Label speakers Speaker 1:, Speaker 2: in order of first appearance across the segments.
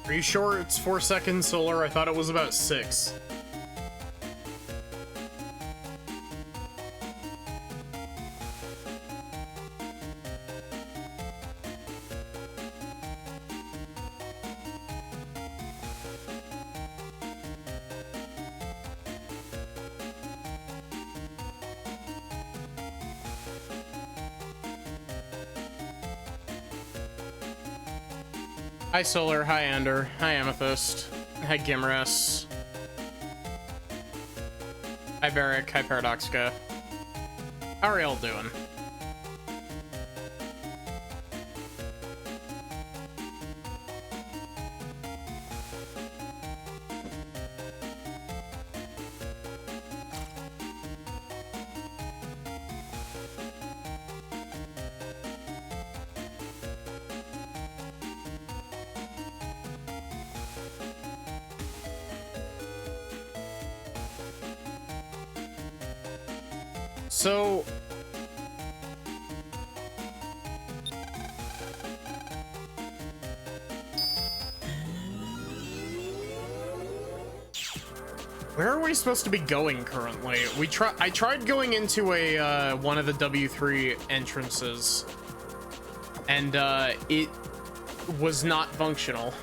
Speaker 1: Are you sure it's 4 seconds, Solar? I thought it was about 6. Hi Solar, hi Ender, hi Amethyst, hi Gimres, hi Barrick, hi Paradoxica. How are y'all doing? So, where are we supposed to be going currently? I tried going into a one of the W3 entrances, and it was not functional.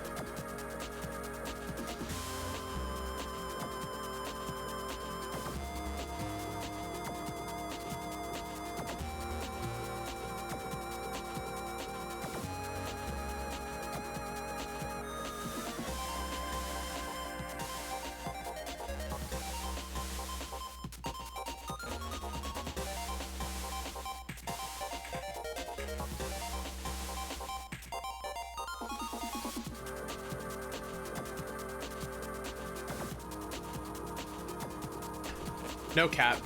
Speaker 1: No cap.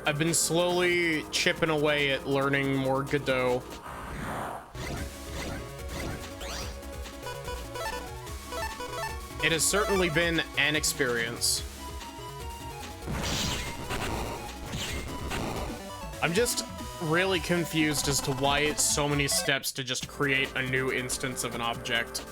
Speaker 1: I've been slowly chipping away at learning more Godot. It has certainly been an experience. I'm just really confused as to why it's so many steps to just create a new instance of an object.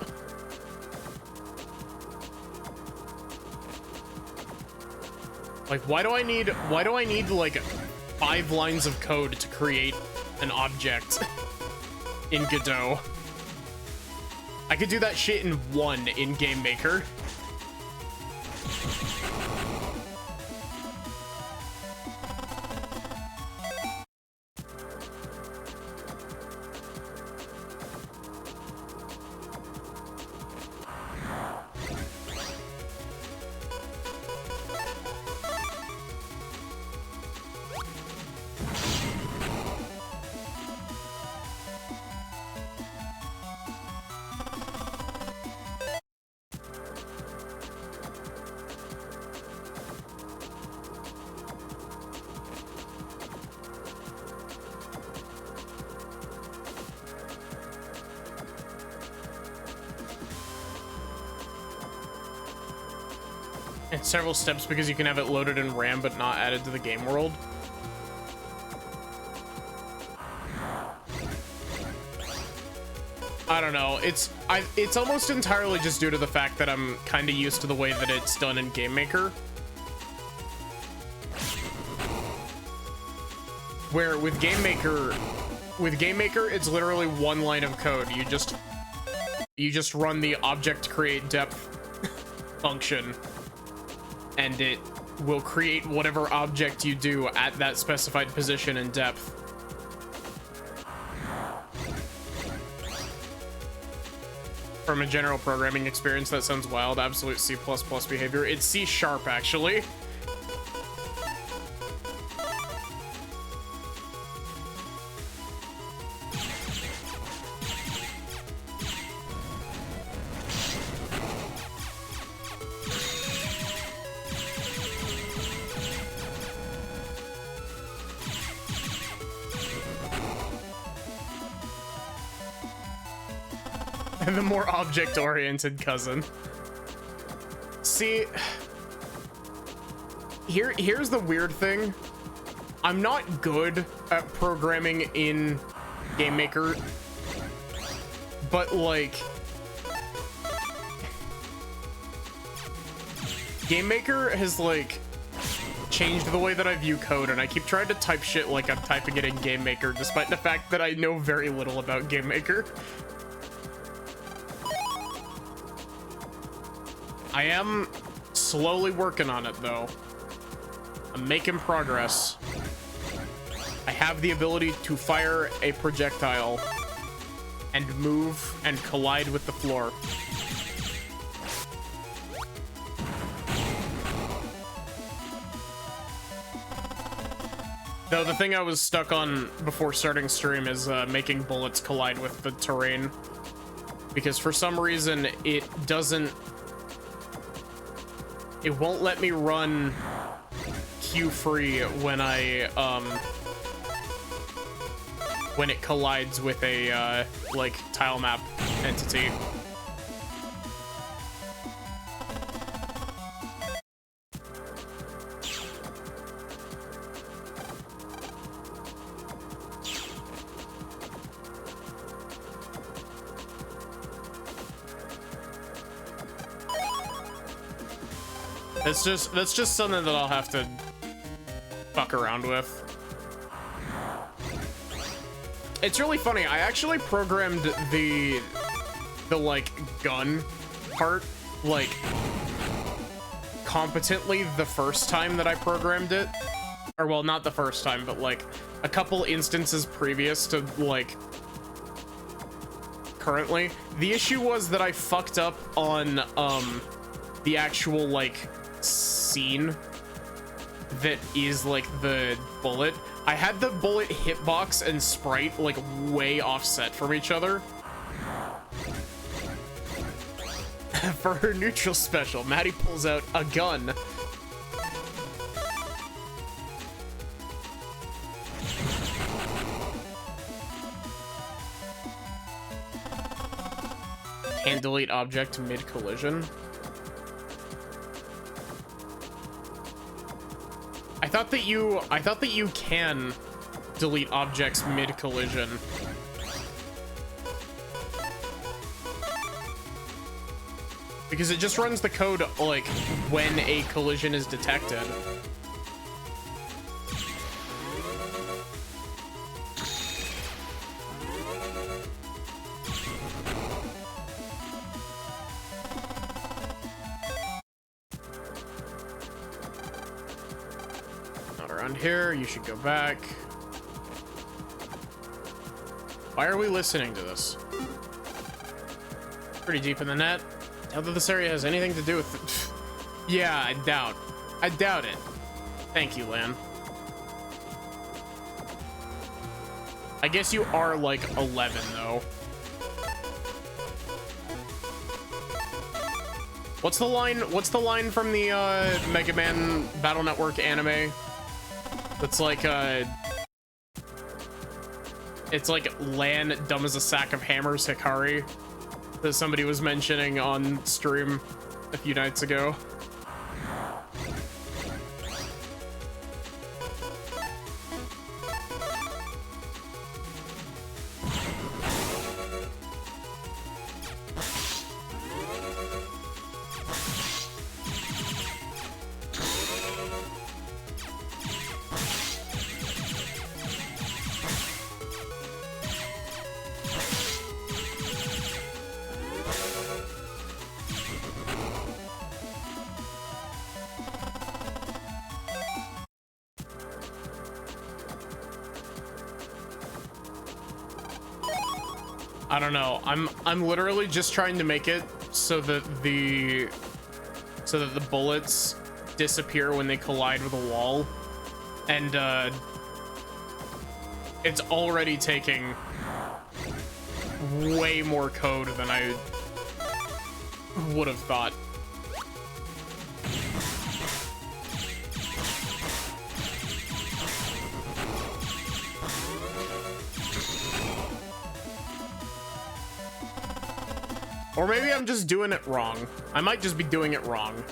Speaker 1: Like, why do I need like 5 lines of code to create an object in Godot? I could do that shit in 1 in Game Maker. It's several steps because you can have it loaded in RAM but not added to the game world. I don't know. It's almost entirely just due to the fact that I'm kind of used to the way that it's done in Game Maker. Where with Game Maker, it's literally 1 line of code. You just run the object create depth function, and it will create whatever object you do at that specified position and depth. From a general programming experience, that sounds wild. Absolute C++ behavior. It's C# actually. the more object-oriented cousin. See, here's the weird thing. I'm not good at programming in Game Maker, but like, Game Maker has like changed the way that I view code, and I keep trying to type shit like I'm typing it in Game Maker, despite the fact that I know very little about Game Maker. I am slowly working on it, though. I'm making progress. I have the ability to fire a projectile and move and collide with the floor. Though the thing I was stuck on before starting stream is making bullets collide with the terrain. Because for some reason, it won't let me run Q-free when when it collides with a, like, tile map entity. That's just something that I'll have to fuck around with. It's really funny. I actually programmed the like gun part like competently the first time that I programmed it. Or well, not the first time, but like a couple instances previous to like currently. The issue was that I fucked up on the actual like scene that is like the bullet. I had the bullet hitbox and sprite like way offset from each other. For her neutral special, Maddie pulls out a gun. Can't delete object mid-collision. I thought that you can delete objects mid-collision. Because it just runs the code like when a collision is detected. Here, you should go back. Why are we listening to this? Pretty deep in the net. Doubt that this area has anything to do with it. Yeah, I doubt it. Thank you, Lan. I guess you are like 11 though. What's the line from the Megaman Battle Network anime? It's like it's like Lan dumb as a sack of hammers Hikari that somebody was mentioning on stream a few nights ago. I don't know. I'm literally just trying to make it so that the bullets disappear when they collide with a wall, and it's already taking way more code than I would have thought. Or maybe I'm just doing it wrong. I might just be doing it wrong.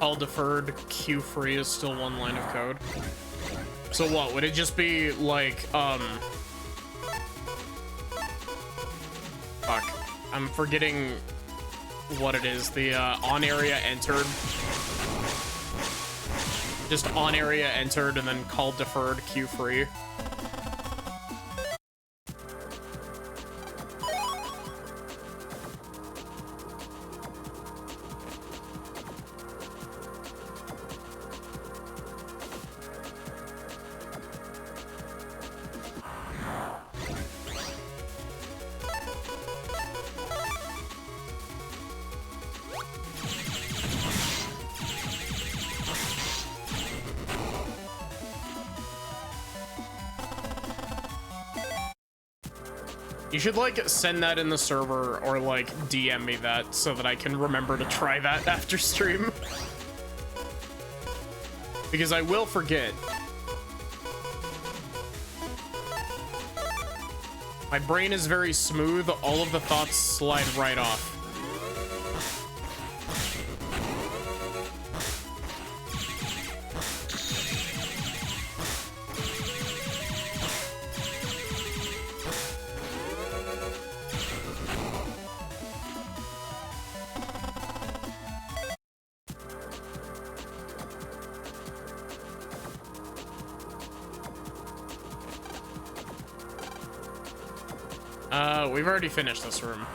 Speaker 1: All deferred, Q free is still one line of code. So what, would it just be like, fuck. I'm forgetting what it is. The on area entered. Just on area entered and then call deferred, Q free. You should like send that in the server or like DM me that so that I can remember to try that after stream. Because I will forget. My brain is very smooth. All of the thoughts slide right off. We've already finished this room.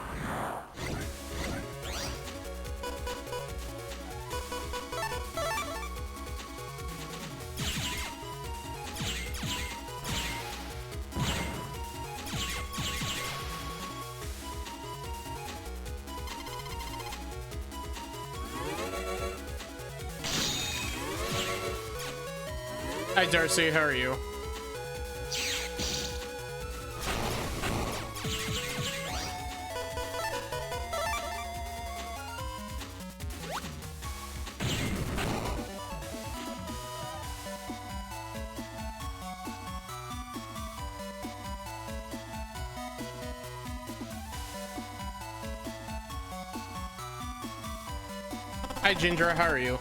Speaker 1: Hi Darcy, how are you? Hi Ginger, how are you?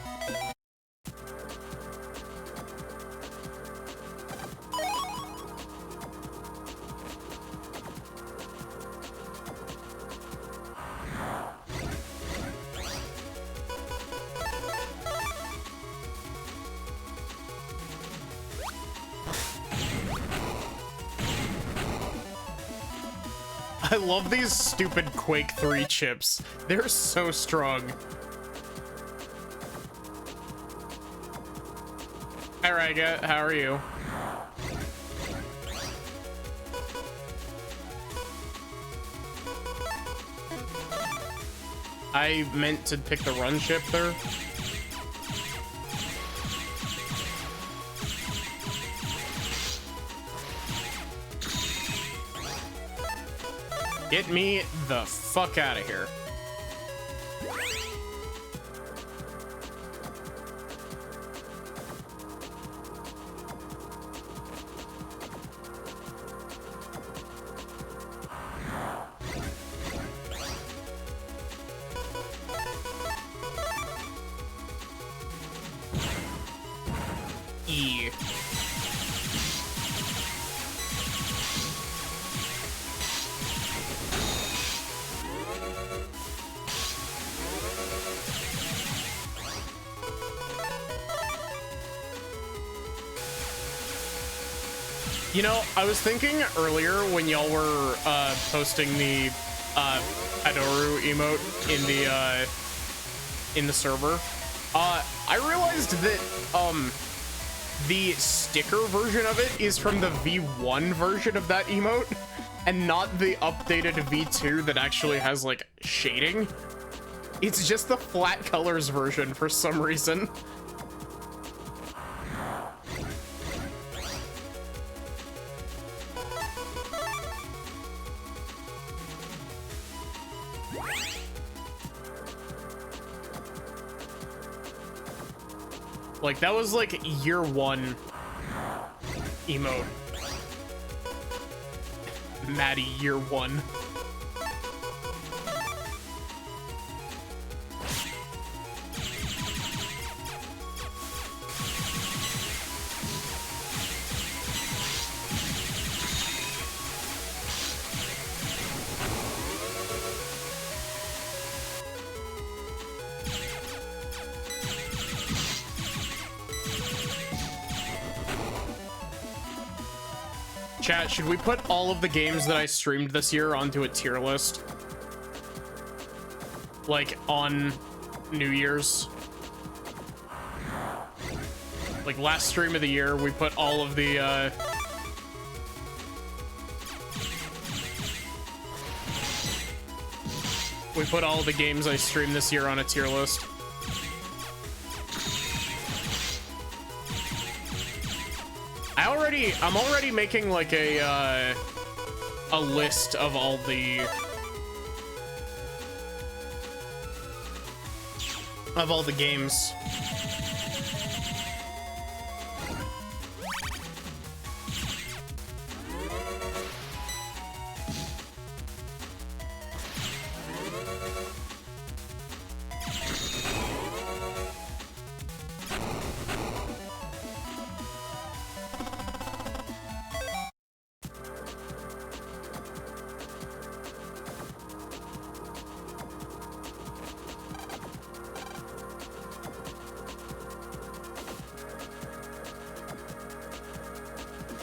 Speaker 1: I love these stupid Quake 3 chips. They're so strong. Hi Ryga, how are you? I meant to pick the run chip there. Get me the fuck out of here. E. You know, I was thinking earlier when y'all were posting the Adoru emote in the server, I realized that, the sticker version of it is from the V1 version of that emote, and not the updated V2 that actually has, like, shading. It's just the flat colors version for some reason. Like, that was, like, year one emote. Maddie, year one. Chat, should we put all of the games that I streamed this year onto a tier list? Like, on New Year's? Like, last stream of the year, we put all of the, we put all of the games I streamed this year on a tier list. I'm already making like a list of all the games.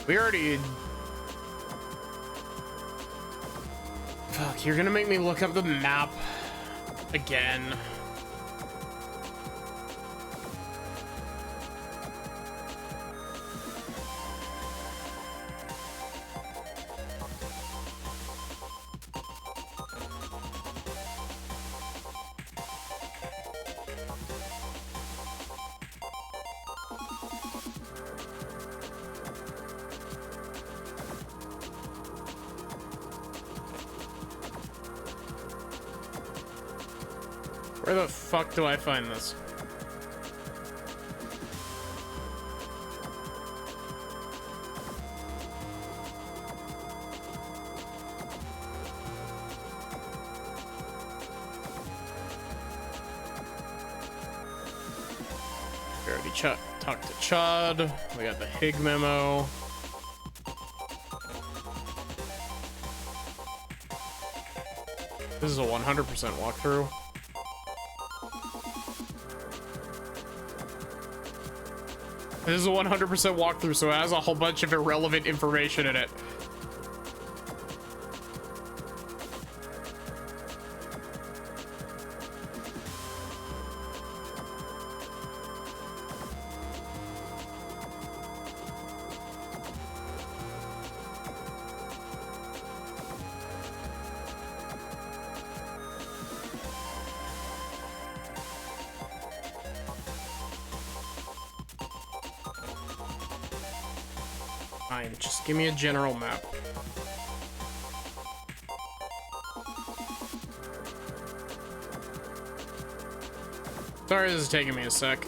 Speaker 1: We already... Fuck, you're gonna make me look up the map again. Where the fuck do I find this? We already talked to Chud. We got the Hig memo. This is a 100% walkthrough. This is a 100% walkthrough, so it has a whole bunch of irrelevant information in it. Fine, just give me a general map. Sorry, this is taking me a sec.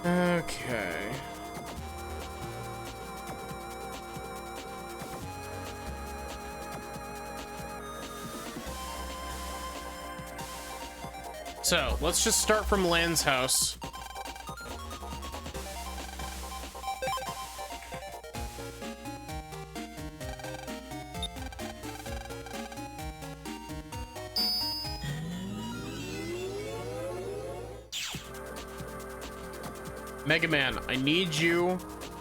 Speaker 1: Okay. So, let's just start from Land's house. Megaman, I need you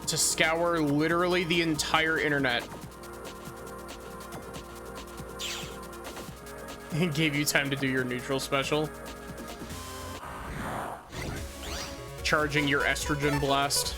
Speaker 1: to scour literally the entire internet. It gave you time to do your neutral special. Charging your estrogen blast.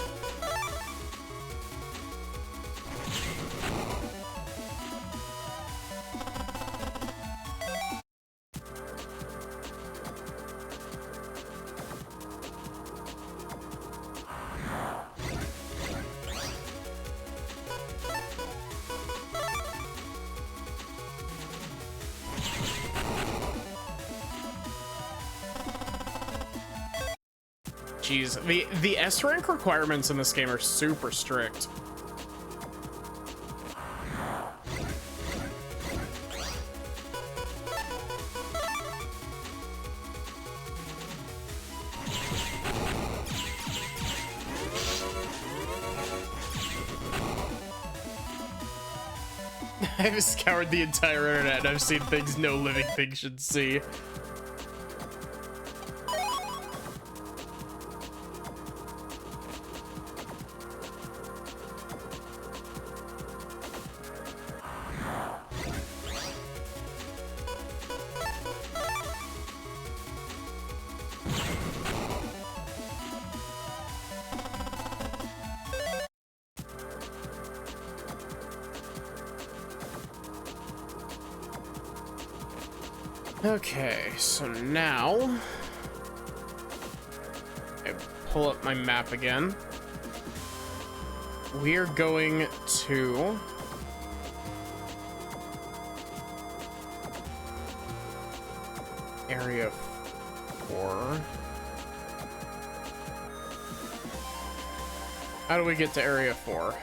Speaker 1: Jeez, the S rank requirements in this game are super strict. I've scoured the entire internet and I've seen things no living thing should see. Okay, so now I pull up my map again. We're going to Area 4. How do we get to Area 4?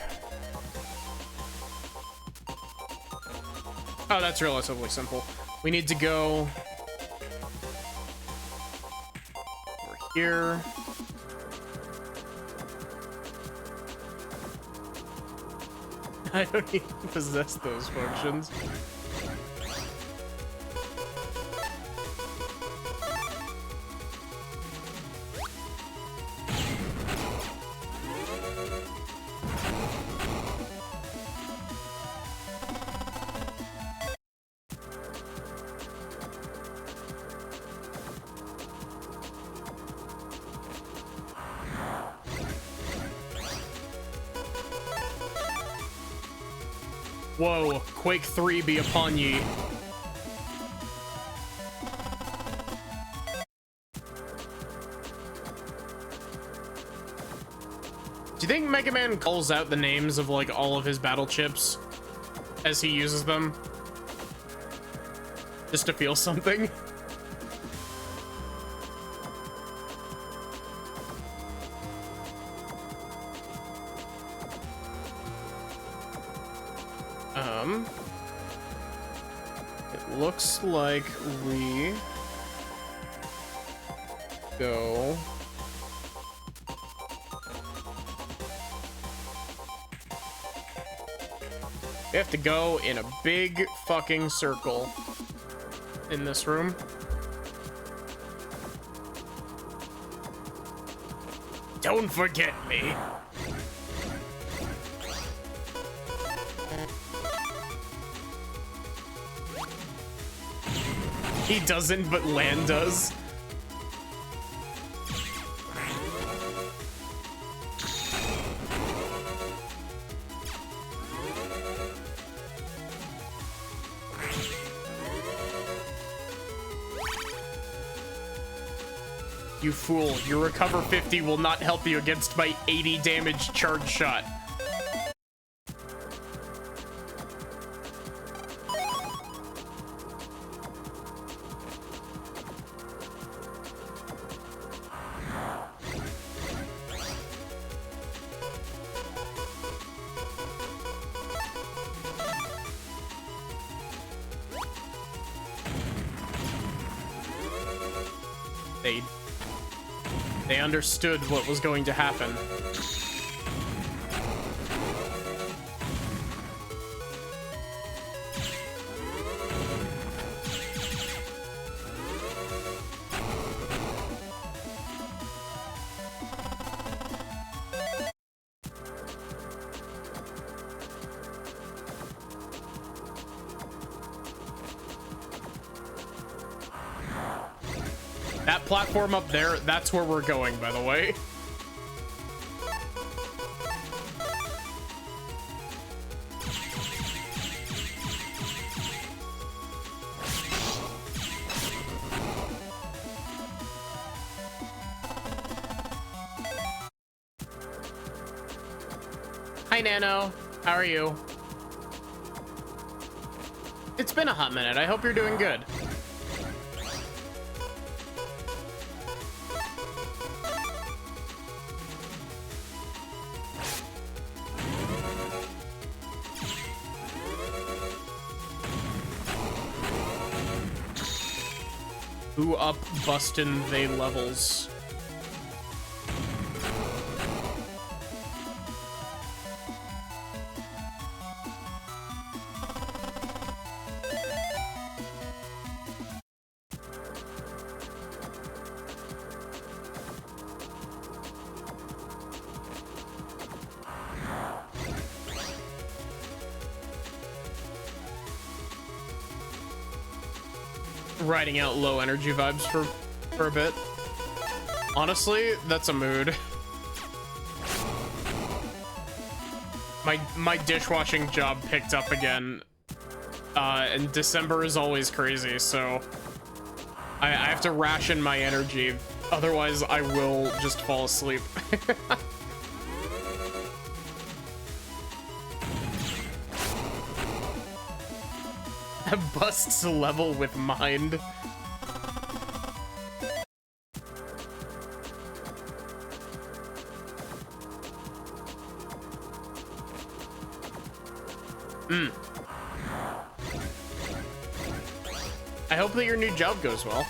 Speaker 1: Oh, that's relatively simple. We need to go over here. I don't even possess those functions. Whoa, Quake 3 be upon ye. Do you think Mega Man calls out the names of like all of his battle chips as he uses them? Just to feel something? It looks like we go we have to go in a big fucking circle in this room. Don't forget me. He doesn't, but Lan does. You fool, your recover 50 will not help you against my 80 damage charge shot. They understood what was going to happen. That platform up there, that's where we're going, by the way. Hi, Nano. How are you? It's been a hot minute. I hope you're doing good. Who up bustin' they levels? Riding out low energy vibes for a bit. Honestly, that's a mood. My dishwashing job picked up again, and December is always crazy, so I have to ration my energy, otherwise I will just fall asleep. Busts level with mind. I hope that your new job goes well.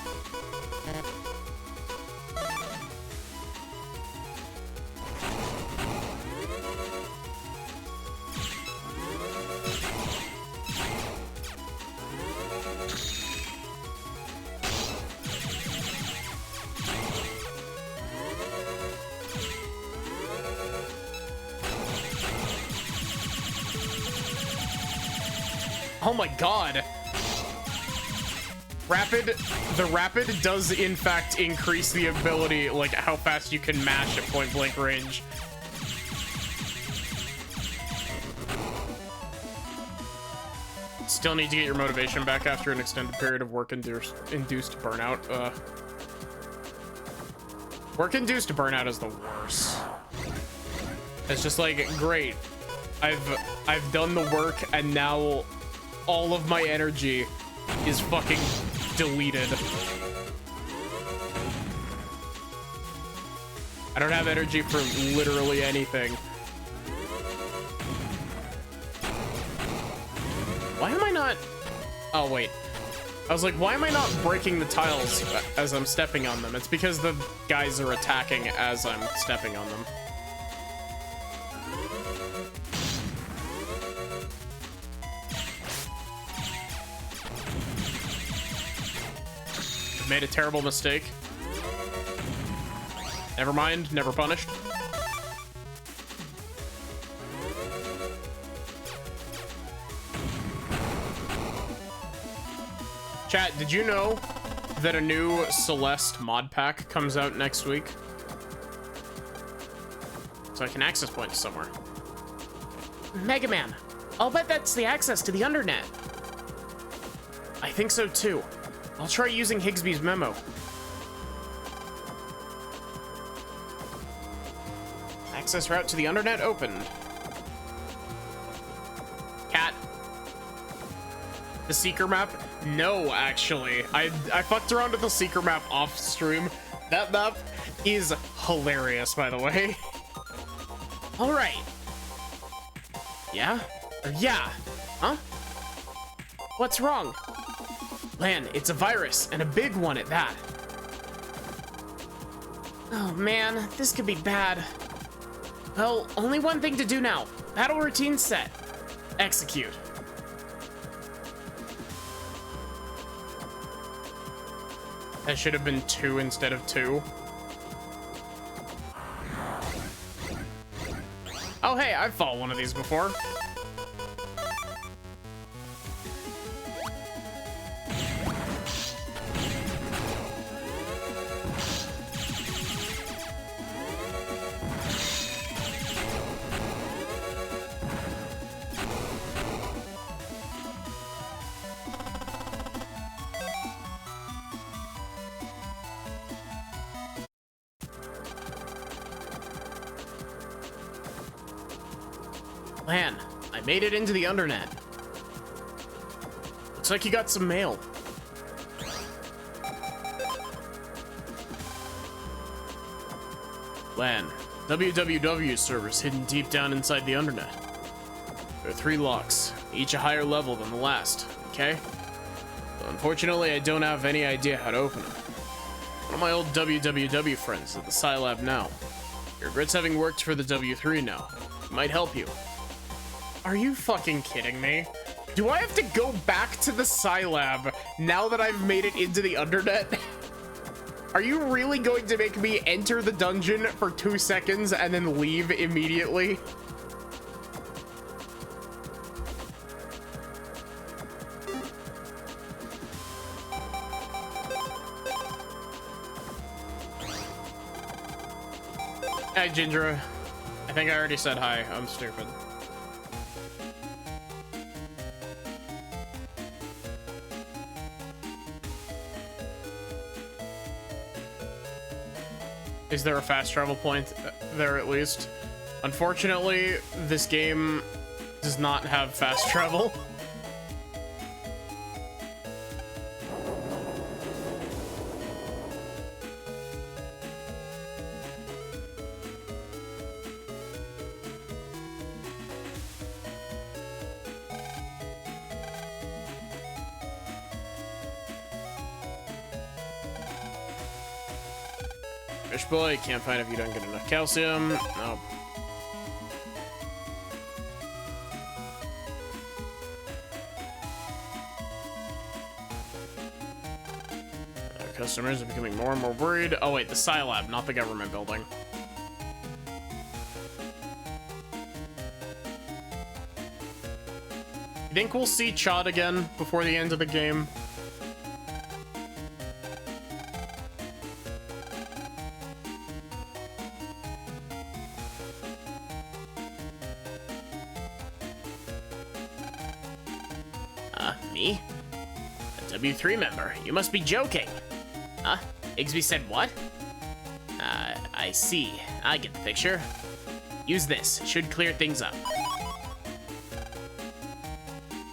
Speaker 1: Oh my god. The rapid does in fact increase the ability, like how fast you can mash at point blank range. Still need to get your motivation back after an extended period of work-induced burnout. Work-induced burnout is the worst. It's just like, great. I've done the work and now all of my energy is fucking deleted. I don't have energy for literally anything. Why am I not... Oh, wait. I was like, why am I not breaking the tiles as I'm stepping on them? It's because the guys are attacking as I'm stepping on them. Made a terrible mistake. Never mind, never punished. Chat, did you know that a new Celeste mod pack comes out next week? So I can access point to somewhere. Megaman, I'll bet that's the access to the Undernet. I think so too. I'll try using Higsby's memo. Access route to the Undernet opened. Cat. The Seeker map? No, actually. I fucked around with the Seeker map off stream. That map is hilarious, by the way. All right. Yeah? Or yeah? Huh? What's wrong? Lan, it's a virus, and a big one at that. Oh man, this could be bad. Well, only one thing to do now. Battle routine set. Execute. That should have been 2 instead of 2. Oh hey, I've fought one of these before. Man, I made it into the Undernet. Looks like you got some mail. LAN. www servers hidden deep down inside the Undernet. There are 3 locks, each a higher level than the last, okay? But unfortunately, I don't have any idea how to open them. One of my old www friends at the Scilab now. He regrets having worked for the W3 now. It might help you. Are you fucking kidding me? Do I have to go back to the Scilab now that I've made it into the Undernet? Are you really going to make me enter the dungeon for 2 seconds and then leave immediately? Hi, Ginger. I think I already said hi. I'm stupid. Is there a fast travel point there at least? Unfortunately, this game does not have fast travel. Fish boy, can't find if you don't get enough calcium. Nope. Our customers are becoming more and more worried. Oh wait, the Scilab, not the government building. You think we'll see Chad again before the end of the game?
Speaker 2: Me? A W3 member? You must be joking. Huh? Igsby said what? I see. I get the picture. Use this. It should clear things up.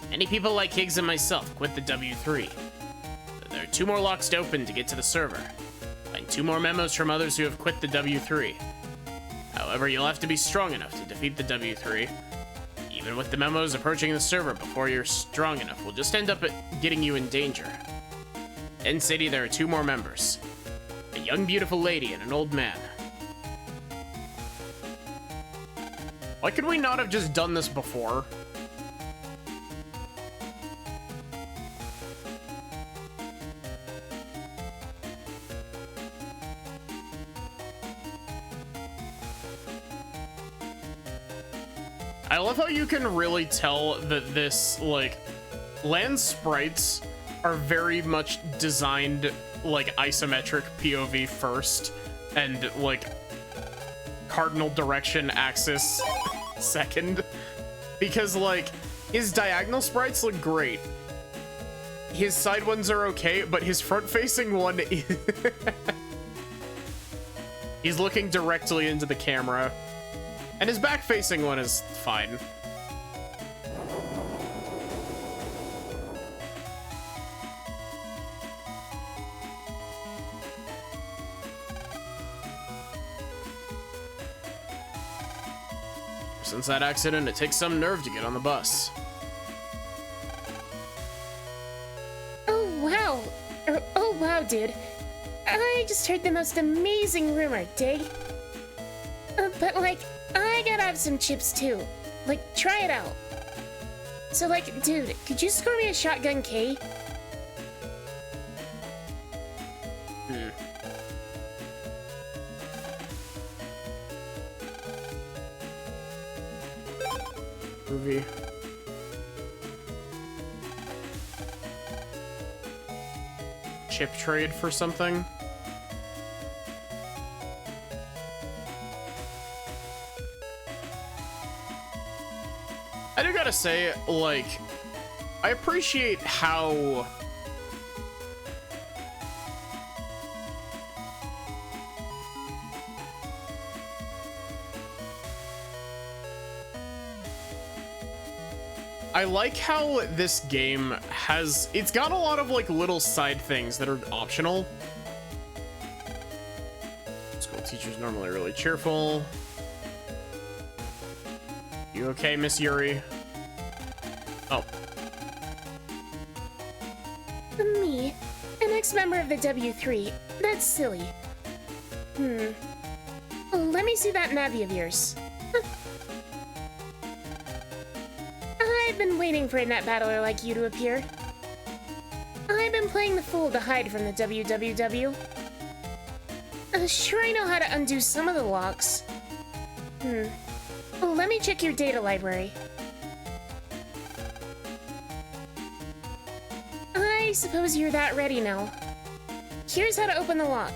Speaker 2: Many people like Higgs and myself quit the W3. There are 2 more locks to open to get to the server. Find 2 more memos from others who have quit the W3. However, you'll have to be strong enough to defeat the W3. Even with the memos approaching the server before you're strong enough, we'll just end up getting you in danger. In City, there are 2 more members. A young, beautiful lady and an old man.
Speaker 1: Why could we not have just done this before? I love how you can really tell that this, like, land sprites are very much designed, like, isometric POV first, and, like, cardinal direction axis second. Because, like, his diagonal sprites look great. His side ones are okay, but his front-facing one is... He's looking directly into the camera. And his back-facing one is fine. Since that accident, it takes some nerve to get on the bus.
Speaker 3: Oh, wow. Oh, wow, dude. I just heard the most amazing rumor, dig? But, like, I gotta have some chips, too. Like, try it out. So, like, dude, could you score me a shotgun K?
Speaker 1: Movie. Chip trade for something? I do gotta say, like, I appreciate how I like how this game has, it's got a lot of like little side things that are optional. School teacher's normally really cheerful. You okay, Miss Yuri? Oh.
Speaker 3: Me, an ex-member of the W3. That's silly. Let me see that Navi of yours. I've been waiting for a net battler like you to appear. I've been playing the fool to hide from the WWW. Sure, I know how to undo some of the locks. Let me check your data library. I suppose you're that ready now. Here's how to open the lock.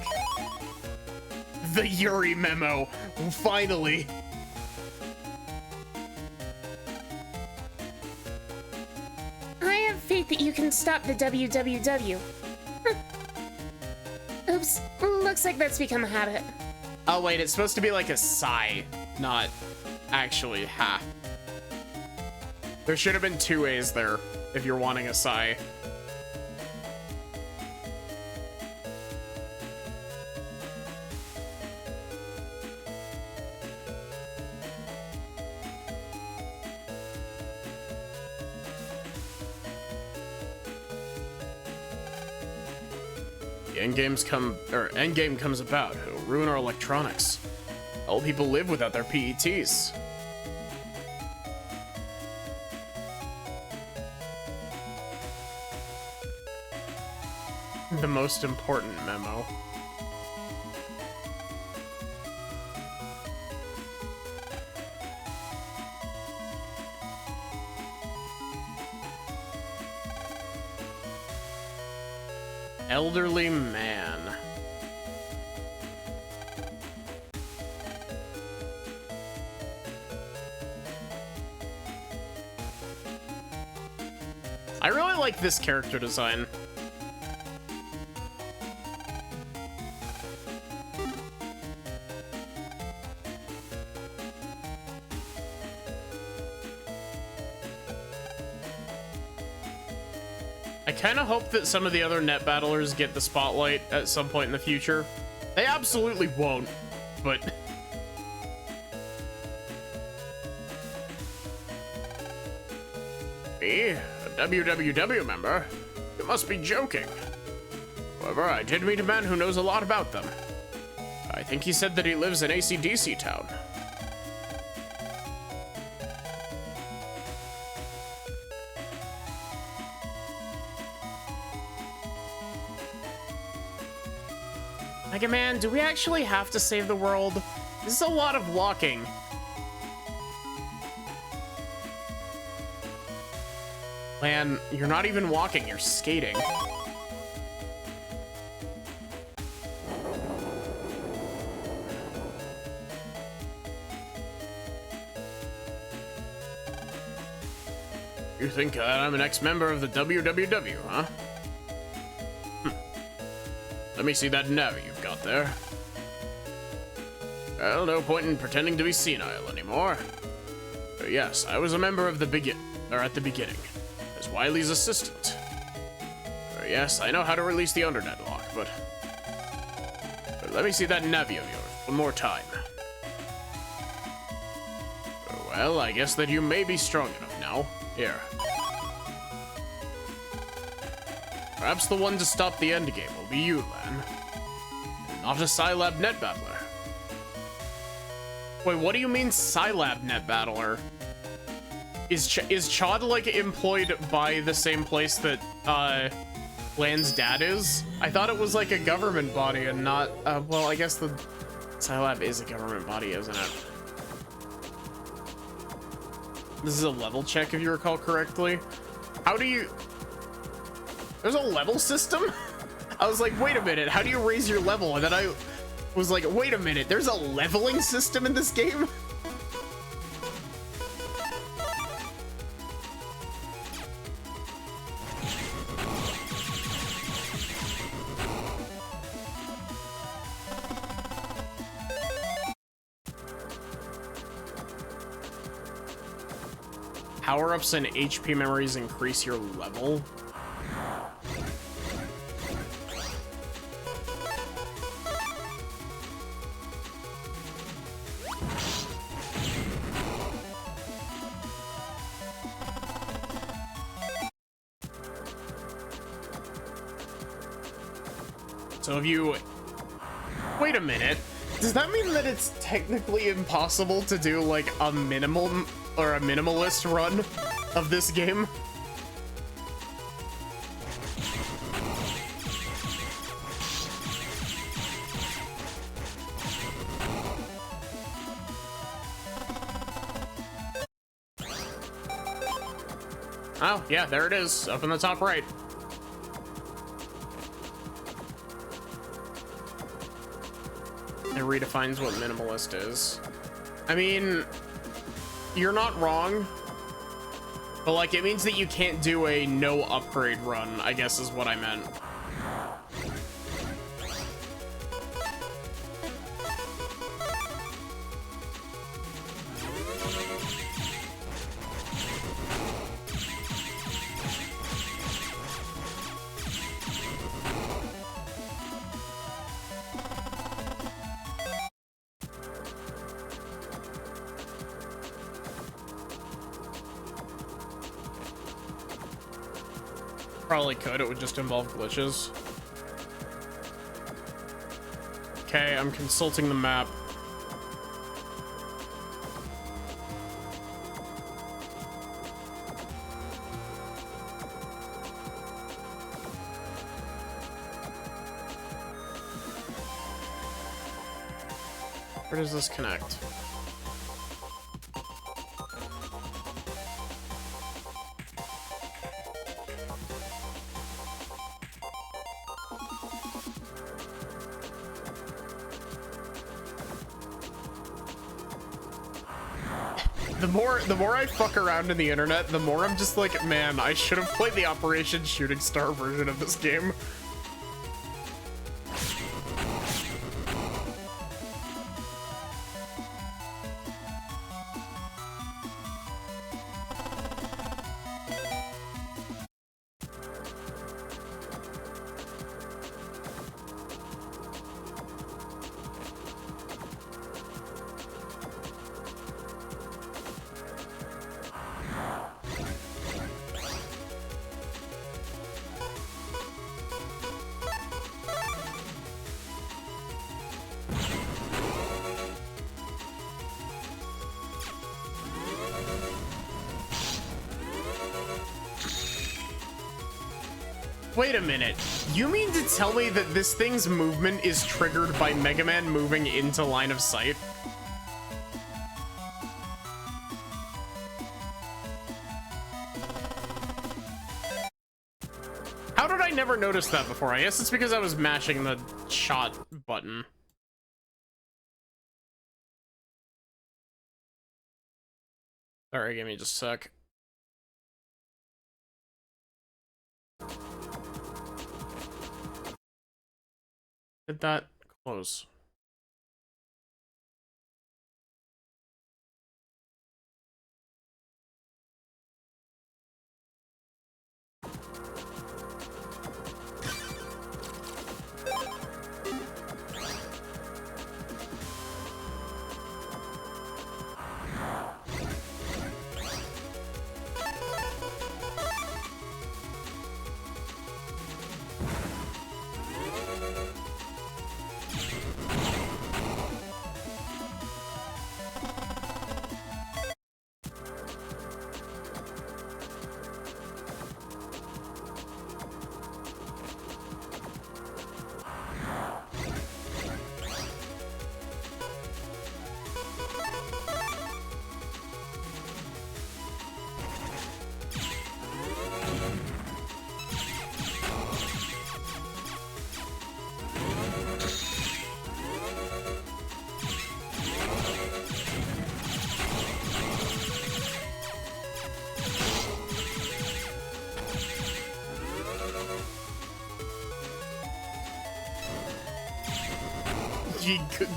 Speaker 1: The Yuri memo, finally.
Speaker 3: I have faith that you can stop the WWW. Oops, looks like that's become a habit.
Speaker 1: Oh wait, it's supposed to be like a sigh, not actually ha. There should have been two A's there if you're wanting a sigh. Endgame comes about. It'll ruin our electronics. All people live without their PETs. The most important memo. Elderly man. I really like this character design. I kind of hope that some of the other net battlers get the spotlight at some point in the future. They absolutely won't, but... Me? A WWW member? You must be joking. However, I did meet a man who knows a lot about them. I think he said that he lives in AC/DC town. Megaman, do we actually have to save the world? This is a lot of walking. Man, you're not even walking, you're skating. You think that I'm an ex-member of the WWW, huh? Let me see that navi you've got there. Well, no point in pretending to be senile anymore. But yes, I was a member of the at the beginning, as Wily's assistant. Yes, I know how to release the undernet lock, but let me see that navi of yours one more time. Well, I guess that you may be strong enough now. Here. Perhaps the one to stop the endgame will be you, Lan. Not a Scilab net battler. Wait, what do you mean Scilab net battler? Is Chad like employed by the same place that Lan's dad is? I thought it was like a government body and not well, I guess the Scilab is a government body, isn't it? This is a level check if you recall correctly. How do you... There's a level system? I was like, wait a minute, how do you raise your level? And then I was like, wait a minute, there's a leveling system in this game? Power-ups and HP memories increase your level. So if you... Wait a minute. Does that mean that it's technically impossible to do, like, a minimum or a minimalist run of this game? Oh, yeah, there it is, up in the top right. It redefines what minimalist is. I mean, you're not wrong, but like it means that you can't do a no upgrade run, I guess is what I meant. Probably could, it would just involve glitches. Okay, I'm consulting the map. Where does this connect? The more I fuck around in the internet, the more I'm just like, man, I should have played the Operation Shooting Star version of this game. Wait a minute. You mean to tell me that this thing's movement is triggered by Mega Man moving into line of sight? How did I never notice that before? I guess it's because I was mashing the shot button. Sorry, give me just a sec. Did that close?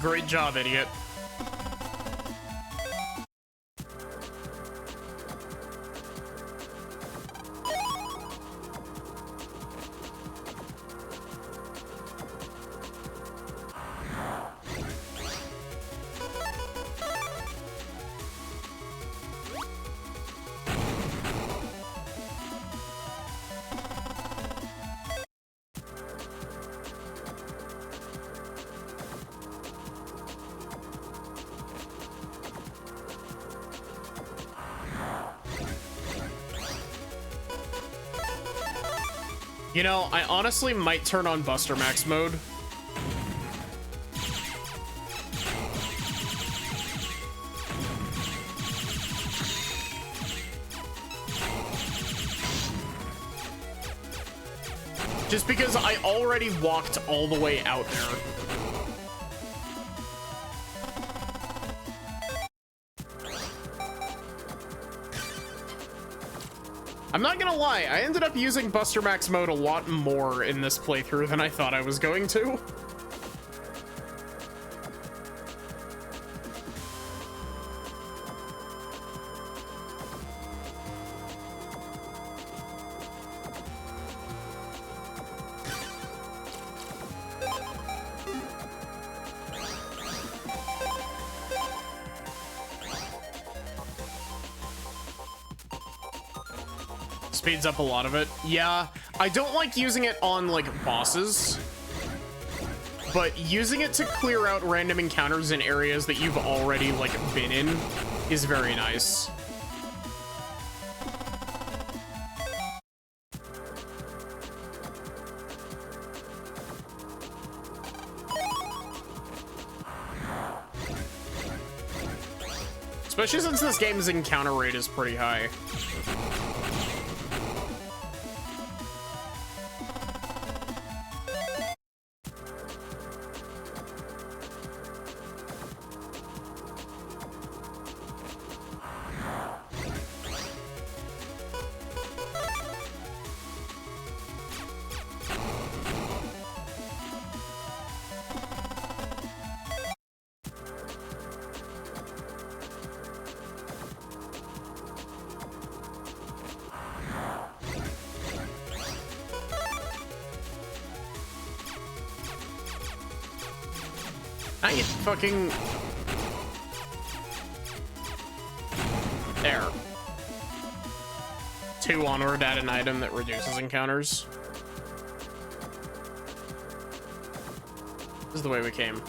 Speaker 1: Great job, idiot. You know, I honestly might turn on Buster Max mode. Just because I already walked all the way out there. I'm not gonna lie, I ended up using Buster Max mode a lot more in this playthrough than I thought I was going to. Speeds up a lot of it. Yeah, I don't like using it on, like, bosses. But using it to clear out random encounters in areas that you've already, like, been in is very nice. Especially since this game's encounter rate is pretty high. I get fucking... There. 2 onward, add an item that reduces encounters. This is the way we came.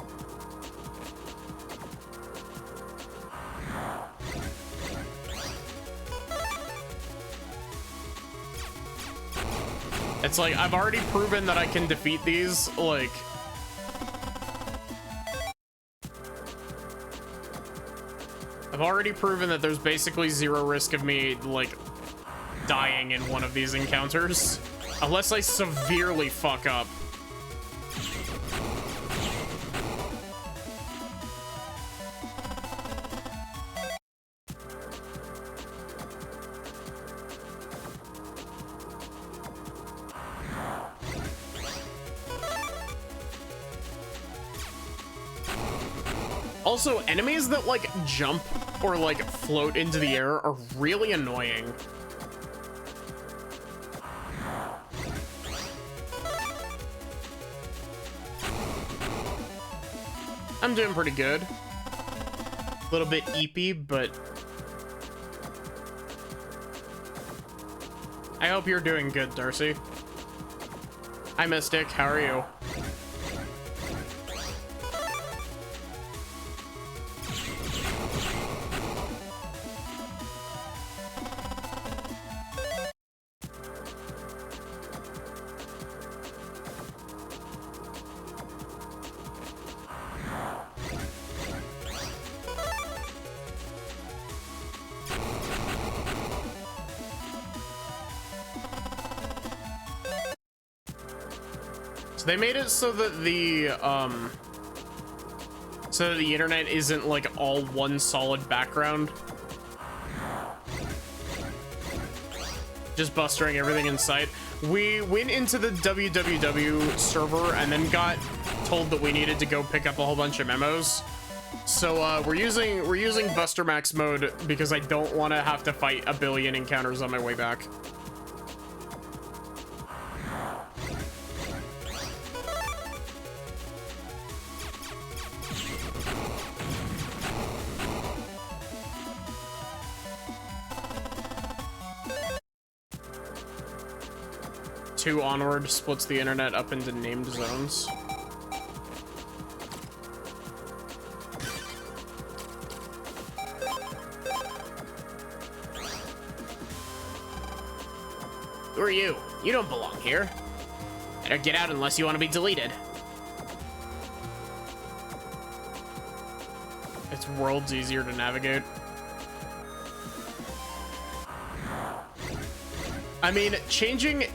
Speaker 1: It's like, I've already proven that I can defeat these, like... I've already proven that there's basically zero risk of me, like, dying in one of these encounters. Unless I severely fuck up. Also, enemies that, like, jump or, like, float into the air are really annoying. I'm doing pretty good. A little bit eepy, but... I hope you're doing good, Darcy. Hi, Mystic. How are you? So they made it so that the internet isn't like all one solid background. Just bustering everything in sight. We went into the www server and then got told that we needed to go pick up a whole bunch of memos. So we're using Buster Max mode because I don't want to have to fight a billion encounters on my way back. Two onward splits the internet up into named zones. Who are you? You don't belong here.
Speaker 2: Better get out unless you want to be deleted.
Speaker 1: It's worlds easier to navigate. I mean, changing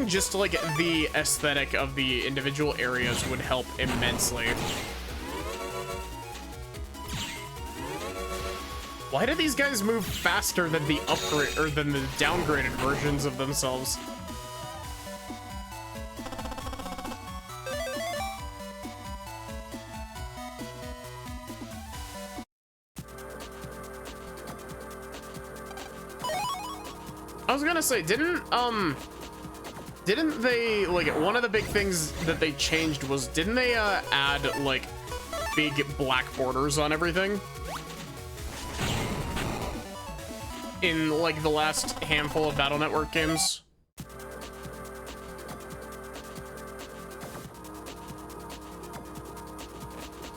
Speaker 1: just like the aesthetic of the individual areas would help immensely. Why do these guys move faster than the upgrade or than the downgraded versions of themselves? I was gonna say, didn't they, like, one of the big things that they changed was, didn't they add like big black borders on everything in like the last handful of Battle Network games?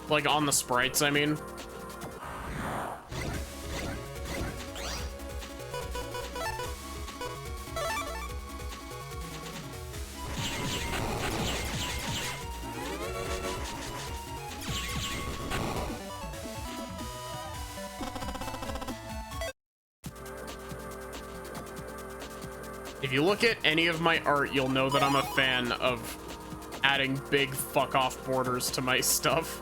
Speaker 1: Like on the sprites, I mean. If you look at any of my art, you'll know that I'm a fan of adding big fuck-off borders to my stuff.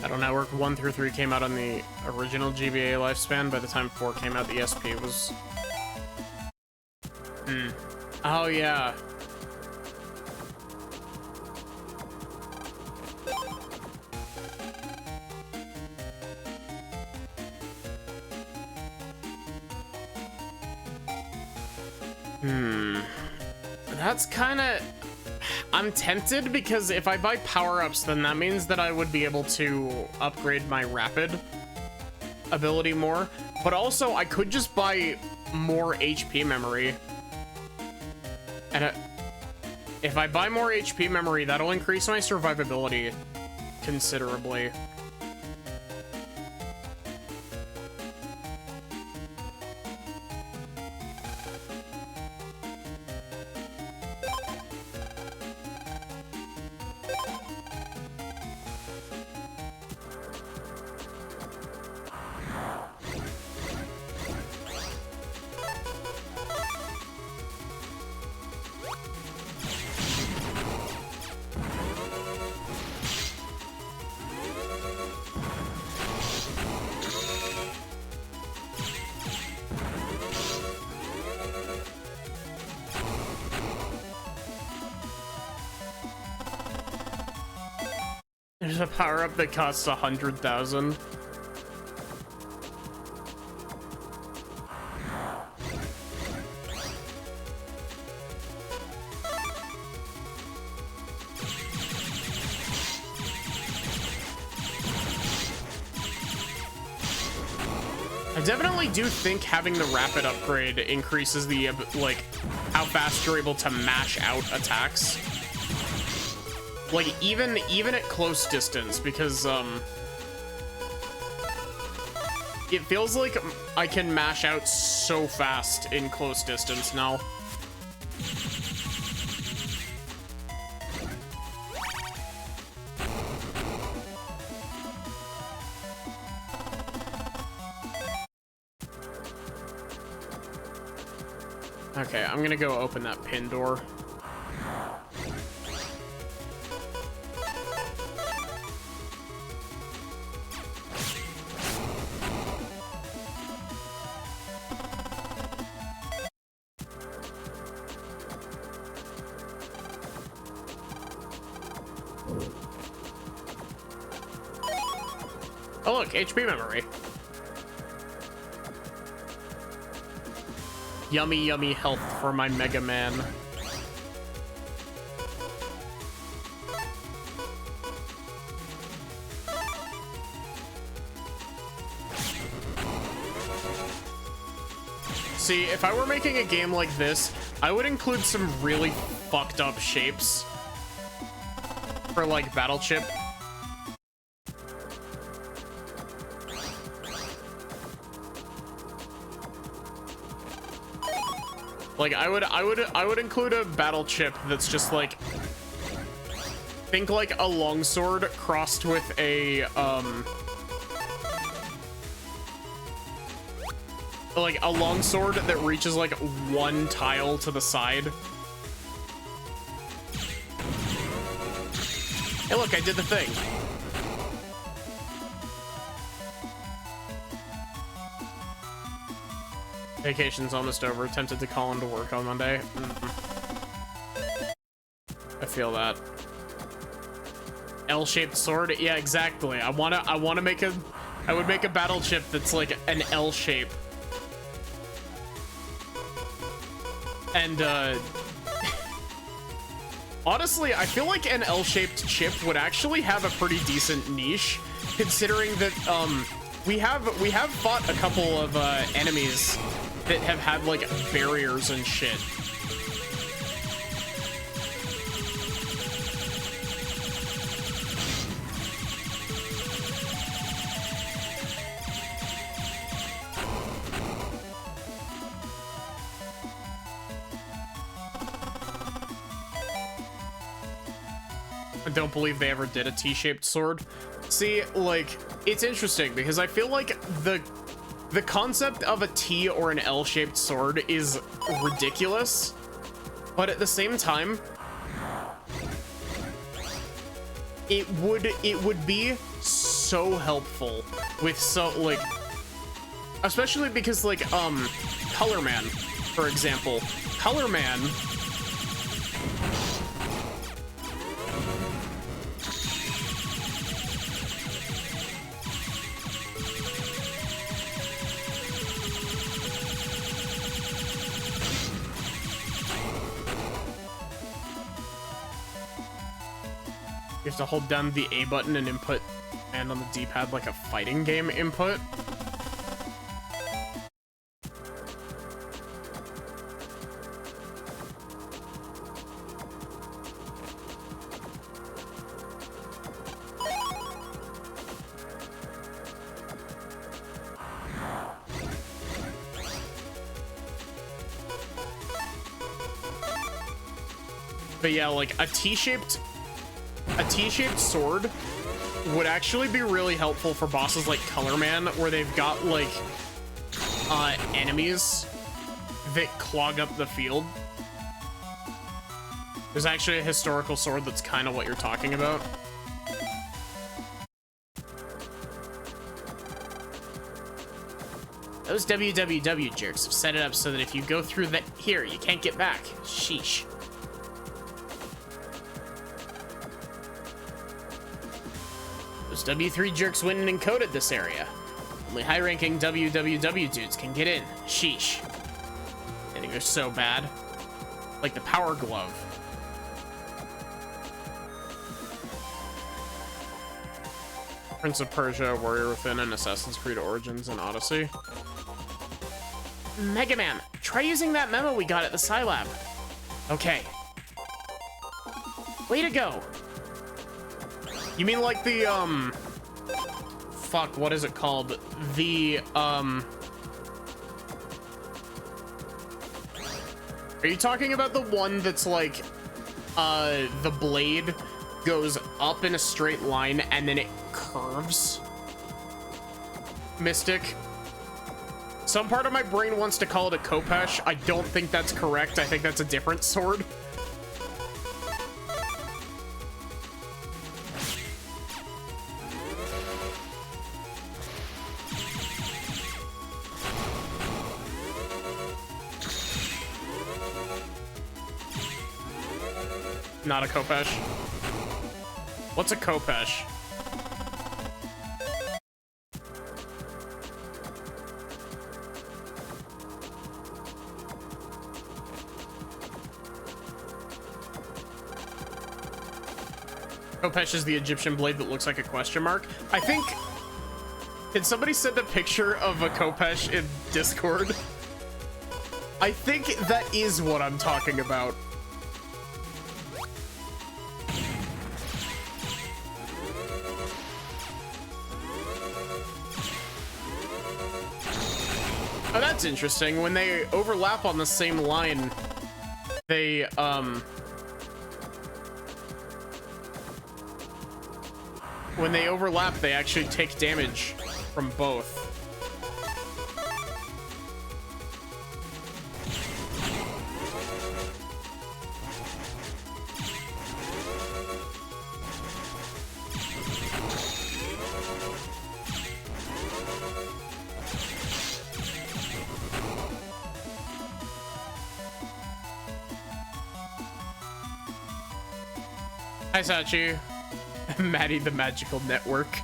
Speaker 1: Battle Network 1 through 3 came out on the original GBA lifespan. By the time 4 came out, the SP was... Oh, yeah. That's kind of... I'm tempted because if I buy power-ups, then that means that I would be able to upgrade my rapid ability more. But also, I could just buy more HP memory. And if I buy more HP memory, that'll increase my survivability considerably. There's a power-up that costs 100,000. I definitely do think having the rapid upgrade increases the, like, how fast you're able to mash out attacks. Like, even at close distance, because, it feels like I can mash out so fast in close distance now. Okay, I'm gonna go open that pin door. Oh look, HP memory. Yummy, yummy health for my Megaman. See, if I were making a game like this, I would include some really fucked up shapes for like Battle Chip. Like I would include a Battle Chip that's just like, think like a longsword crossed with a like a longsword that reaches like one tile to the side. Hey, look, I did the thing. Vacation's almost over. Tempted to call into work on Monday. I feel that. L-shaped sword. Yeah, exactly. I would make a Battle Chip that's like an L shape. And honestly, I feel like an L-shaped chip would actually have a pretty decent niche, considering that we have fought a couple of enemies that have had like barriers and shit. I don't believe they ever did a T-shaped sword. See, like, it's interesting because I feel like the concept of a T or an L-shaped sword is ridiculous, but at the same time, it would be so helpful with like, especially because like Color Man, for example, Color Man. You have to hold down the A button and input and on the D-pad like a fighting game input. But yeah, like a T-shaped sword would actually be really helpful for bosses like Color Man, where they've got like enemies that clog up the field. There's actually a historical sword that's kind of what you're talking about. Those WWW jerks have set it up so that if you go through that here, you can't get back. Sheesh. Those W3 jerks went and encoded this area. Only high-ranking WWW dudes can get in. Sheesh. I think they're so bad. Like the Power Glove. Prince of Persia, Warrior Within, and Assassin's Creed Origins and Odyssey. Megaman, try using that memo we got at the Scilab. Okay. Way to go. You mean like the, fuck, what is it called? The, are you talking about the one that's like, the blade goes up in a straight line and then it curves? Mystic? Some part of my brain wants to call it a Khopesh. I don't think that's correct. I think that's a different sword. Not a Khopesh. What's a Khopesh? Khopesh is the Egyptian blade that looks like a question mark. I think... Did somebody send a picture of a Khopesh in Discord? I think that is what I'm talking about. Oh, that's interesting. When they overlap on the same line, they, when they overlap, they actually take damage from both. Hi, Sachi. Maddie the Magical Network.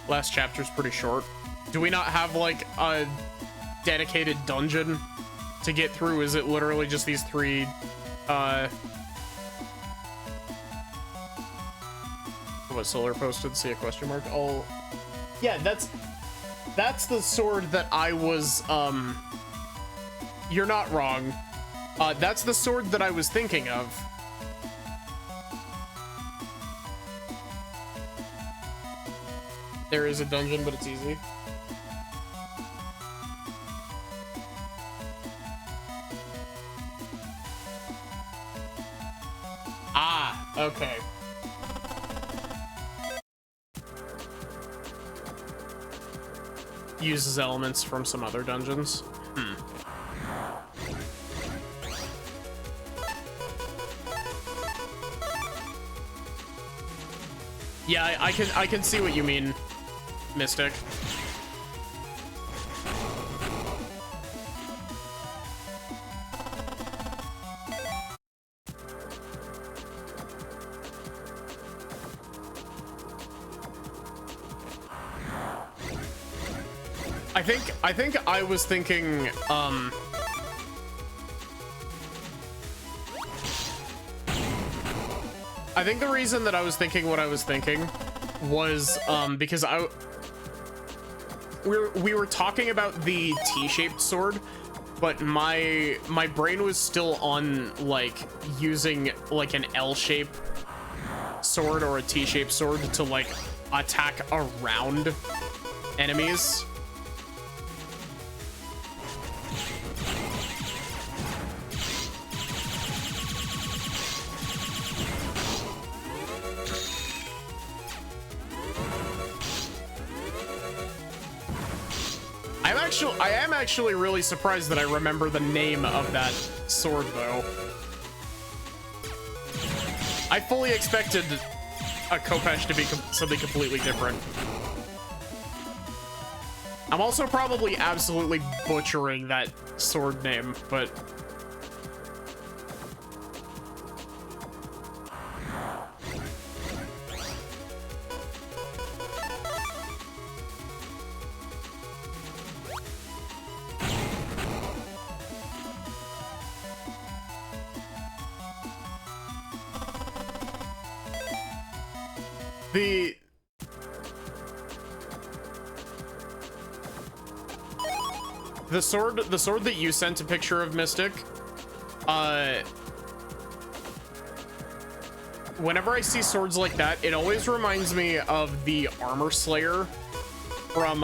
Speaker 1: Last chapter's pretty short. Do we not have, like, a dedicated dungeon to get through? Is it literally just these three, what Solar posted? See a question mark? Oh, yeah, that's the sword that I was, you're not wrong. That's the sword that I was thinking of. There is a dungeon, but it's easy. Ah, okay. Uses elements from some other dungeons. Yeah, I can see what you mean, Mystic. I think I was thinking, I think the reason that I was thinking what I was thinking was because we were talking about the T-shaped sword, but my brain was still on like using like an L-shape sword or a T-shaped sword to like attack around enemies. I am actually really surprised that I remember the name of that sword, though. I fully expected a Kopesh to be something completely different. I'm also probably absolutely butchering that sword name, but... The sword that you sent a picture of, Mystic, whenever I see swords like that, it always reminds me of the Armor Slayer from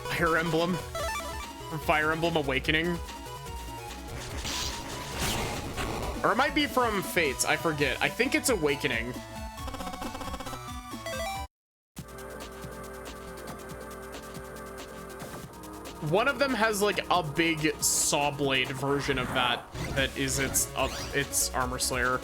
Speaker 1: Fire Emblem Awakening. Or it might be from Fates, I forget. I think it's Awakening. One of them has like a big saw blade version of that is its Armor Slayer.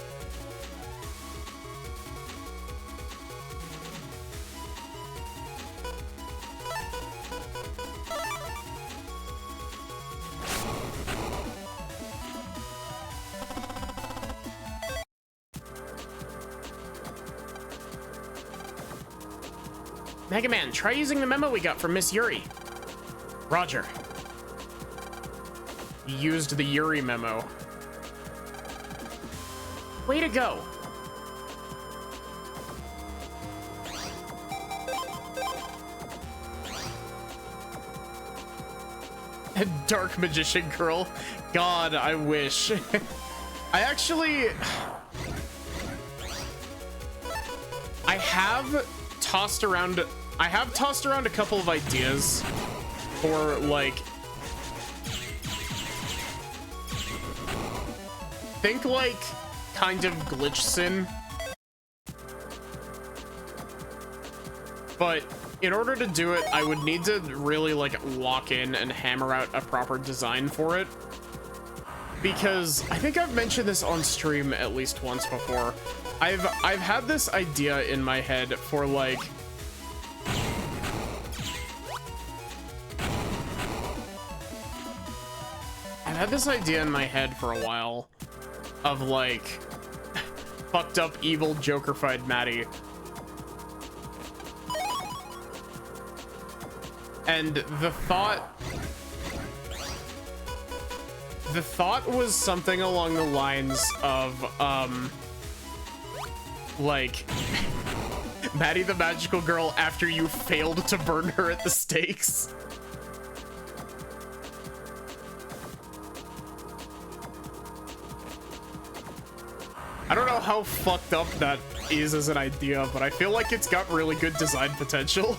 Speaker 1: Megaman, try using the memo we got from Miss Yuri. Roger. You used the Yuri memo. Way to go. Dark Magician Girl. God, I wish. I actually... I have tossed around a couple of ideas for, like... Think, like, kind of glitch sin. But in order to do it, I would need to really, like, lock in and hammer out a proper design for it. Because I think I've mentioned this on stream at least once before. I've had this idea in my head for, like... I've had this idea in my head for a while of, like, fucked up evil Joker-fied Maddie. And the thought was something along the lines of, like, Maddie the magical girl after you failed to burn her at the stakes. I don't know how fucked up that is as an idea, but I feel like it's got really good design potential.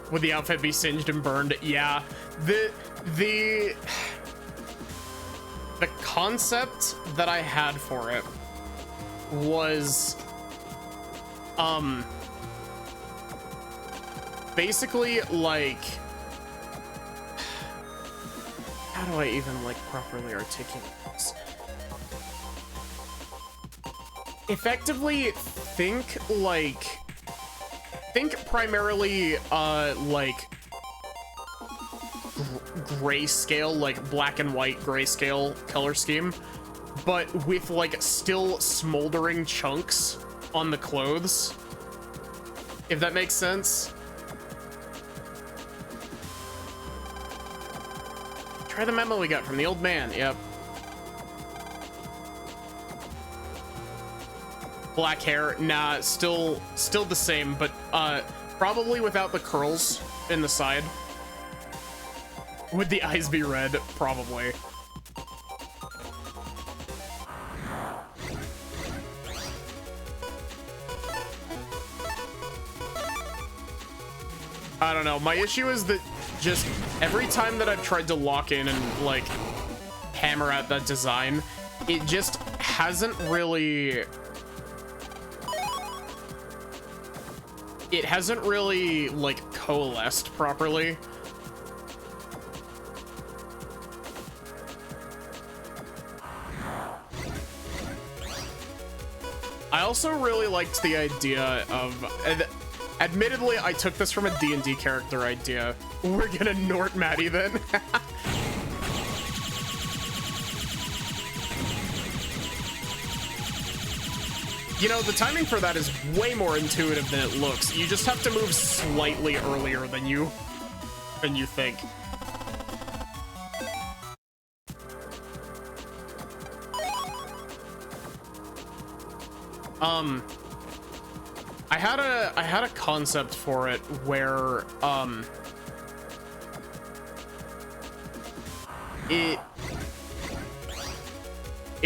Speaker 1: Would the outfit be singed and burned? Yeah. The concept that I had for it was basically, like, how do I even, like, properly articulate this? Effectively, think primarily like grayscale, like black and white grayscale color scheme, but with, like, still smoldering chunks on the clothes, if that makes sense. Try the memo we got from the old man. Yep. Black hair, nah, still the same, but probably without the curls in the side. Would the eyes be red? Probably. I don't know. My issue is that just every time that I've tried to lock in and, like, hammer out that design, it just hasn't really... It hasn't really, like, coalesced properly. I also really liked the idea of... Admittedly, I took this from a D&D character idea. We're gonna Nort Maddie then. You know, the timing for that is way more intuitive than it looks. You just have to move slightly earlier than you think. I had a concept for it where it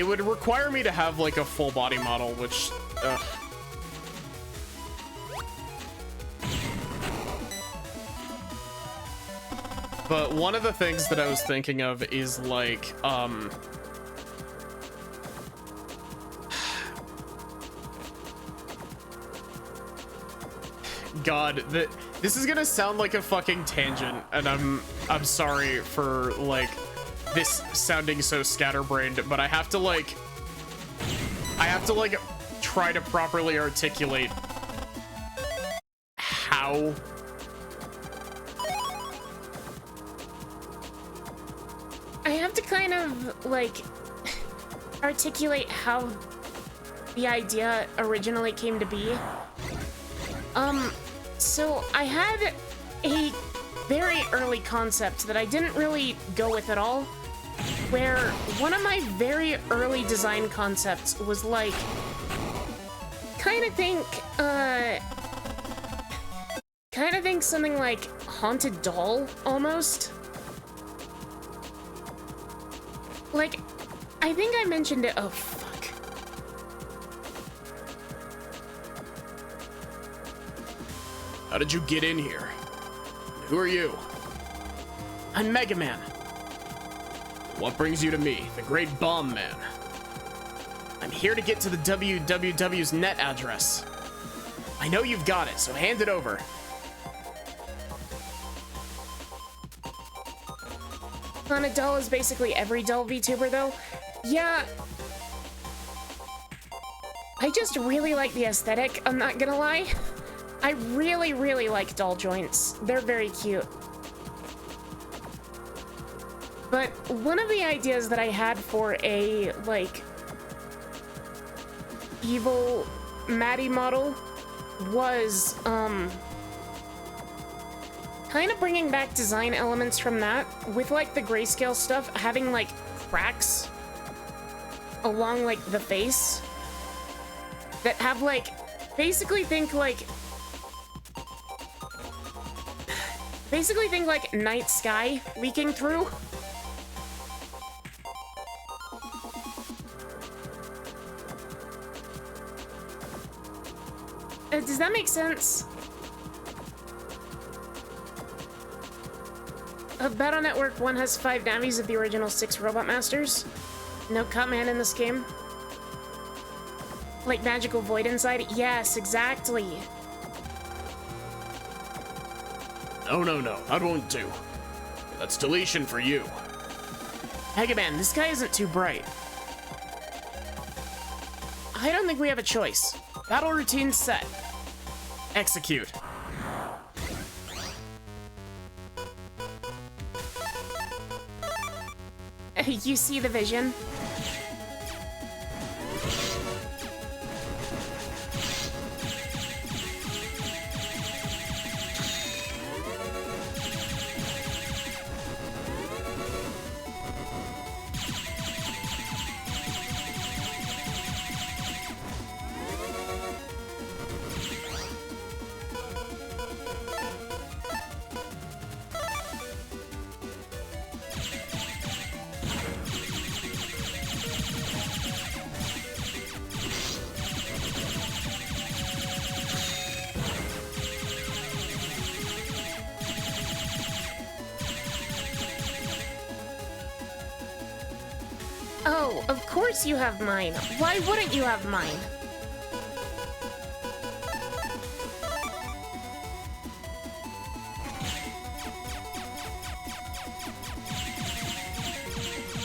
Speaker 1: would require me to have, like, a full body model, which but one of the things that I was thinking of is, like, God, this is gonna sound like a fucking tangent, and I'm sorry for, like, this sounding so scatterbrained, but I have to try to properly articulate how
Speaker 3: I have to kind of, like, articulate how the idea originally came to be. So I had a very early concept that I didn't really go with at all, where one of my very early design concepts was like, kind of think something like haunted doll, almost. Like, I think I mentioned it, oh fuck.
Speaker 2: How did you get in here? Who are you? I'm Megaman. What brings you to me, the Great Bomb Man? I'm here to get to the WWW's net address. I know you've got it, so hand it over.
Speaker 3: Haunted doll is basically every doll VTuber, though. Yeah. I just really like the aesthetic, I'm not gonna lie. I really, really like doll joints. They're very cute. But one of the ideas that I had for a, like, evil Maddie model was, kind of bringing back design elements from that, with, like, the grayscale stuff, having, like, cracks along, like, the face that have, like, basically think like night sky leaking through. Does that make sense? Battle Network 1 has 5 navis of the original 6 Robot Masters. No Cutman in this game. Like magical void inside? Yes, exactly.
Speaker 2: No, that won't do. That's deletion for you.
Speaker 3: Megaman, this guy isn't too bright. I don't think we have a choice. Battle routine set.
Speaker 2: Execute.
Speaker 3: You see the vision? Oh, of course you have mine. Why wouldn't you have mine?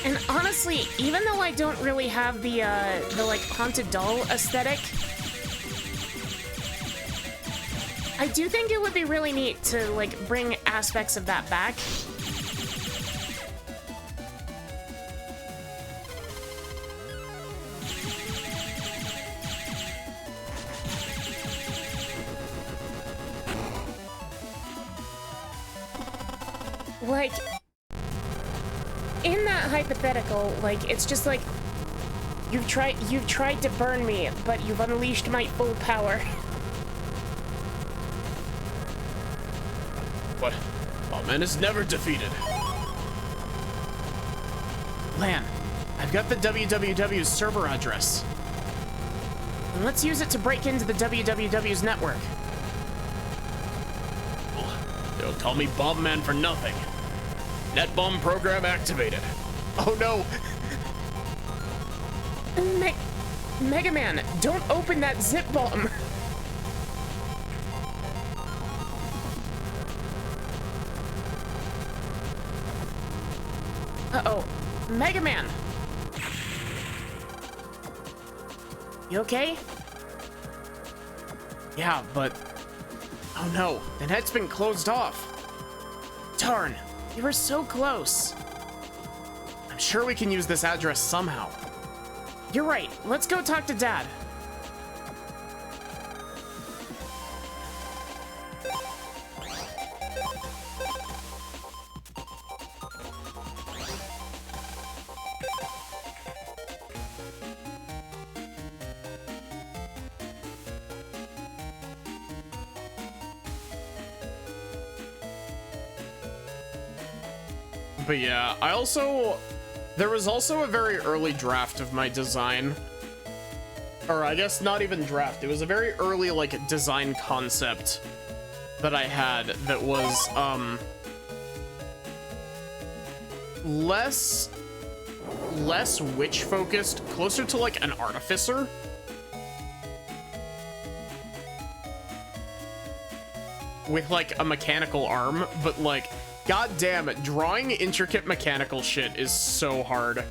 Speaker 3: And honestly, even though I don't really have the like haunted doll aesthetic, I do think it would be really neat to like bring aspects of that back. Like, in that hypothetical, like, it's just like, you've tried to burn me, but you've unleashed my full power.
Speaker 2: What? Bombman is never defeated. Lan, I've got the WWW's server address.
Speaker 3: And let's use it to break into the WWW's network.
Speaker 2: They'll call me Bombman for nothing. Net bomb program activated. Oh no!
Speaker 3: Megaman, don't open that zip bomb! Uh-oh. Megaman! You okay?
Speaker 2: Yeah, but... Oh no, the net's been closed off.
Speaker 3: Darn, you were so close.
Speaker 2: I'm sure we can use this address somehow.
Speaker 3: You're right, let's go talk to Dad.
Speaker 1: But yeah, there was also a very early draft of my design. Or I guess not even draft. It was a very early, like, design concept that I had that was, less witch focused, closer to like an artificer. With like a mechanical arm, but like, god damn it, drawing intricate mechanical shit is so hard.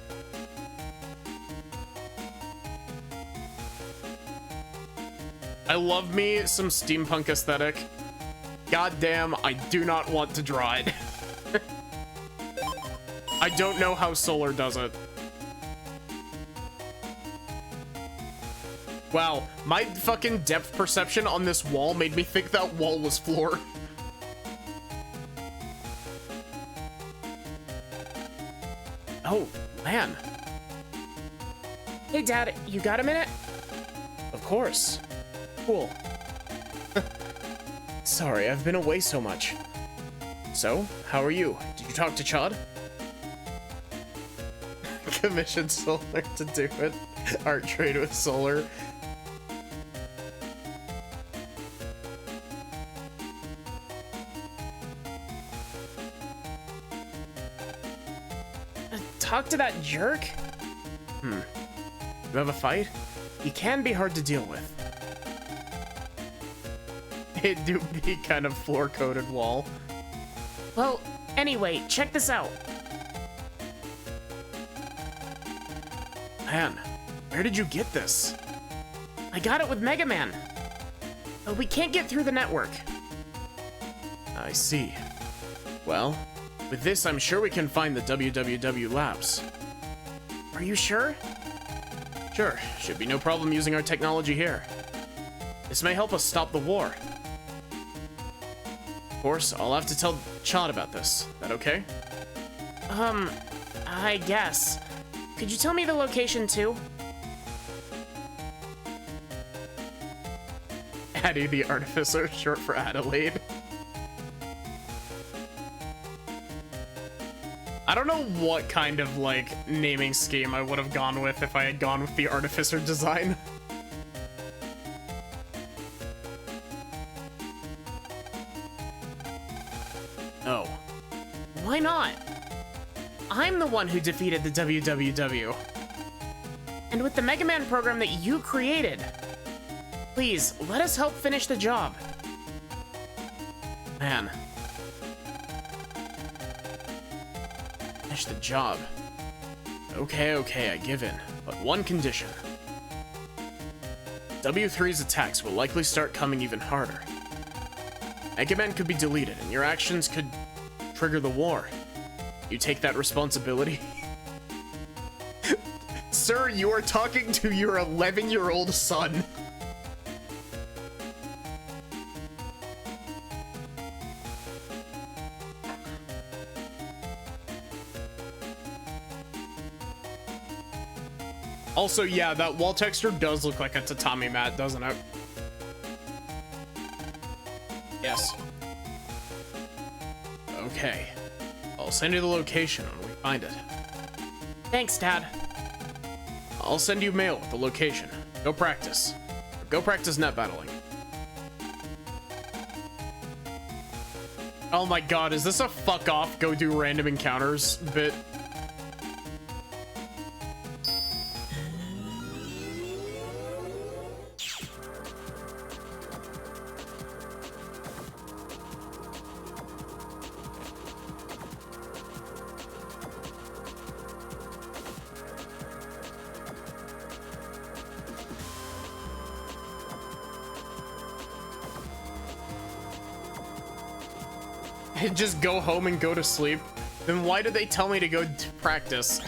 Speaker 1: I love me some steampunk aesthetic. God damn, I do not want to draw it. I don't know how Solar does it. Wow, my fucking depth perception on this wall made me think that wall was floor. Oh, man.
Speaker 3: Hey, Dad, you got a minute?
Speaker 2: Of course. Cool. Sorry, I've been away so much. So, how are you? Did you talk to Chad?
Speaker 1: Commissioned Solar to do it. Art trade with Solar.
Speaker 2: Talk to that jerk? You have a fight? He can be hard to deal with.
Speaker 1: It do be kind of floor-coated wall.
Speaker 3: Well, anyway, check this out.
Speaker 2: Man, where did you get this?
Speaker 3: I got it with Megaman. But we can't get through the network.
Speaker 2: I see. Well, with this, I'm sure we can find the WWW labs.
Speaker 3: Are you sure?
Speaker 2: Sure, should be no problem using our technology here. This may help us stop the war. Of course, I'll have to tell Chad about this. That okay?
Speaker 3: I guess. Could you tell me the location too?
Speaker 1: Addie the Artificer, short for Adelaide. I don't know what kind of, like, naming scheme I would have gone with if I had gone with the Artificer design.
Speaker 2: Oh.
Speaker 3: Why not? I'm the one who defeated the WWW. And with the Mega Man program that you created, please, let us help finish the job.
Speaker 2: Man. Finish the job. Okay, I give in. But one condition. W3's attacks will likely start coming even harder. Megaman could be deleted, and your actions could trigger the war. You take that responsibility?
Speaker 1: Sir, you are talking to your 11-year-old son. Also, yeah, that wall texture does look like a tatami mat, doesn't it?
Speaker 2: Yes. Okay. I'll send you the location when we find it.
Speaker 3: Thanks, Dad.
Speaker 2: I'll send you mail with the location. Go practice. Go practice net battling.
Speaker 1: Oh my god, is this a fuck off, go do random encounters bit? Just go home and go to sleep? Then why did they tell me to go to practice?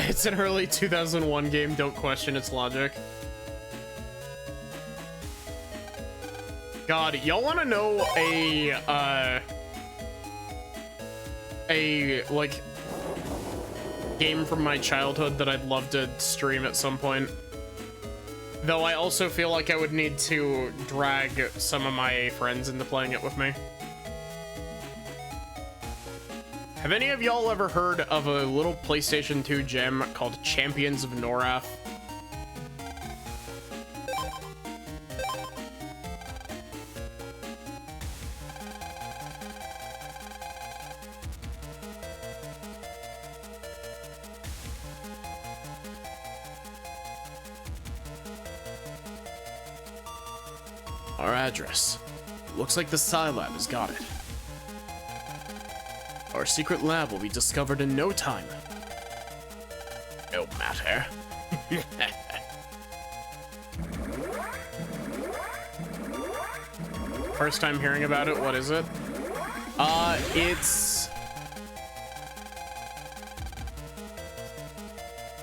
Speaker 1: It's an early 2001 game, don't question its logic. God, y'all want to know like game from my childhood that I'd love to stream at some point? Though I also feel like I would need to drag some of my friends into playing it with me. Have any of y'all ever heard of a little PlayStation 2 gem called Champions of Norath?
Speaker 2: Our address. Looks like the Psi Lab has got it. Our secret lab will be discovered in no time. No matter.
Speaker 1: First time hearing about it, what is it? It's...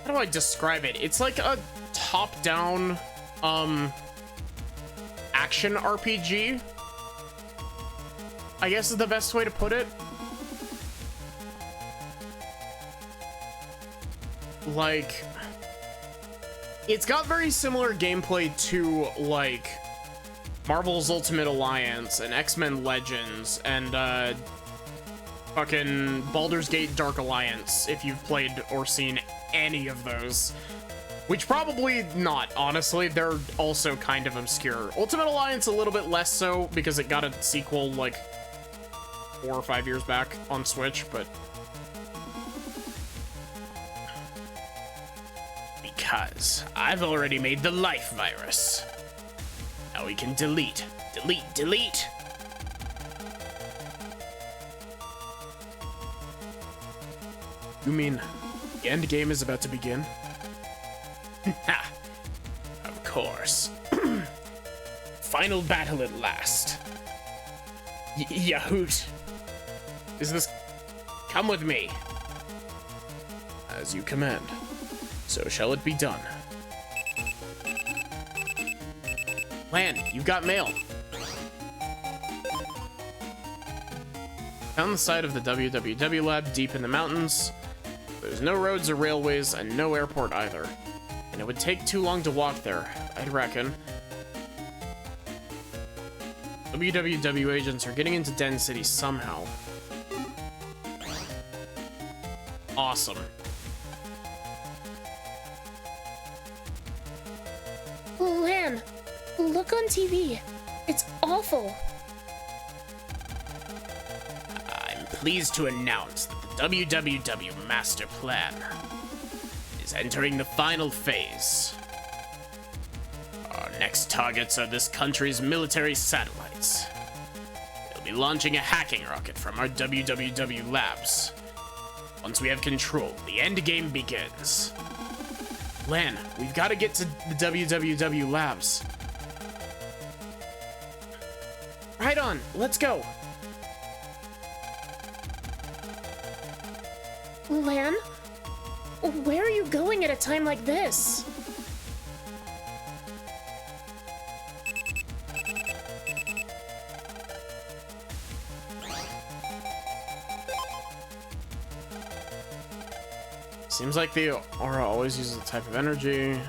Speaker 1: How do I describe it? It's like a top-down, action RPG, I guess is the best way to put it. Like, it's got very similar gameplay to, like, Marvel's Ultimate Alliance and X-Men Legends and, fucking Baldur's Gate Dark Alliance, if you've played or seen any of those. Which probably not, honestly. They're also kind of obscure. Ultimate Alliance a little bit less so, because it got a sequel, like, 4 or 5 years back on Switch, but...
Speaker 2: Because I've already made the life virus. Now we can delete. Delete.
Speaker 1: You mean the end game is about to begin?
Speaker 2: Ha! Of course. Final battle at last. Yahoot.
Speaker 1: Is this...
Speaker 2: Come with me. As you command. So shall it be done. Lan, you've got mail.
Speaker 1: Found the site of the WWW lab deep in the mountains. There's no roads or railways and no airport either. And it would take too long to walk there, I'd reckon. WWW agents are getting into Den City somehow. Awesome.
Speaker 3: Lan, look on TV. It's awful.
Speaker 2: I'm pleased to announce that the WWW Master Plan is entering the final phase. Our next targets are this country's military satellites. They'll be launching a hacking rocket from our WWW labs. Once we have control, the end game begins.
Speaker 1: Lan, we've got to get to the WWW labs. Right on, let's go.
Speaker 3: Lan, where are you going at a time like this?
Speaker 1: Seems like the aura always uses a type of energy.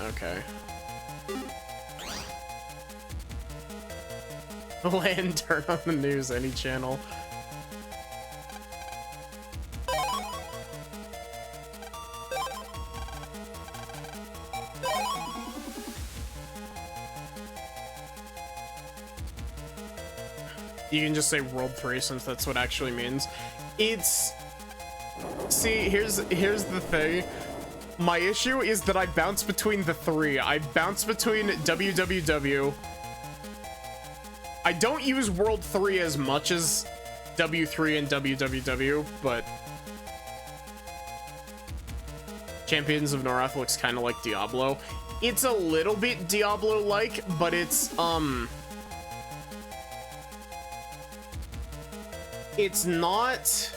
Speaker 1: Okay. Lan, turn on the news, any channel. You can just say World 3 since that's what it actually means. It's... See, here's the thing. My issue is that I bounce between the three. I bounce between WWW. I don't use World 3 as much as W3 and WWW, but Champions of Norath looks kind of like Diablo. It's a little bit Diablo-like, but it's not...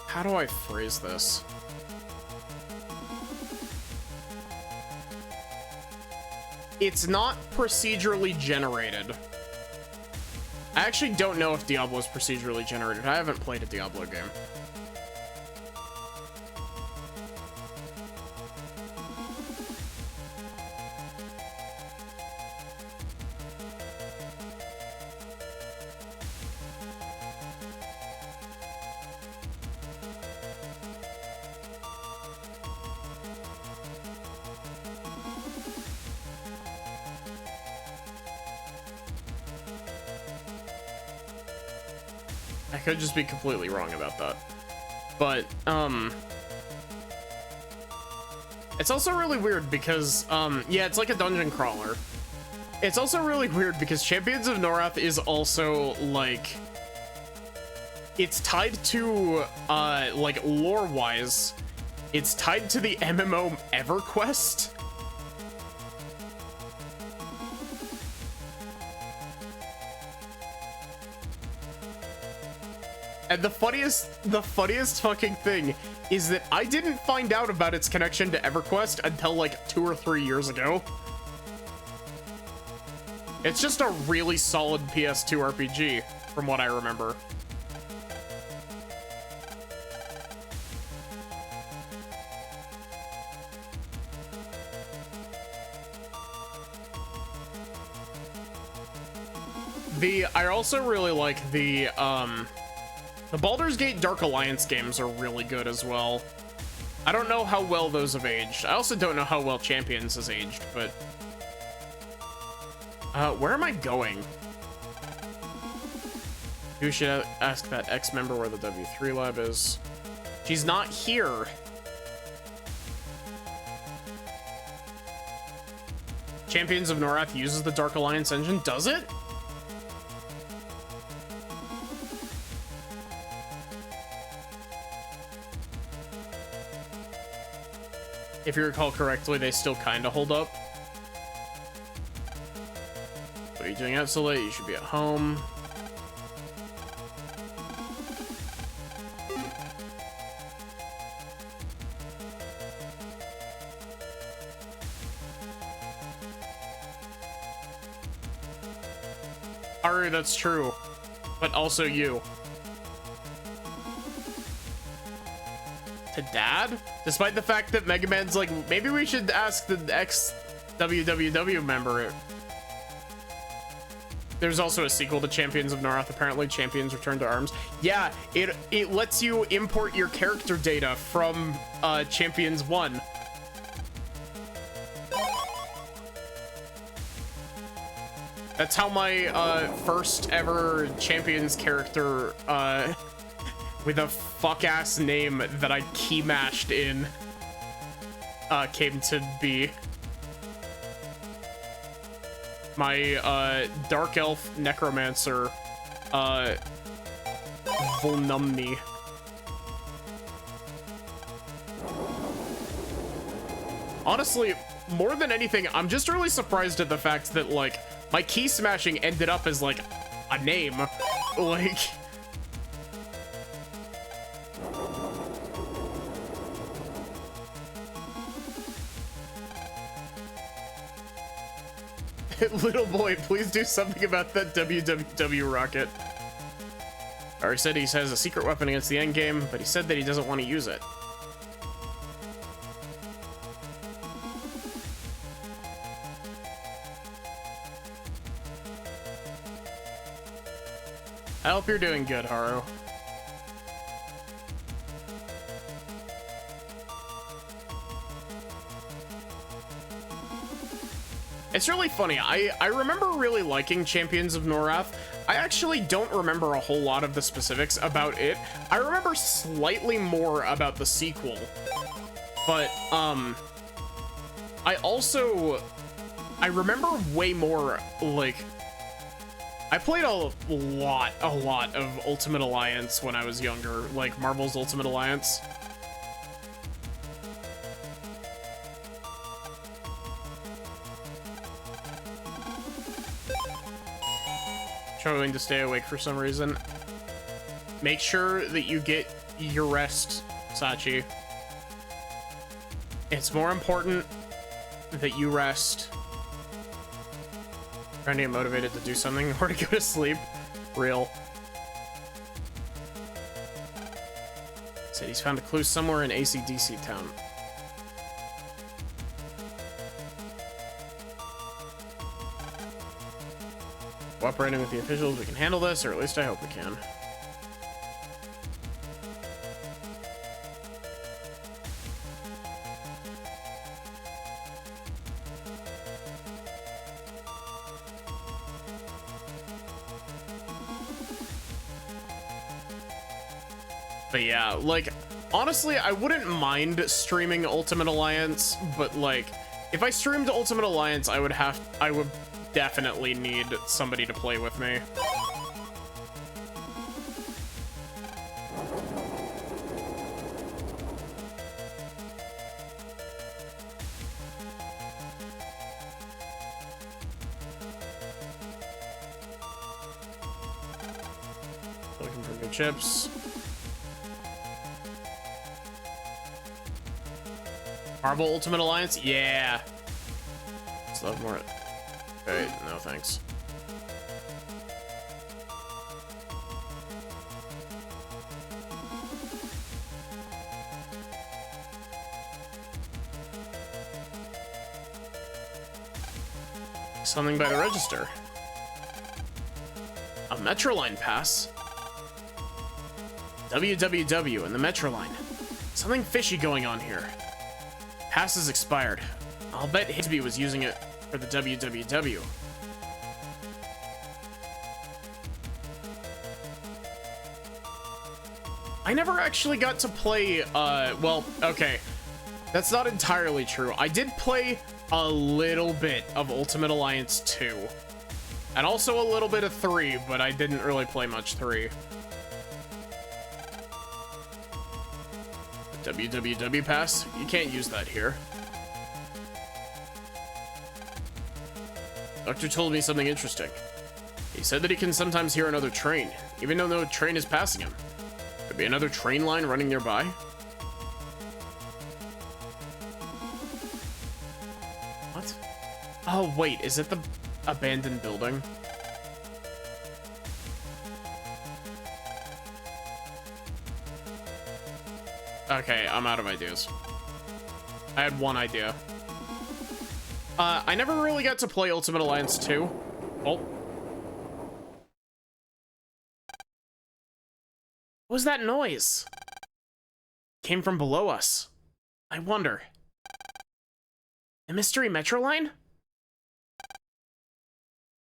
Speaker 1: How do I phrase this? it's not procedurally generated. I actually don't know if Diablo is procedurally generated. I haven't played a Diablo game. I could just be completely wrong about that. But, it's also really weird because, yeah, it's like a dungeon crawler. It's also really weird because Champions of Norath is also, like, it's tied to, like, lore-wise, it's tied to the MMO EverQuest. And the funniest fucking thing is that I didn't find out about its connection to EverQuest until like 2 or 3 years ago. It's just a really solid PS2 RPG, from what I remember. I also really like the Baldur's Gate Dark Alliance games are really good as well. I don't know how well those have aged. I also don't know how well Champions has aged, but... where am I going? You should ask that ex-member where the W3 lab is. She's not here. Champions of Norath uses the Dark Alliance engine, does it? If you recall correctly, they still kind of hold up. What are you doing out so late? You should be at home. Ari, that's true. But also you. To Dad? Despite the fact that Megaman's like, maybe we should ask the ex-WWW member. There's also a sequel to Champions of Norath, apparently, Champions Return to Arms. Yeah, it lets you import your character data from Champions 1. That's how my first ever Champions character with a fuck-ass name that I key mashed in came to be. My Dark Elf Necromancer Volnumni. Honestly, more than anything, I'm just really surprised at the fact that, like, my key smashing ended up as, like, a name. Like... Little boy, please do something about that WWW rocket. Ari said he has a secret weapon against the endgame, but he said that he doesn't want to use it. I hope you're doing good, Haru. It's really funny. I remember really liking Champions of Norath. I actually don't remember a whole lot of the specifics about it. I remember slightly more about the sequel. But, I remember way more, like... I played a lot of Ultimate Alliance when I was younger, like Marvel's Ultimate Alliance. Struggling to stay awake for some reason. Make sure that you get your rest, Sachi. It's more important that you rest Trying to get motivated to do something or to go to sleep. Real.
Speaker 2: Said he's found a clue somewhere in AC/DC town. Cooperating with the officials, we can handle this, or at least I hope we can. But yeah, like, honestly, I wouldn't mind streaming Ultimate Alliance, but like, if I streamed Ultimate Alliance, I would definitely need somebody to play with me. Looking for good chips. Marvel Ultimate Alliance? Yeah. Let's love more. Okay, no thanks. Something by the register. A Metroline pass. WWW and the Metroline. Something fishy going on here. Pass is expired. I'll bet Higsby was using it for the WWW. I never actually got to play, well, okay. That's not entirely true. I did play a little bit of Ultimate Alliance 2. And also a little bit of 3, but I didn't really play much 3. WWW pass? You can't use that here. Doctor told me something interesting. He said that he can sometimes hear another train, even though no train is passing him. Could be another train line running nearby. What? Oh, wait, is it the abandoned building? Okay, I'm out of ideas. I had one idea. I never really got to play Ultimate Alliance 2. Oh. What was that noise? Came from below us. I wonder. The mystery Metro line?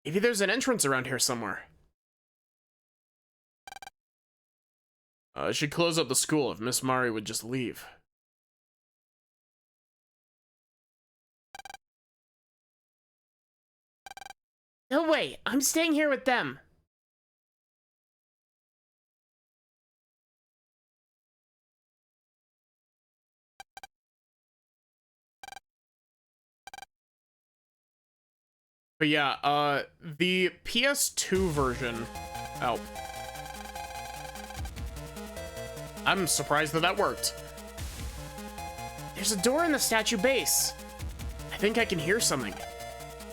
Speaker 2: Maybe there's an entrance around here somewhere. I should close up the school if Miss Mari would just leave.
Speaker 3: No way, I'm staying here with them.
Speaker 1: But yeah, the PS2 version. Oh. I'm surprised that worked.
Speaker 3: There's a door in the statue base. I think I can hear something.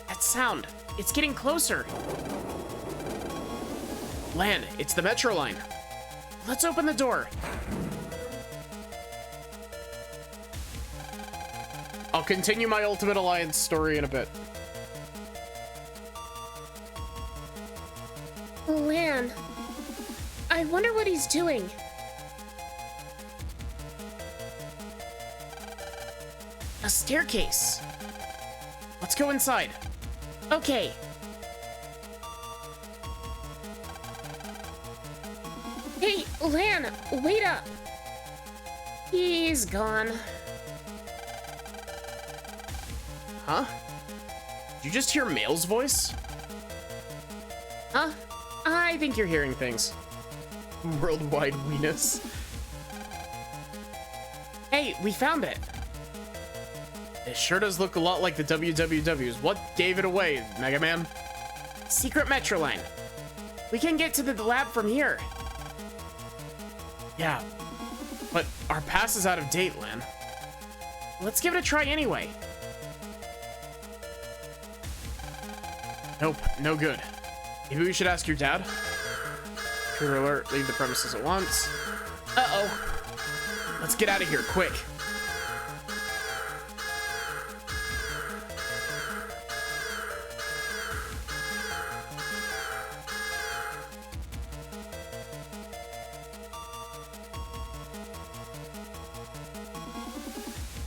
Speaker 3: That sound, it's getting closer.
Speaker 2: Lan, it's the Metro line.
Speaker 3: Let's open the door.
Speaker 1: I'll continue my Ultimate Alliance story in a bit.
Speaker 3: Lan, I wonder what he's doing. A staircase. Let's go inside. Okay. Hey, Lan, wait up. He's gone.
Speaker 2: Huh? Did you just hear Mail's voice?
Speaker 3: Huh? I think you're hearing things.
Speaker 1: Worldwide weenus.
Speaker 3: Hey, we found it.
Speaker 1: It sure does look a lot like the WWWs. What gave it away, Megaman?
Speaker 3: Secret Metro line. We can get to the lab from here.
Speaker 1: Yeah, but our pass is out of date, Lan.
Speaker 3: Let's give it a try anyway.
Speaker 1: Nope, no good. Maybe we should ask your dad? Trigger alert, leave the premises at once. Uh-oh. Let's get out of here, quick.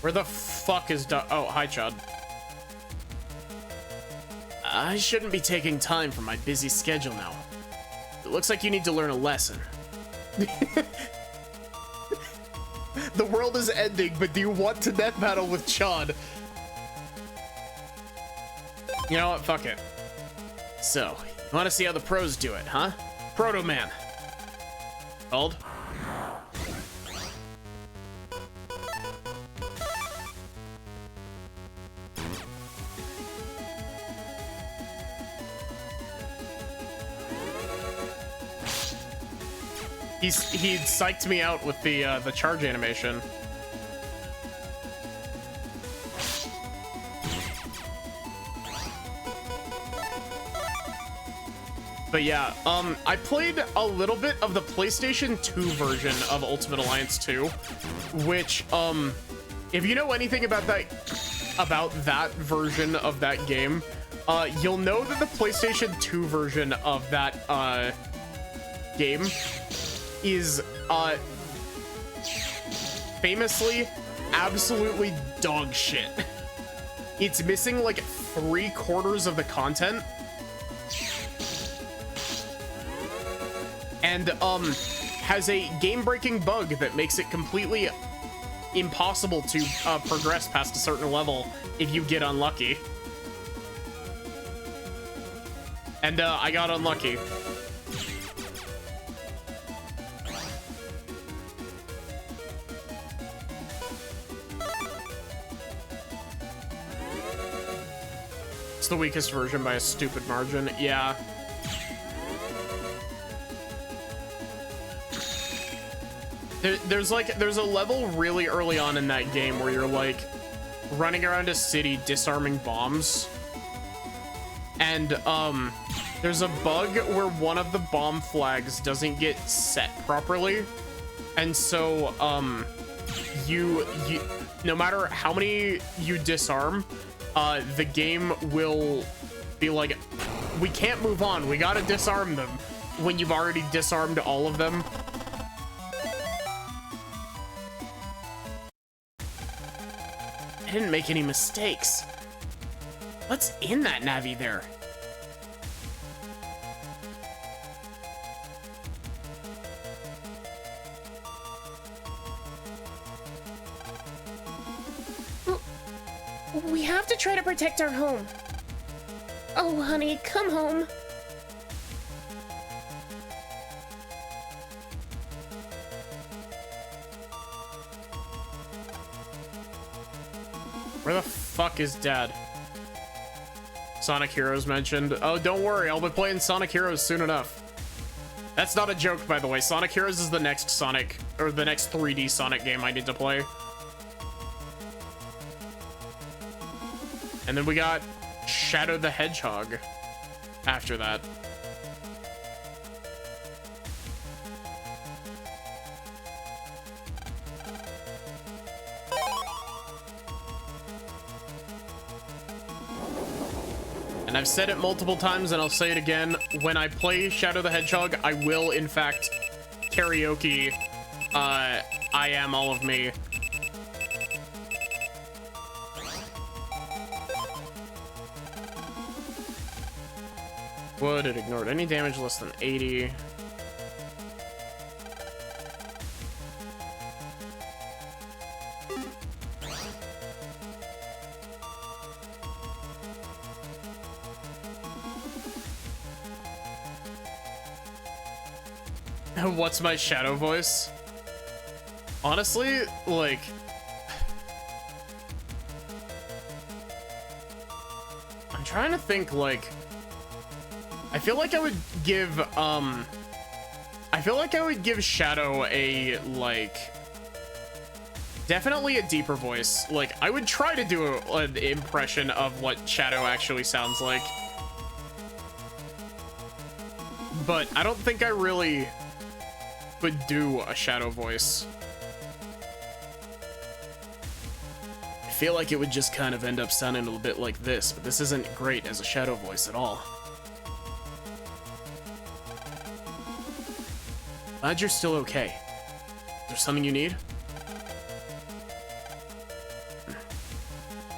Speaker 1: Where the fuck is Oh, hi, Chad. I shouldn't be taking time from my busy schedule now. It looks like you need to learn a lesson. The world is ending, but do you want to death battle with Chad? You know what? Fuck it. So, you want to see how the pros do it, huh? Proto Man. Called? He psyched me out with the charge animation. But yeah, I played a little bit of the PlayStation 2 version of Ultimate Alliance 2, which, if you know anything about that version of that game, you'll know that the PlayStation 2 version of that game is famously absolutely dog shit. It's missing like 3/4 of the content, and has a game-breaking bug that makes it completely impossible to progress past a certain level if you get unlucky. And I got unlucky. It's the weakest version by a stupid margin. Yeah. There's a level really early on in that game where you're like running around a city disarming bombs, and there's a bug where one of the bomb flags doesn't get set properly, and so you no matter how many you disarm, the game will be like, we can't move on, we gotta disarm them, when you've already disarmed all of them. I didn't make any mistakes. What's in that Navi there?
Speaker 3: We have to try to protect our home. Oh, honey, come home.
Speaker 1: Where the fuck is Dad? Sonic Heroes mentioned. Oh, don't worry, I'll be playing Sonic Heroes soon enough. That's not a joke, by the way. Sonic Heroes is the next Sonic, or the next 3D Sonic game I need to play. And then we got Shadow the Hedgehog after that. And I've said it multiple times, and I'll say it again. When I play Shadow the Hedgehog, I will, in fact, karaoke I Am All of Me. Would it ignored any damage less than 80? What's my shadow voice? Honestly, like, I'm trying to think, like, I feel like I would give Shadow a, like, definitely a deeper voice. Like, I would try to do an impression of what Shadow actually sounds like. but I don't think I really would do a shadow voice.
Speaker 2: I feel like it would just kind of end up sounding a little bit like this, but this isn't great as a shadow voice at all. Glad you're still okay. Is there something you need?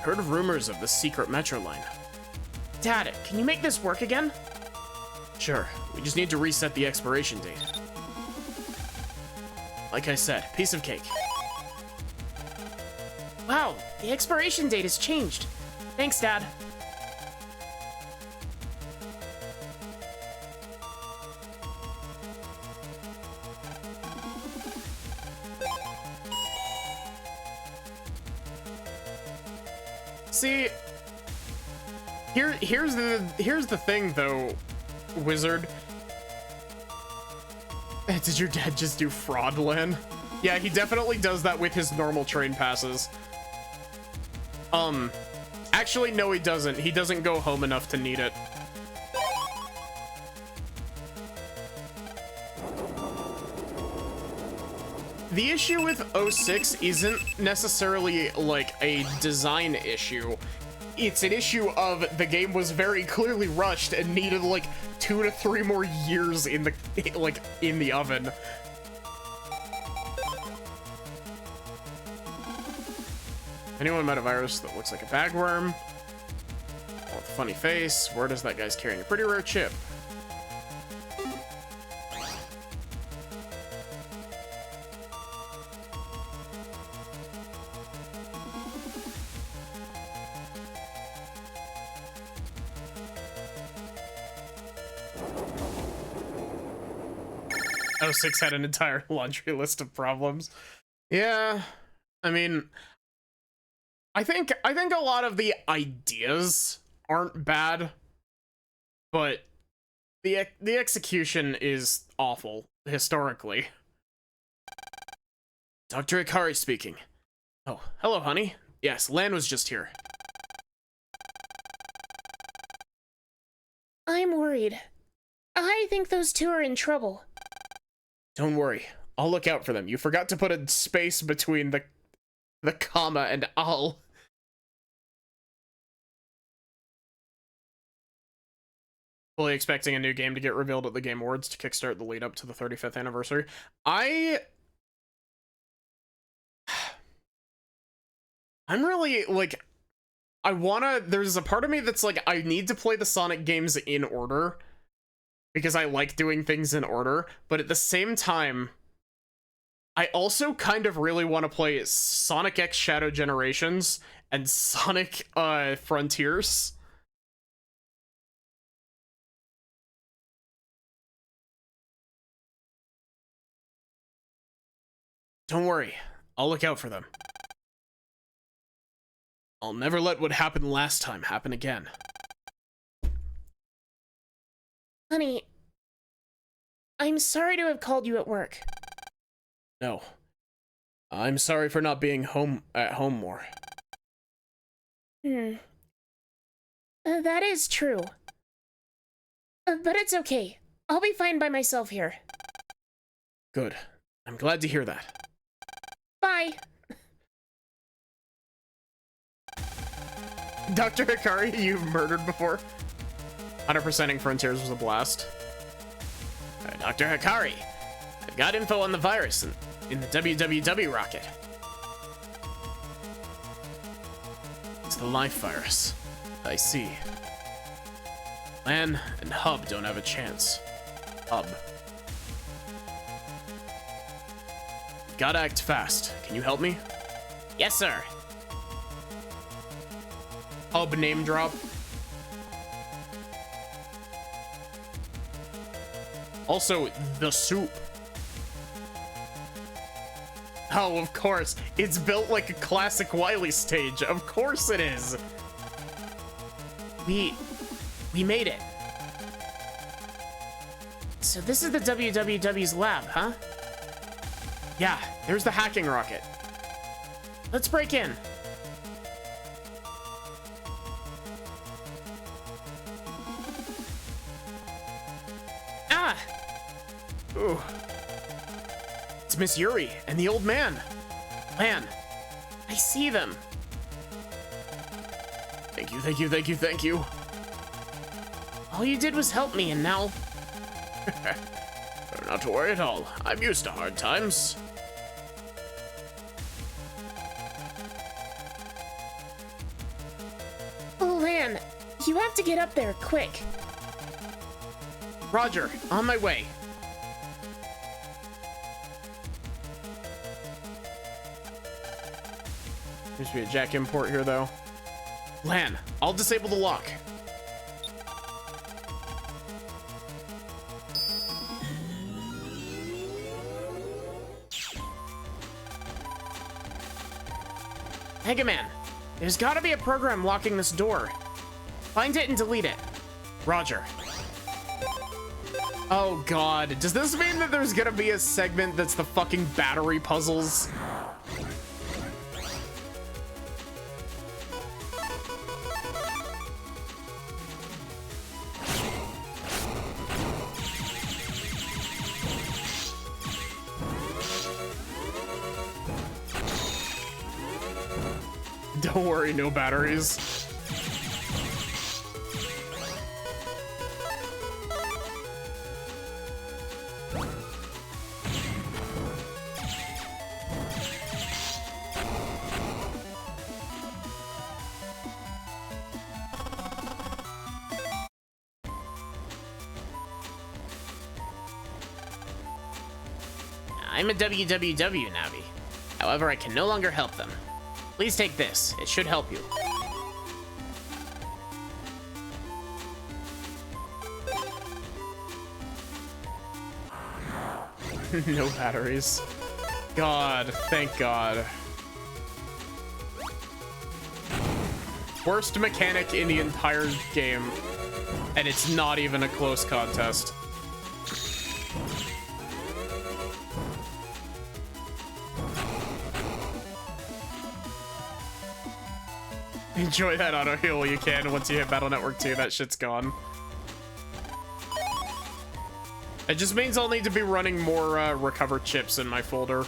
Speaker 2: Heard rumors of the secret metro line.
Speaker 3: Dad, can you make this work again?
Speaker 2: Sure, we just need to reset the expiration date. Like I said, piece of cake.
Speaker 3: Wow, the expiration date has changed. Thanks, Dad.
Speaker 1: See, here's the thing though, Wizard. Did your dad just do fraudland? Yeah, he definitely does that with his normal train passes. Actually, no, he doesn't. He doesn't go home enough to need it. The issue with 06 isn't necessarily like a design issue. It's an issue of the game was very clearly rushed and needed like 2 to 3 more years in the oven. Anyone met a virus that looks like a bagworm? With a funny face. Word is that guy's carrying a pretty rare chip. Oh, 06 had an entire laundry list of problems. Yeah, I mean, I think a lot of the ideas aren't bad, but the execution is awful historically.
Speaker 2: Dr. Ikari speaking. Oh, hello, honey. Yes, Lan was just here.
Speaker 3: I'm worried. I think those two are in trouble.
Speaker 2: Don't worry. I'll look out for them. You forgot to put a space between the comma and I'll.
Speaker 1: Fully expecting a new game to get revealed at the Game Awards to kickstart the lead up to the 35th anniversary. I'm really like, there's a part of me that's like, I need to play the Sonic games in order because I like doing things in order, but at the same time, I also kind of really want to play Sonic X Shadow Generations and Sonic Frontiers.
Speaker 2: Don't worry. I'll look out for them. I'll never let what happened last time happen again.
Speaker 3: Honey, I'm sorry to have called you at work.
Speaker 2: No. I'm sorry for not being at home more.
Speaker 3: That is true. But it's okay. I'll be fine by myself here.
Speaker 2: Good. I'm glad to hear that.
Speaker 3: Bye.
Speaker 1: Dr. Hikari, you've murdered before. 100%ing Frontiers was a blast.
Speaker 2: Dr. Hikari, I've got info on the virus in the WWW rocket. It's the life virus. I see. Lan and Hub don't have a chance. Hub. Gotta act fast. Can you help me?
Speaker 3: Yes, sir.
Speaker 1: Hub name drop. Also, the soup. Oh, of course. It's built like a classic Wily stage. Of course it is.
Speaker 3: We made it. So this is the WWW's lab, huh?
Speaker 1: Yeah, there's the hacking rocket.
Speaker 3: Let's break in. Ah!
Speaker 1: Ooh. It's Miss Yuri and the old man. Man,
Speaker 2: I see them.
Speaker 1: thank you, thank you, thank you, thank you.
Speaker 2: All you did was help me, and now...
Speaker 1: Not to worry at all. I'm used to hard times.
Speaker 3: Oh, Lan, you have to get up there quick.
Speaker 2: Roger, on my way.
Speaker 1: Seems to be a jack import here, though. Lan, I'll disable the lock.
Speaker 2: Megaman, there's gotta be a program locking this door. Find it and delete it.
Speaker 1: Roger. Oh god, does this mean that there's gonna be a segment that's the fucking battery puzzles? Don't worry, no batteries.
Speaker 2: I'm a WWW Navi. However, I can no longer help them. Please take this. It should help you.
Speaker 1: No batteries. God, thank God. Worst mechanic in the entire game, and it's not even a close contest. Enjoy that auto heal while you can. Once you hit Battle Network 2, that shit's gone. It just means I'll need to be running more recover chips in my folder.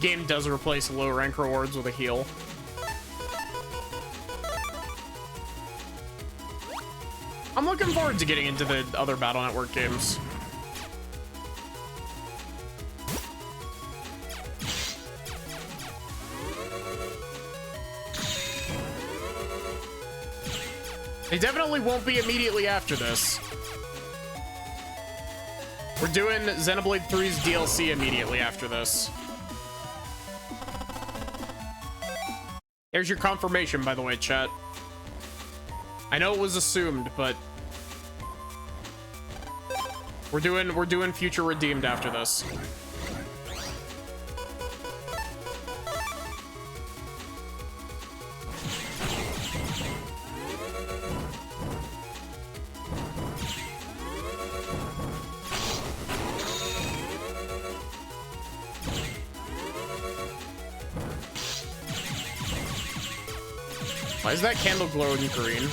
Speaker 1: Game does replace low rank rewards with a heal. I'm looking forward to getting into the other Battle Network games. They definitely won't be immediately after this. We're doing Xenoblade 3's DLC immediately after this. There's your confirmation, by the way, chat. I know it was assumed, but we're doing Future Redeemed after this. Why is that candle glowing green?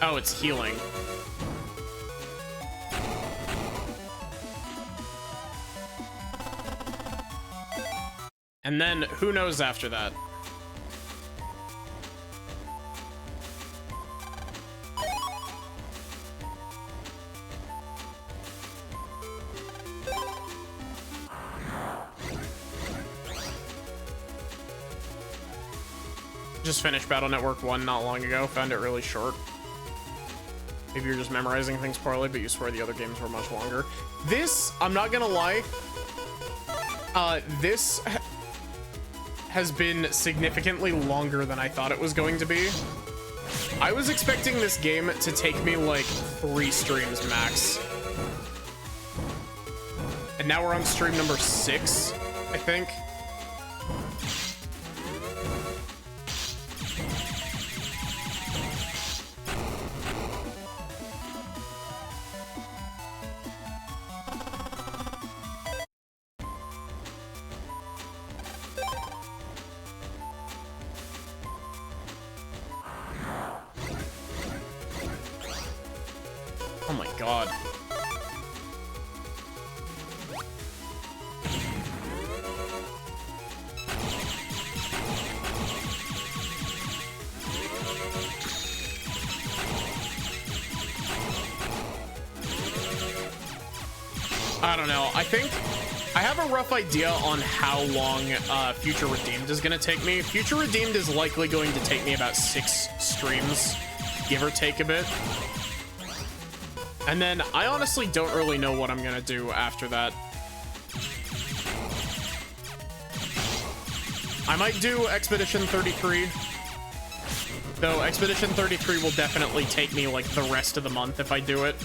Speaker 1: Oh, it's healing. And then, who knows after that? Just finished Battle Network 1 not long ago. Found it really short. Maybe you're just memorizing things poorly, but you swear the other games were much longer. This, I'm not gonna lie, this has been significantly longer than I thought it was going to be. I was expecting this game to take me like 3 streams max. And now we're on stream number 6, I think. Oh my god. I don't know. I think I have a rough idea on how long Future Redeemed is going to take me. Future Redeemed is likely going to take me about 6 streams, give or take a bit. And then I honestly don't really know what I'm going to do after that. I might do Expedition 33. Though Expedition 33 will definitely take me like the rest of the month if I do it.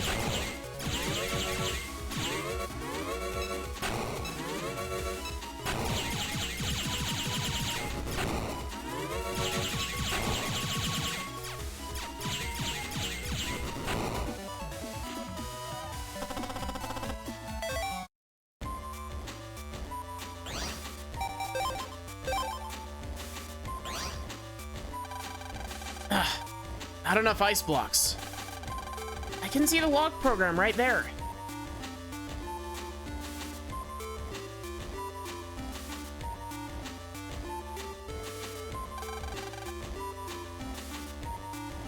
Speaker 2: Not enough ice blocks. I can see the log program right there.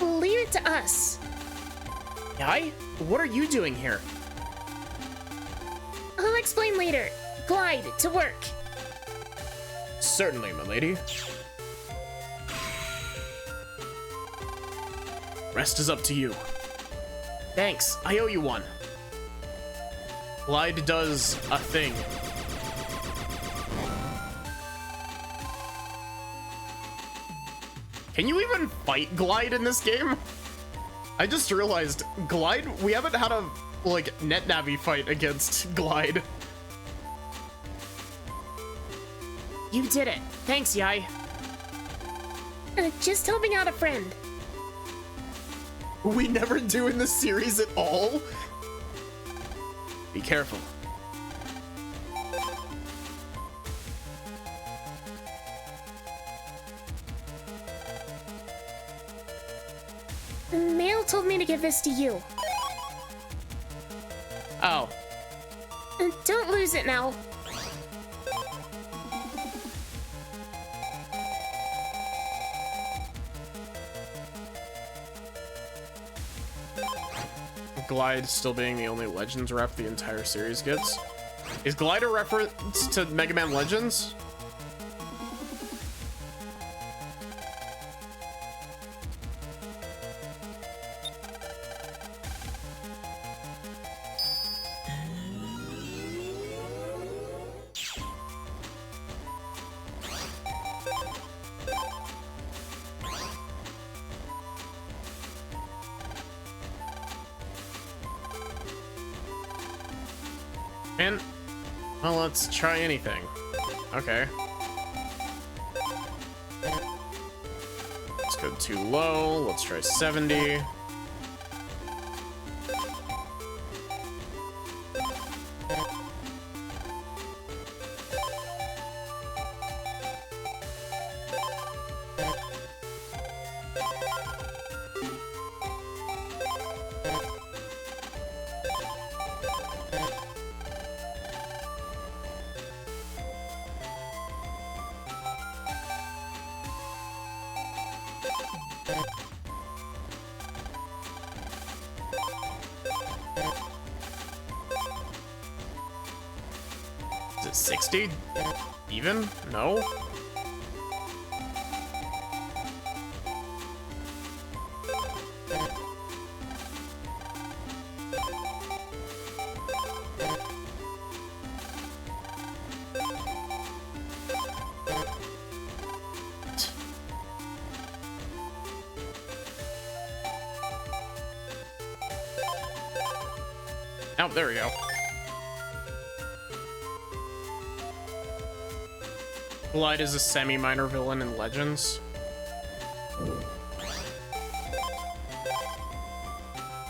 Speaker 3: Leave it to us.
Speaker 2: Yai? What are you doing here?
Speaker 3: I'll explain later. Glide to work.
Speaker 1: Certainly, my lady.
Speaker 2: Rest is up to you. Thanks, I owe you one.
Speaker 1: Glide does a thing. Can you even fight Glide in this game? I just realized Glide, we haven't had a like net navi fight against Glide.
Speaker 2: You did it. Thanks, Yai.
Speaker 3: Just helping out a friend.
Speaker 1: We never do in this series at all.
Speaker 2: Be careful.
Speaker 3: Mail told me to give this to you.
Speaker 2: Oh.
Speaker 3: Don't lose it now.
Speaker 1: Glide still being the only Legends rep the entire series gets. Is Glide a reference to Megaman Legends? And, well, let's try anything. Okay. Let's go too low. Let's try 70. Is it 60? Even? No? Oh, there we go. Glide is a semi-minor villain in Legends.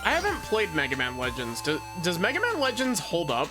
Speaker 1: I haven't played Mega Man Legends. Does Mega Man Legends hold up?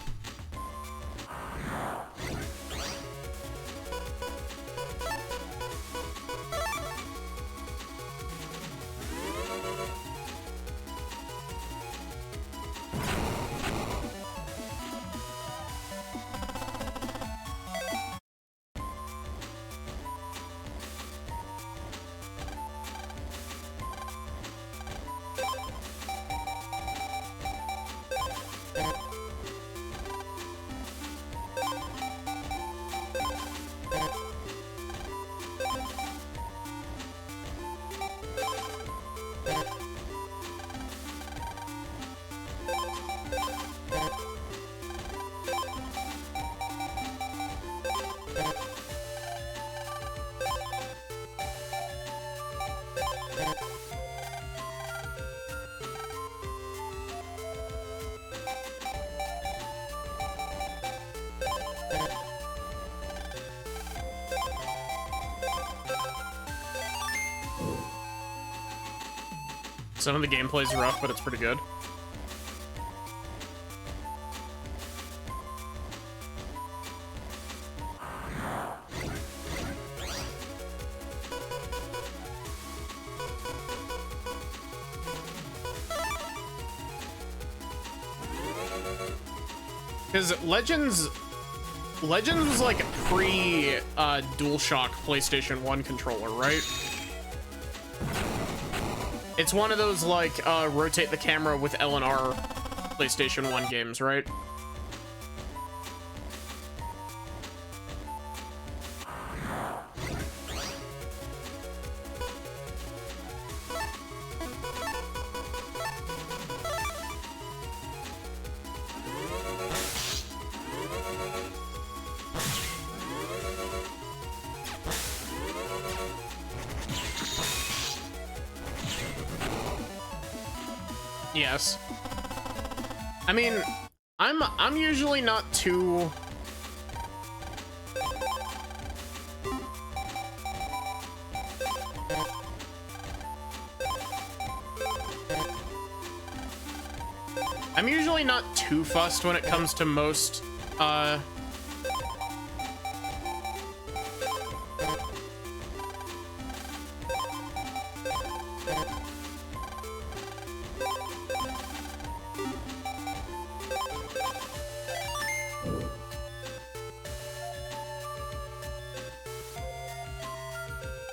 Speaker 1: Some of the gameplay's rough, but it's pretty good. Because Legends was like a pre-DualShock PlayStation 1 controller, right? It's one of those, like, rotate the camera with L and R PlayStation 1 games, right? Yes. I mean, I'm usually not too fussed when it comes to most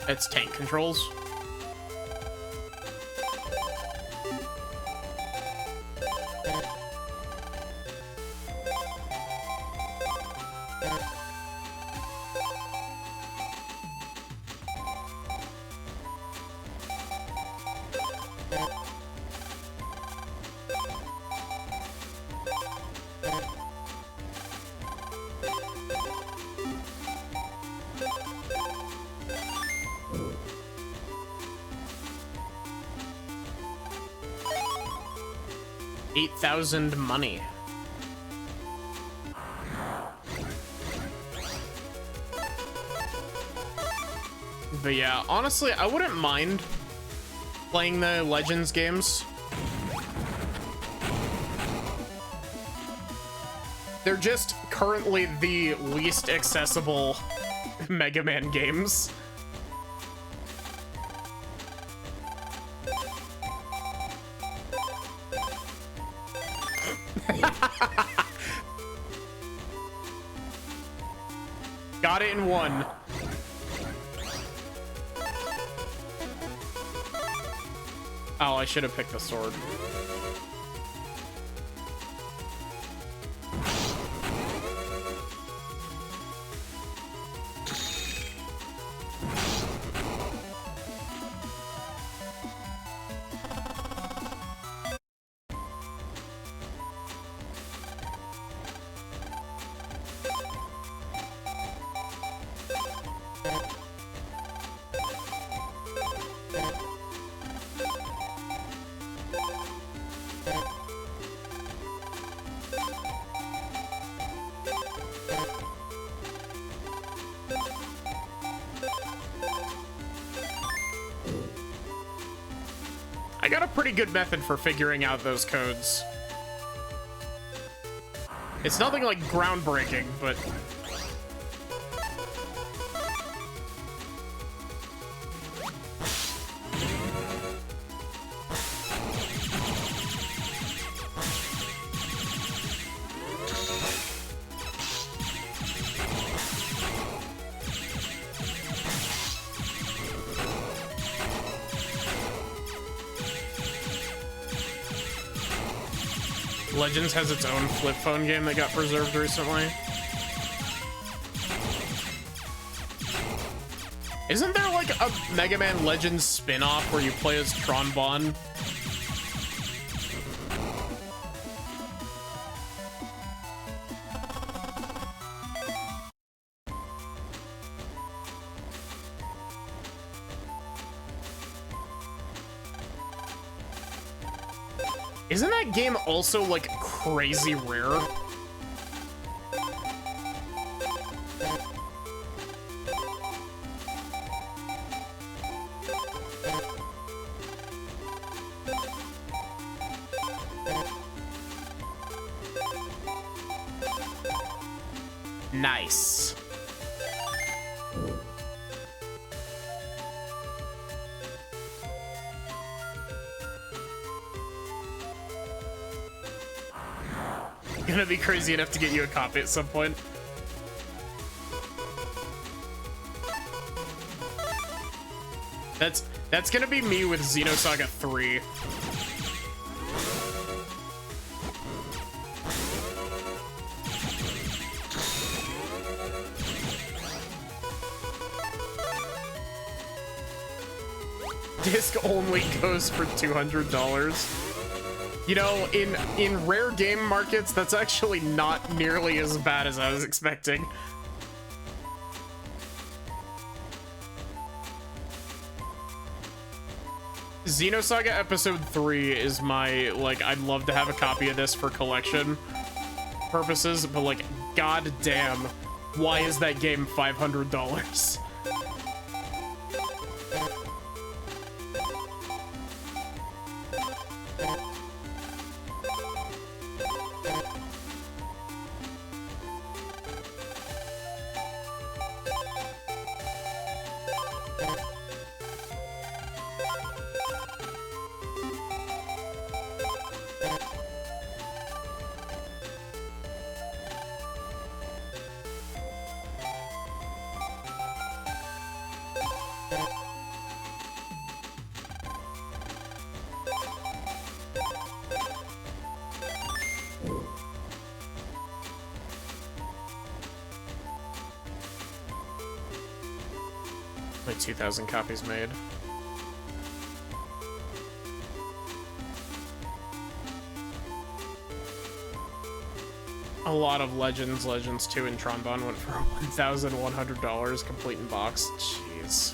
Speaker 1: it's tank controls. $8,000 money. But yeah, honestly, I wouldn't mind playing the Legends games. They're just currently the least accessible Mega Man games. Got it in one. Oh, I should have picked the sword. pretty good method for figuring out those codes. It's nothing like groundbreaking, but Legends has its own flip phone game that got preserved recently. Isn't there like a Mega Man Legends spin-off where you play as Tron Bonne? Isn't that game also like crazy rare? Nice. Gonna be crazy enough to get you a copy at some point. That's gonna be me with Xenosaga 3. Disc only goes for $200. You know, in rare game markets, that's actually not nearly as bad as I was expecting. Xenosaga Episode 3 is my, like, I'd love to have a copy of this for collection purposes, but, like, goddamn, why is that game $500? Like 2,000 copies made. A lot of Legends 2, and Tron Bonne went for $1,100 complete in box. Jeez.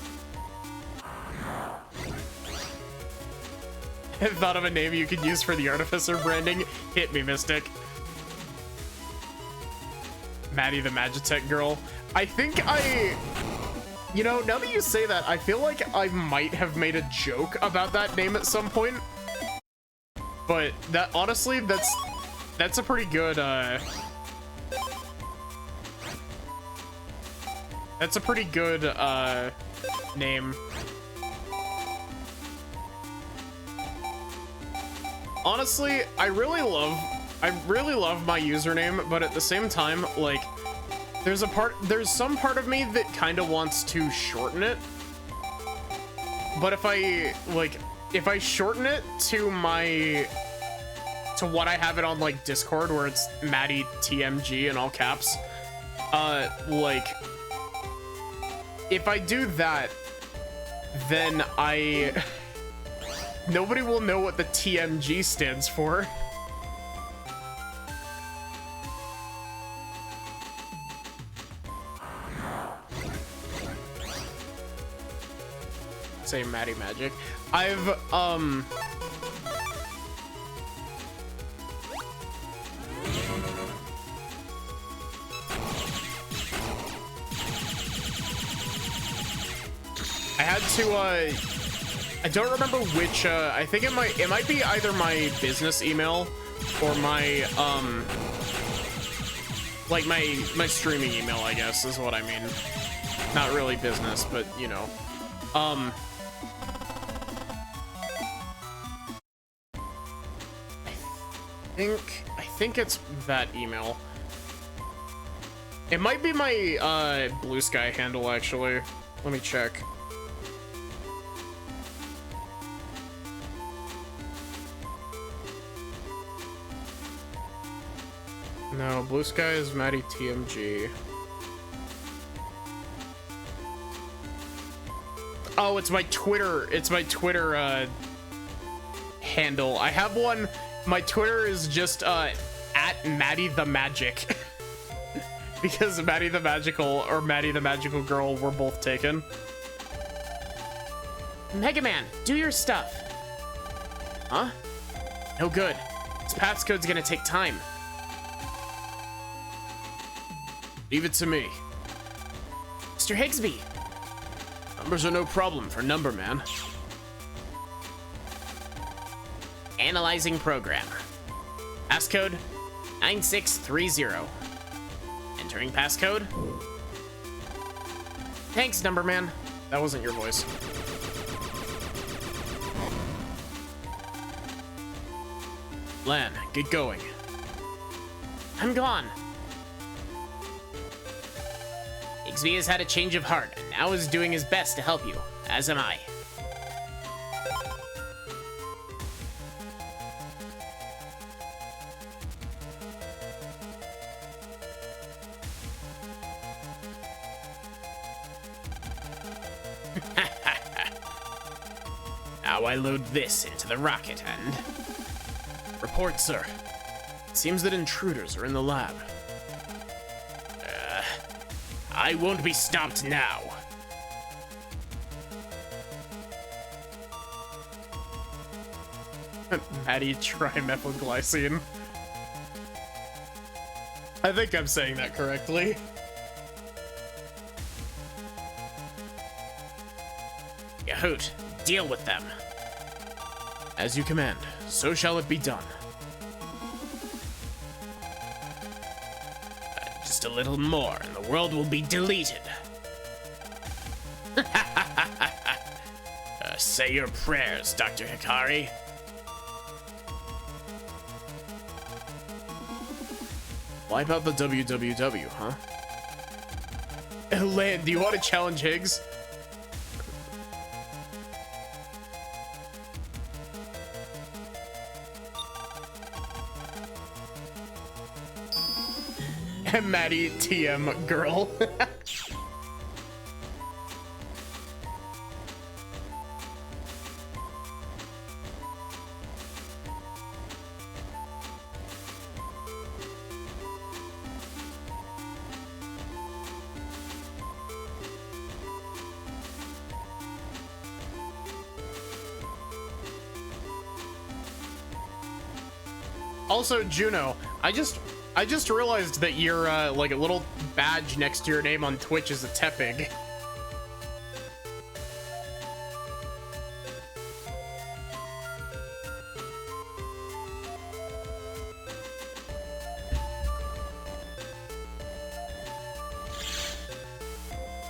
Speaker 1: I thought of a name you could use for the Artificer branding. Hit me, Mystic. Maddie the Magitech girl. I think you know, now that you say that, I feel like I might have made a joke about that name at some point. But that, honestly, that's a pretty good, that's a pretty good, name. Honestly, I really love my username, but at the same time, like, there's some part of me that kind of wants to shorten it. But if I shorten it to what I have it on, like, Discord, where it's Maddie TMG in all caps, like, if I do that, then nobody will know what the TMG stands for. Say Maddie Magic. I've I had to I don't remember which, I think it might be either my business email or my, like my streaming email, I guess, is what I mean. Not really business, but, you know. I think it's that email. It might be my, Blue Sky handle, actually. Let me check. No, Blue Sky is Maddie TMG. Oh, it's my Twitter. It's my Twitter handle. I have one. My Twitter is just at Maddie the Magic. Because Maddie the Magical or Maddie the Magical Girl were both taken.
Speaker 2: Megaman, do your stuff.
Speaker 1: Huh?
Speaker 2: No good. This passcode's gonna take time.
Speaker 1: Leave it to me.
Speaker 2: Mr. Higsby.
Speaker 1: Numbers are no problem for Number Man.
Speaker 2: Analyzing program. Passcode 9630. Entering passcode. Thanks, Number Man.
Speaker 1: That wasn't your voice. Lan, get going.
Speaker 2: I'm gone. Higsby has had a change of heart and now is doing his best to help you, as am I. Now I load this into the rocket and...
Speaker 1: Report, sir. It seems that intruders are in the lab.
Speaker 2: I won't be stopped now.
Speaker 1: Maddie trimethylglycine. I think I'm saying that correctly.
Speaker 2: Yahoot, deal with them.
Speaker 1: As you command, so shall it be done.
Speaker 2: Just a little more and the world will be deleted. Say your prayers, Dr. Hikari.
Speaker 1: Why about the WWW, huh? Lan, do you want to challenge Higgs? Maddie TM girl. Also, Juno, I just realized that your like a little badge next to your name on Twitch is a tepig.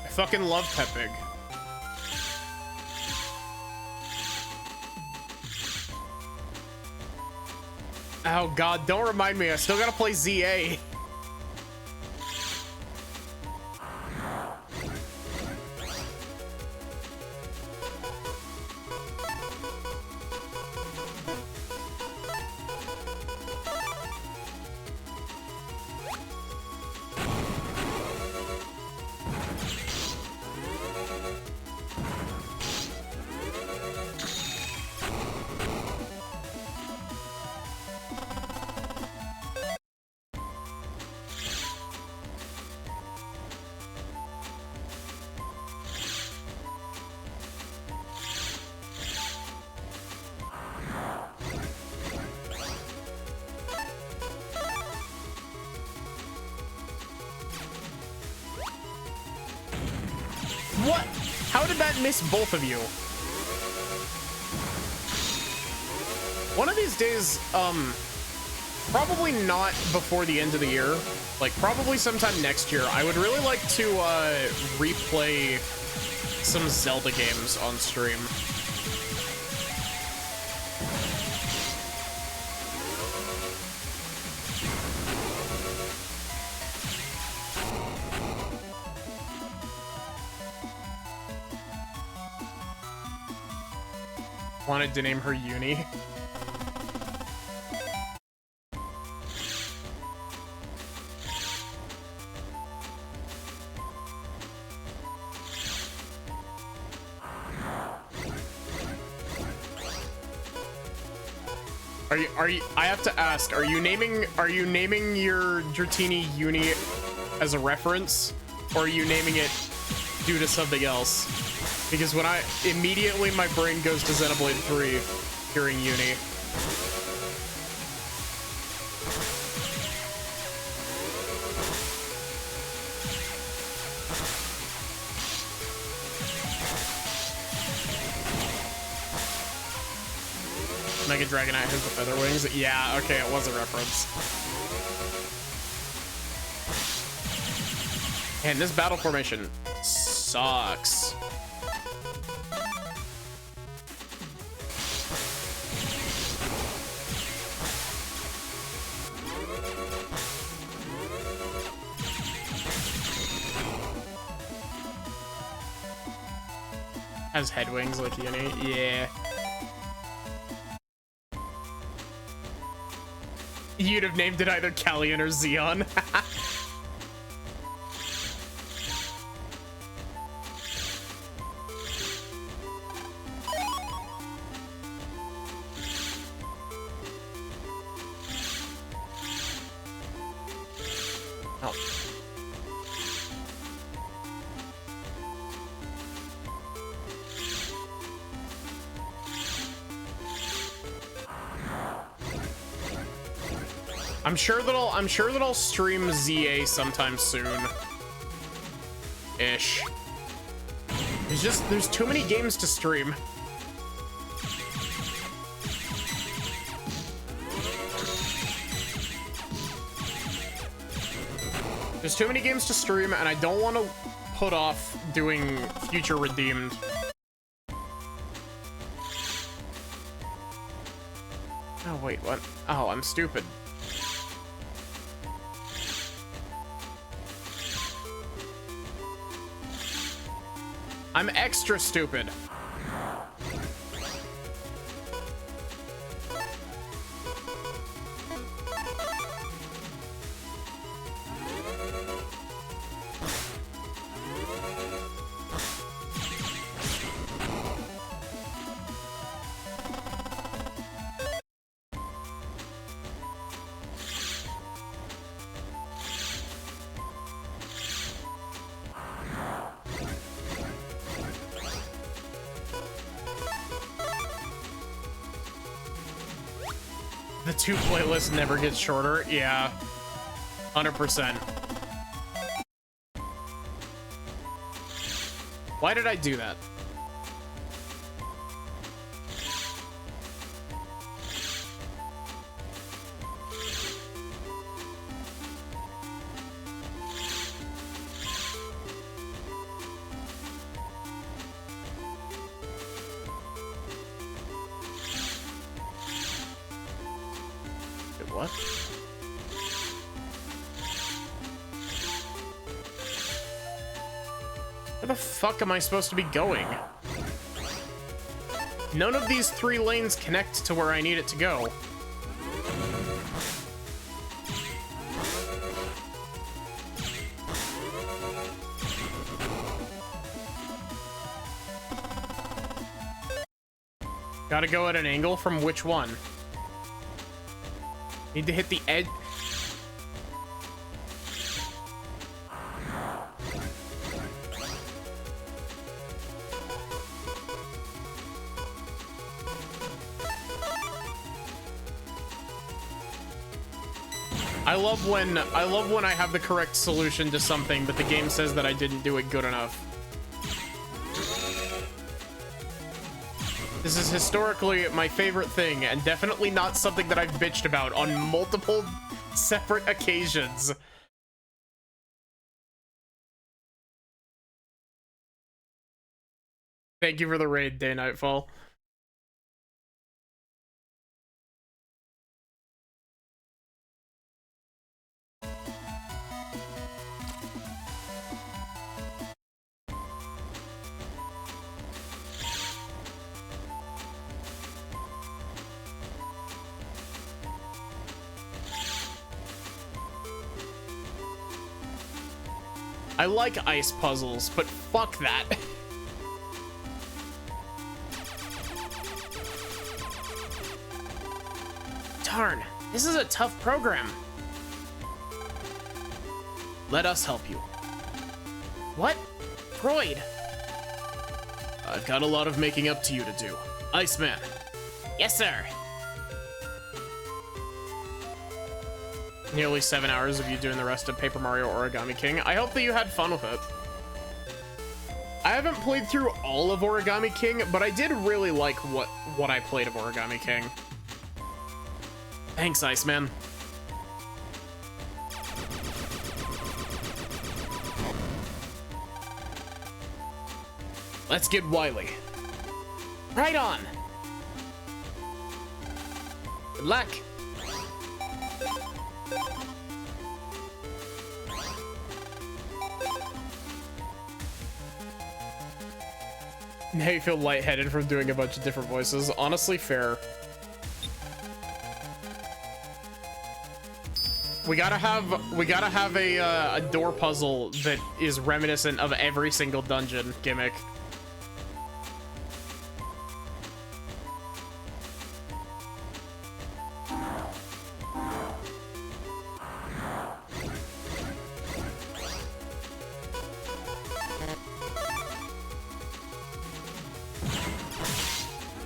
Speaker 1: I fucking love tepig. Oh god, don't remind me. I still gotta play ZA. What? How did that miss both of you? One of these days, probably not before the end of the year, like probably sometime next year, I would really like to replay some Zelda games on stream. Wanted to name her Uni. Are you I have to ask, are you naming your Dratini Uni as a reference, or are you naming it due to something else? Because when immediately my brain goes to Xenoblade 3 hearing Uni. Mega Dragonite has the feather wings. Yeah, okay, it was a reference. And this battle formation sucks. Has head wings like Uni. Yeah. You'd have named it either Callion or Xeon. Oh. I'm sure that I'll stream ZA sometime soon. Ish. There's too many games to stream. There's too many games to stream, and I don't want to put off doing Future Redeemed. Oh, wait, what? Oh, I'm stupid. I'm extra stupid. The 2 playlist never gets shorter. Yeah, 100%. Why did I do that? What? Where the fuck am I supposed to be going? None of these 3 lanes connect to where I need it to go. Gotta go at an angle from which one? Need to hit the edge. I love when I have the correct solution to something, but the game says that I didn't do it good enough. This is historically my favorite thing, and definitely not something that I've bitched about on multiple separate occasions. Thank you for the raid, Day Nightfall. I like ice puzzles, but fuck that.
Speaker 2: Darn, this is a tough program. Let us help you. What? Freud?
Speaker 1: I've got a lot of making up to you to do. Iceman.
Speaker 2: Yes, sir.
Speaker 1: Nearly 7 hours of you doing the rest of Paper Mario Origami King. I hope that you had fun with it. I haven't played through all of Origami King, but I did really like what I played of Origami King.
Speaker 2: Thanks, Iceman.
Speaker 1: Let's get wily.
Speaker 2: Right on. Good luck.
Speaker 1: Now you feel lightheaded from doing a bunch of different voices. Honestly, fair. We gotta have a door puzzle that is reminiscent of every single dungeon gimmick.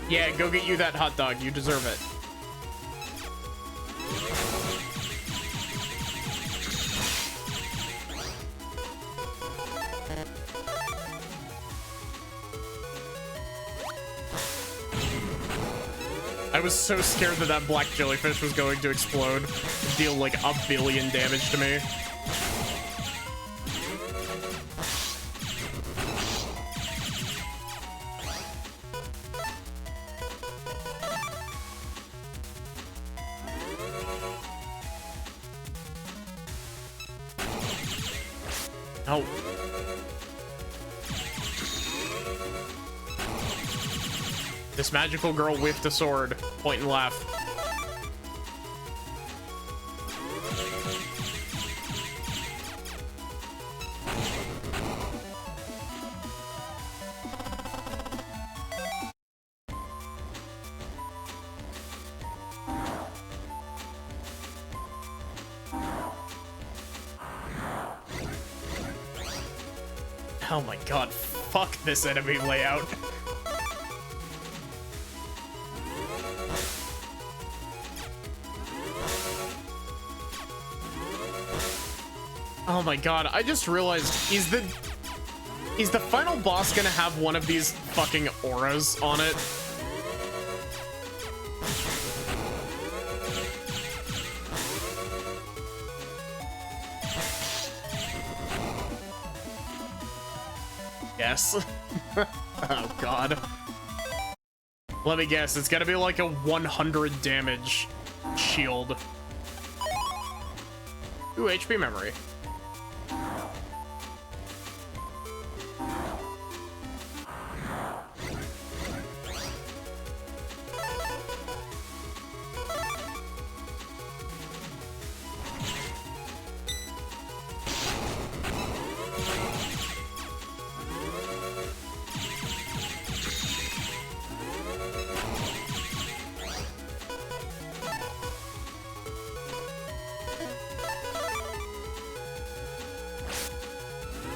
Speaker 1: Yeah, go get you that hot dog. You deserve it. I was so scared that that black jellyfish was going to explode and deal like 1 billion damage to me. Oh. This magical girl whiffed a sword. Point and laugh. Oh my god, fuck this enemy layout. Oh my god, I just realized, is the final boss gonna have one of these fucking auras on it? Yes. Oh god. Let me guess, it's gonna be like a 100 damage shield. Ooh, HP memory.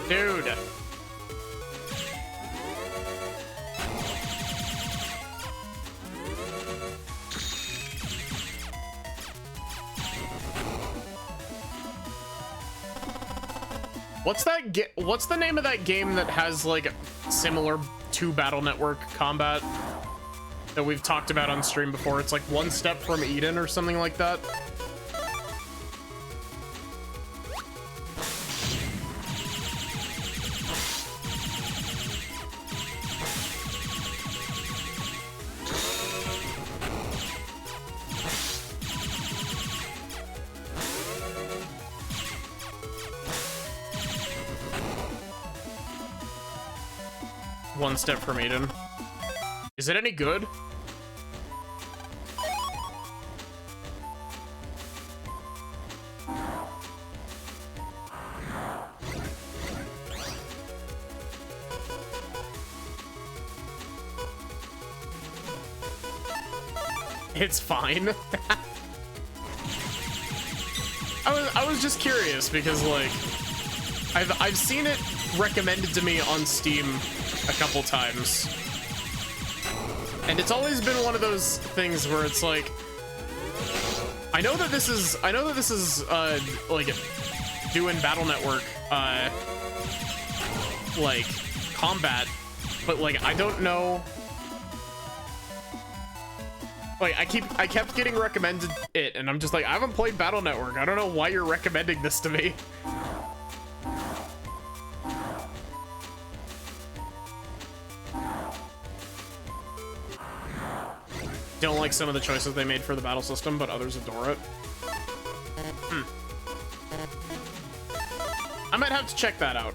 Speaker 1: Dude. What's the name of that game that has like similar to Battle Network combat? that we've talked about on stream before. It's like One Step from Eden or something like that. One Step from Eden. Is it any good? It's fine. I was just curious because like I've seen it recommended to me on Steam a couple times, and it's always been one of those things where it's like I know that this is like doing Battle Network like combat, but like I don't know. Like, I kept getting recommended it, and I'm just like, I haven't played Battle Network. I don't know why you're recommending this to me. Don't like some of the choices they made for the battle system, but others adore it. I might have to check that out.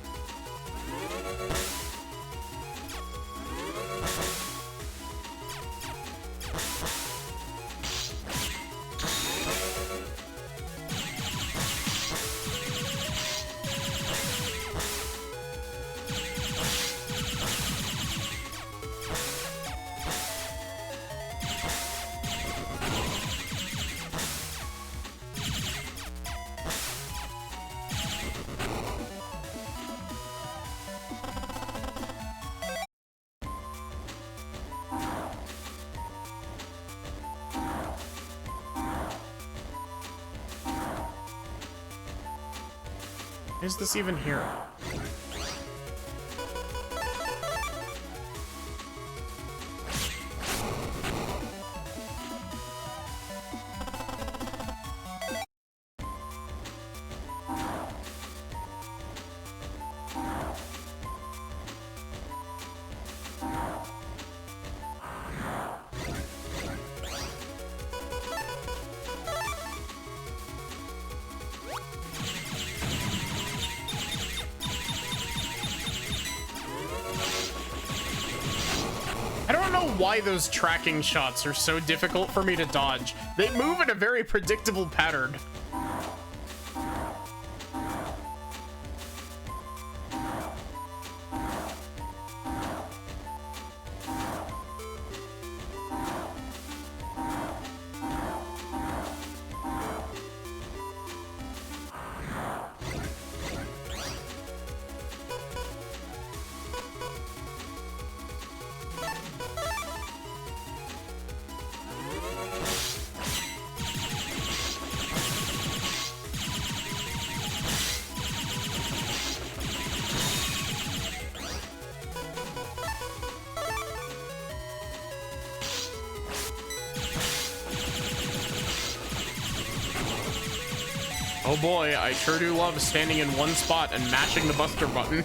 Speaker 1: Is this even here? Why those tracking shots are so difficult for me to dodge. They move in a very predictable pattern. Oh boy, I sure do love standing in one spot and mashing the buster button.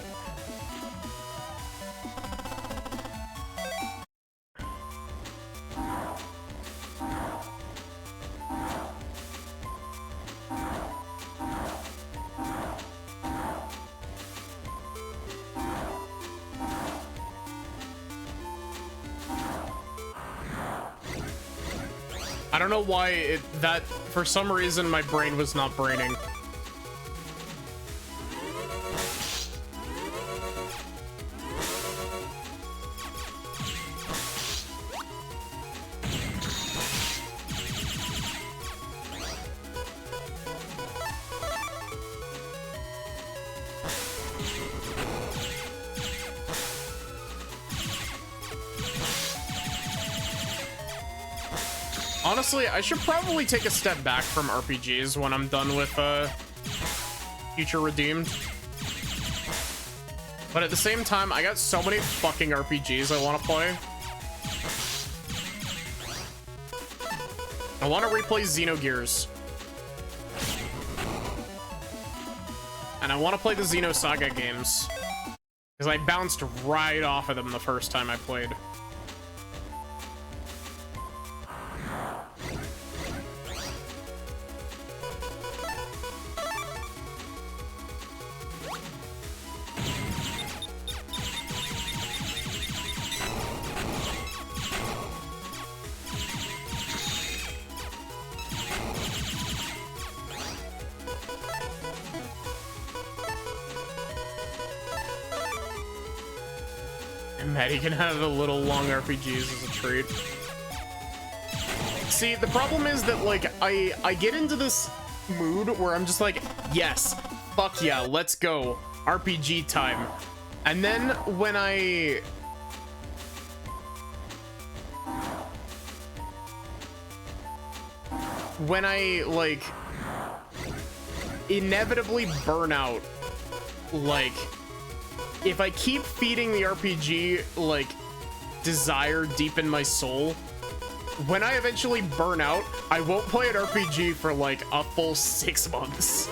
Speaker 1: I don't know why that for some reason my brain was not braining. Honestly, I should probably take a step back from RPGs when I'm done with Future Redeemed. But at the same time, I got so many fucking RPGs I want to play. I want to replay Xenogears. And I want to play the Xenosaga games. Because I bounced right off of them the first time I played. Maddie can have a little long RPGs as a treat. See, the problem is that, like, I get into this mood where I'm just like, yes, fuck yeah, let's go, RPG time. And then when I like, inevitably burn out, like, if I keep feeding the RPG, like, desire deep in my soul, when I eventually burn out, I won't play an RPG for, like, a full 6 months.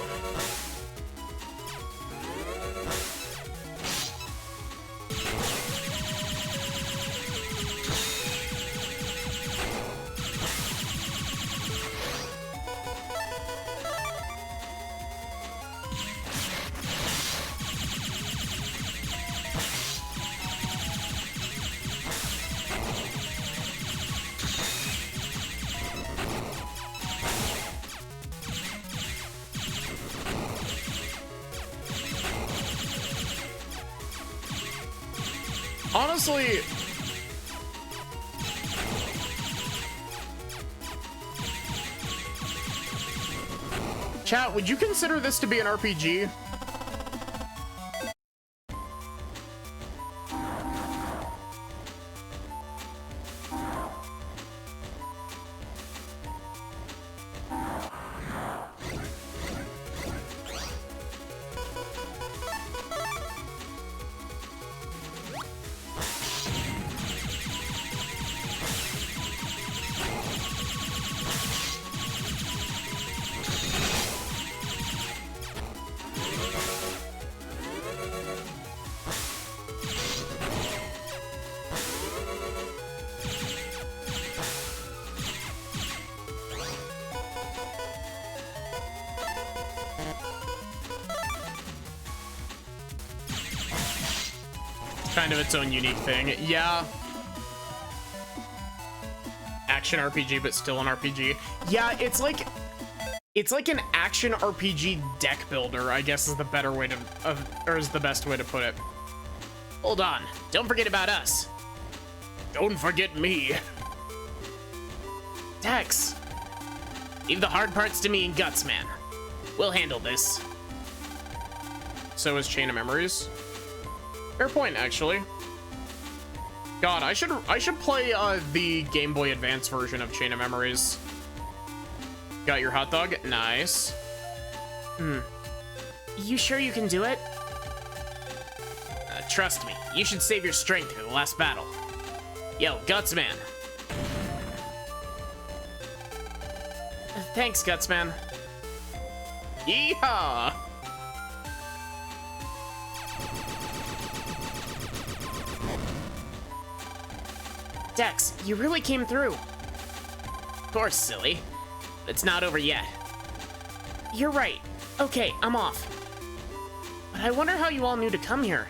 Speaker 1: Honestly, chat, would you consider this to be an RPG? Kind of its own unique thing. Yeah. Action RPG, but still an RPG. Yeah, it's like an action RPG deck builder, I guess is the better way to, or is the best way to put it.
Speaker 2: Hold on. Don't forget about us.
Speaker 1: Don't forget me.
Speaker 2: Dex. Leave the hard parts to me and Guts, man. We'll handle this.
Speaker 1: So is Chain of Memories. Fair point, actually. God, I should play the Game Boy Advance version of Chain of Memories. Got your hot dog? Nice.
Speaker 2: You sure you can do it? Trust me, you should save your strength for the last battle. Yo, Guts man. Thanks, Guts man.
Speaker 1: Yeehaw!
Speaker 2: Dex, you really came through. Of course, silly. But it's not over yet. You're right. Okay, I'm off. But I wonder how you all knew to come here.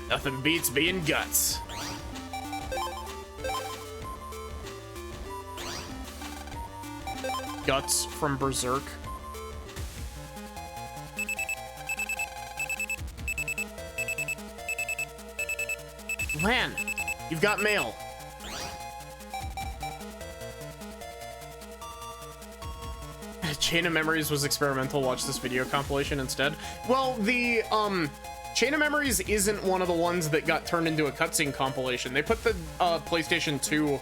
Speaker 1: Nothing beats being Guts. Guts from Berserk.
Speaker 2: Lan,
Speaker 1: you've got mail. Chain of Memories was experimental. Watch this video compilation instead. Well, the Chain of Memories isn't one of the ones that got turned into a cutscene compilation. They put the PlayStation 2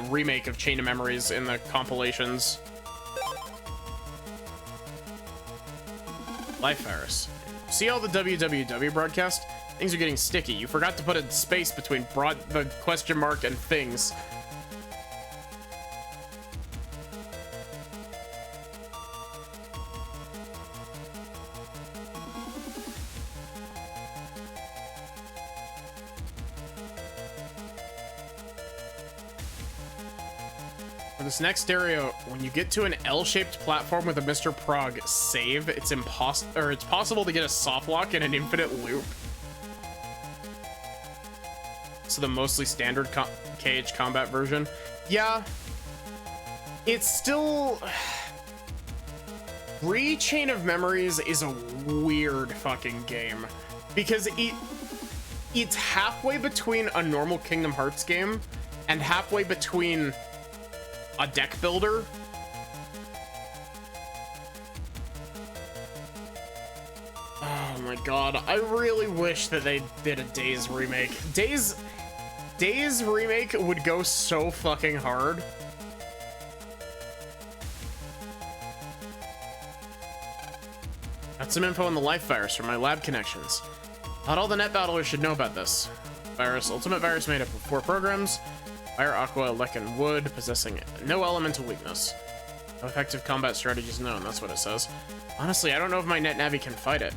Speaker 1: remake of Chain of Memories in the compilations. Life Virus. See all the WWW broadcast? Things are getting sticky. You forgot to put a space between the question mark and things. this next area, when you get to an L-shaped platform with a Mr. Prog save, it's possible to get a soft lock in an infinite loop. So the mostly standard KH combat version. Yeah. It's still... Chain of Memories is a weird fucking game. Because it's halfway between a normal Kingdom Hearts game and halfway between a deck builder. Oh my god, I really wish that they did a Days remake. Days remake would go so fucking hard. Got some info on the life virus from my lab connections. Thought all the net battlers should know about this. Virus, ultimate virus made up of 4 programs. Fire, Aqua, Lek, and Wood, possessing no elemental weakness. No effective combat strategies known, that's what it says. Honestly, I don't know if my net navi can fight it.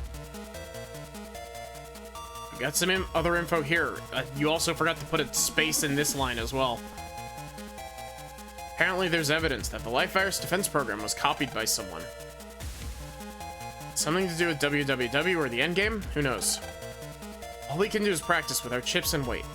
Speaker 1: We got some other info here. You also forgot to put a space in this line as well. Apparently there's evidence that the life virus defense program was copied by someone. Something to do with WWW or the endgame? Who knows? All we can do is practice with our chips and wait.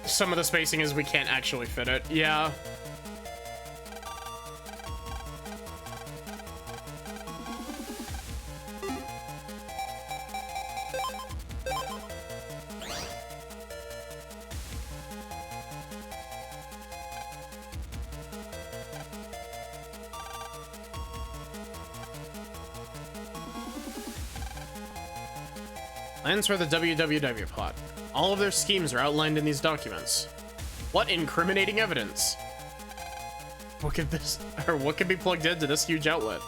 Speaker 1: Some of the spacing is we can't actually fit it. Yeah. Plans for the WWW plot. All of their schemes are outlined in these documents. What incriminating evidence? What could be plugged into this huge outlet?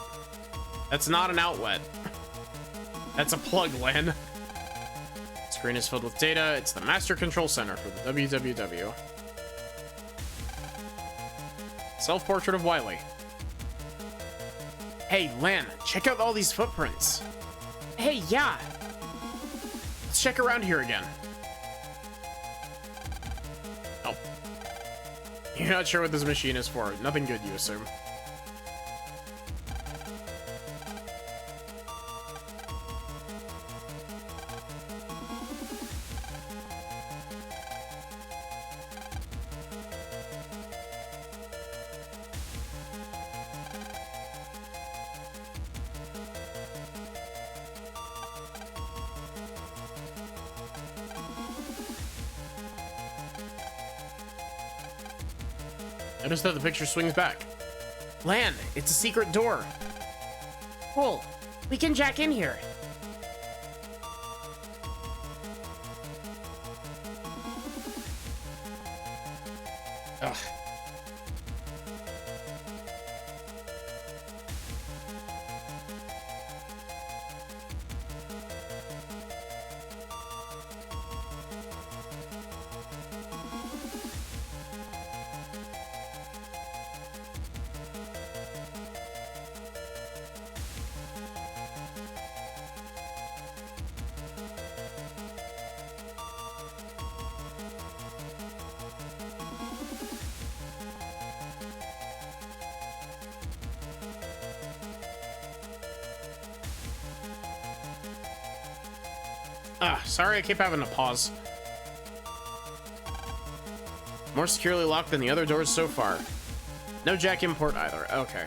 Speaker 1: That's not an outlet. That's a plug, Len. Screen is filled with data. It's the master control center for the WWW. Self-portrait of Wily. Hey, Lan, check out all these footprints. Hey, yeah. Let's check around here again. Oh. You're not sure what this machine is for. Nothing good, you assume. Notice that the picture swings back. Lan, it's a secret door. Cool. We can jack in here. Ugh. Sorry, I keep having to pause. More securely locked than the other doors so far. No jack import either. Okay.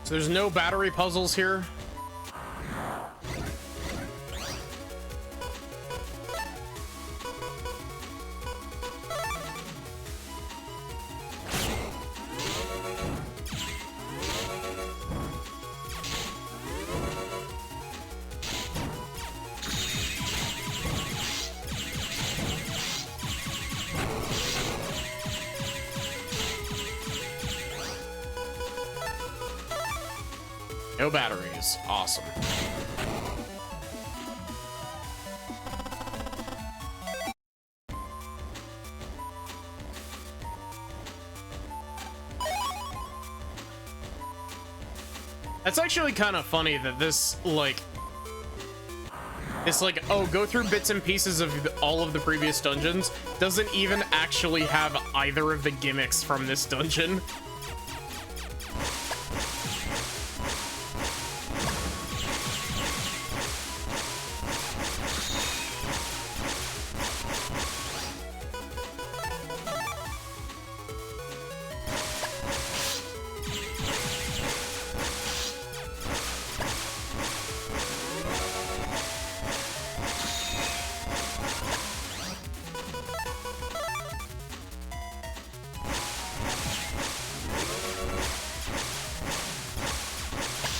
Speaker 1: So there's no battery puzzles here. No batteries. Awesome. That's actually kind of funny that this, like, oh, go through bits and pieces of all of the previous dungeons doesn't even actually have either of the gimmicks from this dungeon.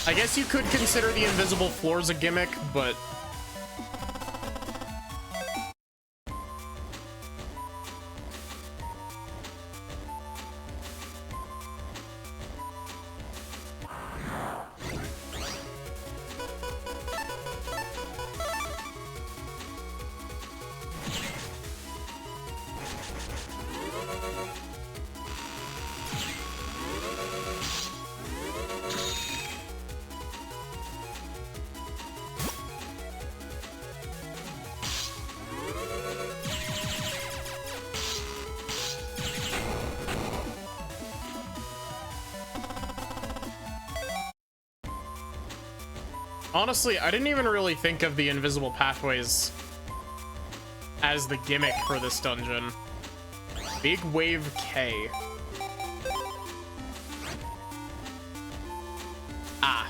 Speaker 1: I guess you could consider the invisible floors a gimmick, but honestly, I didn't even really think of the invisible pathways as the gimmick for this dungeon. Big Wave K. Ah.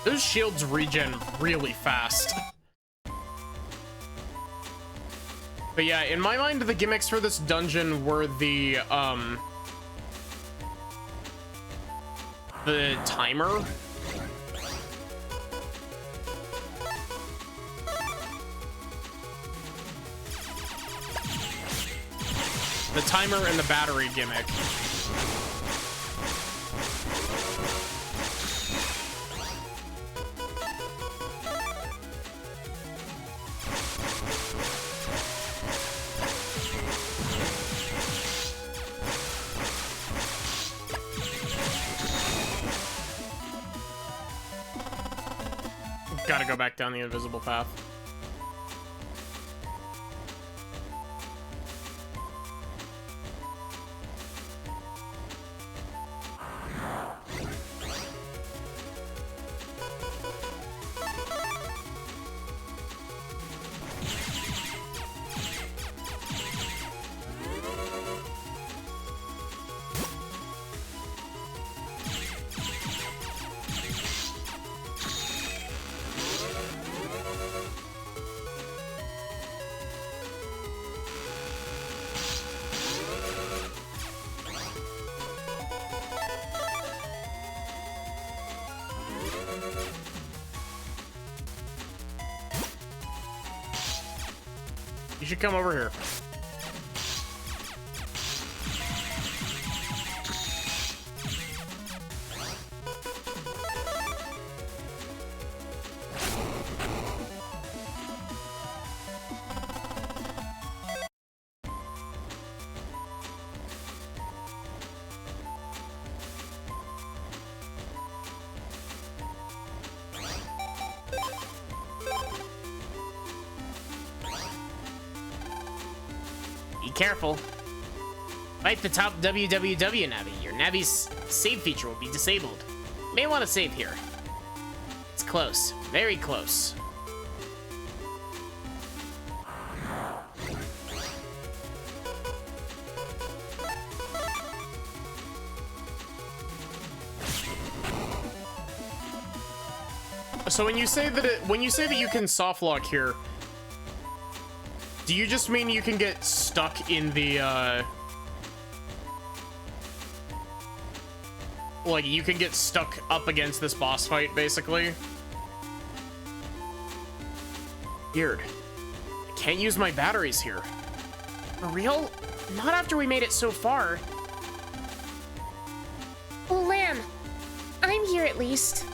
Speaker 1: Those shields regen really fast. But yeah, in my mind, the gimmicks for this dungeon were the timer. The timer and the battery gimmick. Gotta go back down the invisible path. You should come over here.
Speaker 2: careful. Fight the top WWW Navi. Your Navi's save feature will be disabled. You may want to save here. It's close. Very close.
Speaker 1: So when you say that you can soft lock here, do you just mean you can get stuck in the like you can get stuck up against this boss fight basically? Weird. I can't use my batteries here.
Speaker 2: For real? Not after we made it so far.
Speaker 3: Lan, I'm here at least.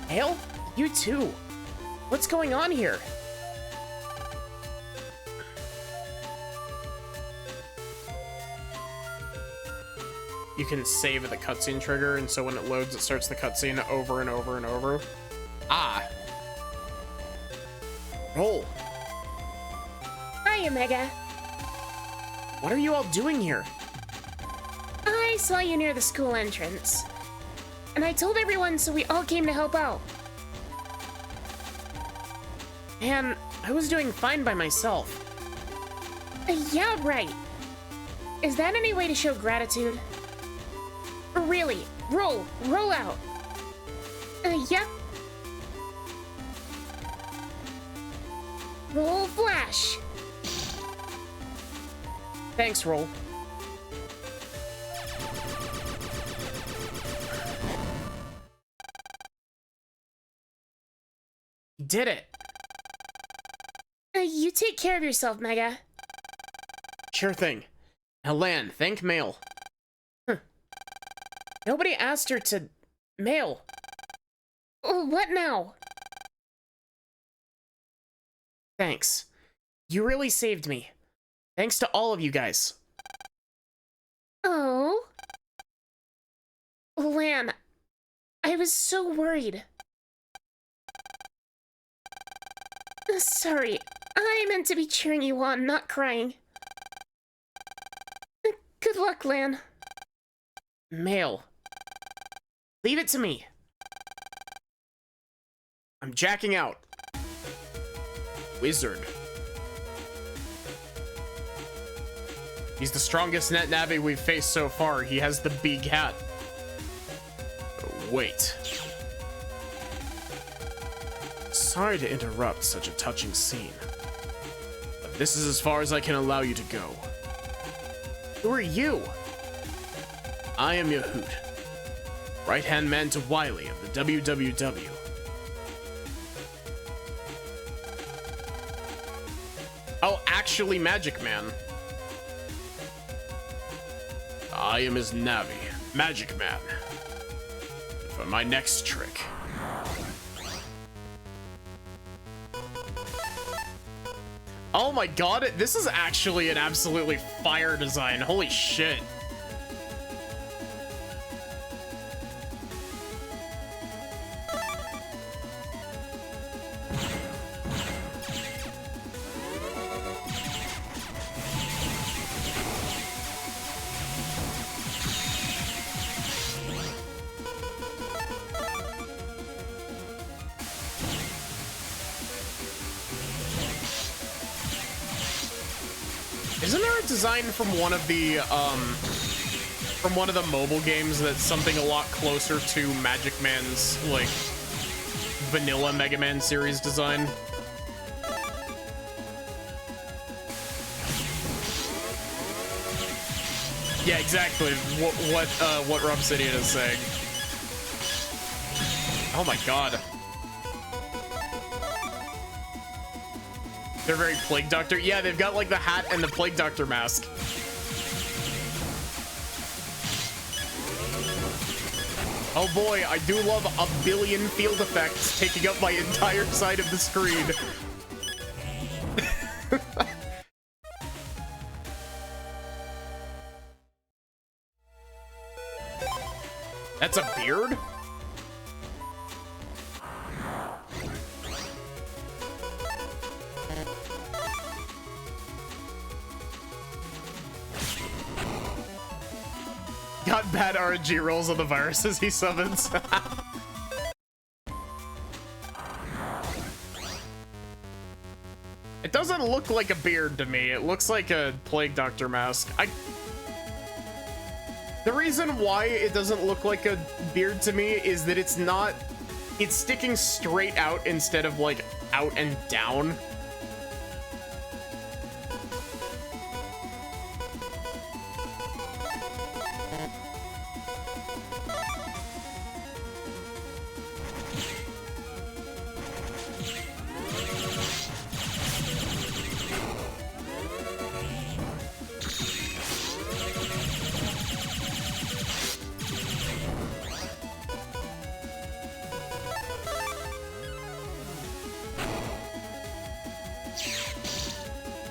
Speaker 2: Hale? You too. What's going on here?
Speaker 1: You can save the cutscene trigger, and so when it loads, it starts the cutscene over and over and over.
Speaker 2: Ah. Roll.
Speaker 3: Hiya, Mega.
Speaker 2: What are you all doing here?
Speaker 3: I saw you near the school entrance. And I told everyone, so we all came to help out.
Speaker 2: Man, I was doing fine by myself.
Speaker 3: Yeah, right. Is that any way to show gratitude? Really, roll out. Yep. Roll flash.
Speaker 2: Thanks, Roll. You did it.
Speaker 3: You take care of yourself, Mega.
Speaker 2: Sure thing. Now, Lan, thank Mail. Nobody asked her to mail.
Speaker 3: What now?
Speaker 2: Thanks. You really saved me. Thanks to all of you guys.
Speaker 3: Oh? Lan, I was so worried. Sorry, I meant to be cheering you on, not crying. Good luck, Lan.
Speaker 2: Mail. Leave it to me.
Speaker 1: I'm jacking out. Wizard. He's the strongest net Navi we've faced so far. He has the big hat. Wait. Sorry to interrupt such a touching scene, but this is as far as I can allow you to go.
Speaker 2: Who are you?
Speaker 1: I am Yahoot, right-hand man to Wily of the WWW. Oh, actually Magic Man. I am his Navi, Magic Man. For my next trick. Oh my god, this is actually an absolutely fire design. Holy shit. Isn't there a design from one of the mobile games that's something a lot closer to Magic Man's like vanilla Mega Man series design? Yeah, exactly. What Rubsidian is saying. Oh my god. They're very Plague Doctor. Yeah, they've got like the hat and the Plague Doctor mask. Oh boy, I do love a billion field effects taking up my entire side of the screen. That's a beard? Got bad RNG rolls on the viruses he summons. It doesn't look like a beard to me. It looks like a Plague Doctor mask. The reason why it doesn't look like a beard to me is that it's sticking straight out instead of like out and down.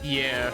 Speaker 1: Yeah.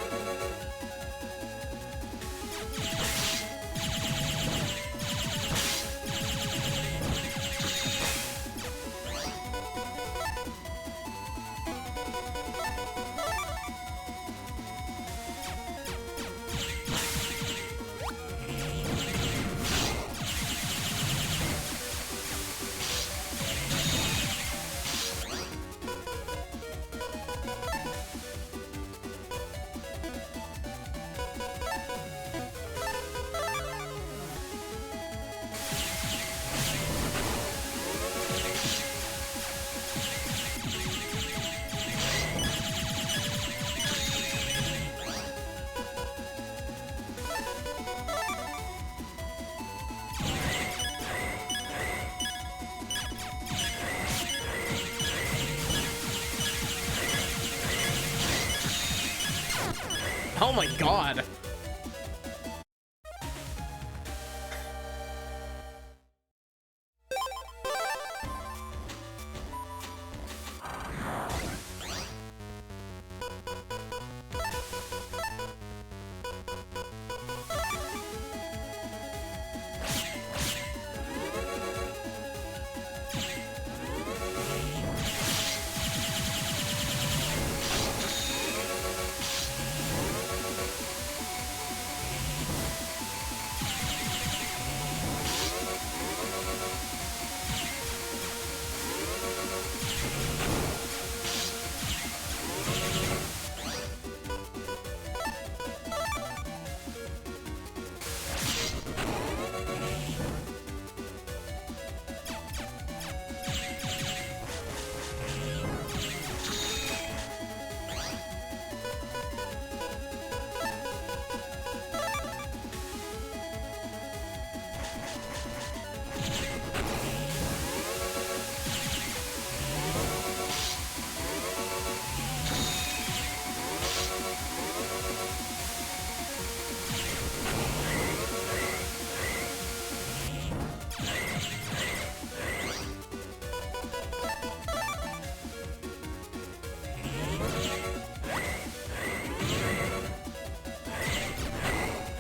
Speaker 1: Oh my god.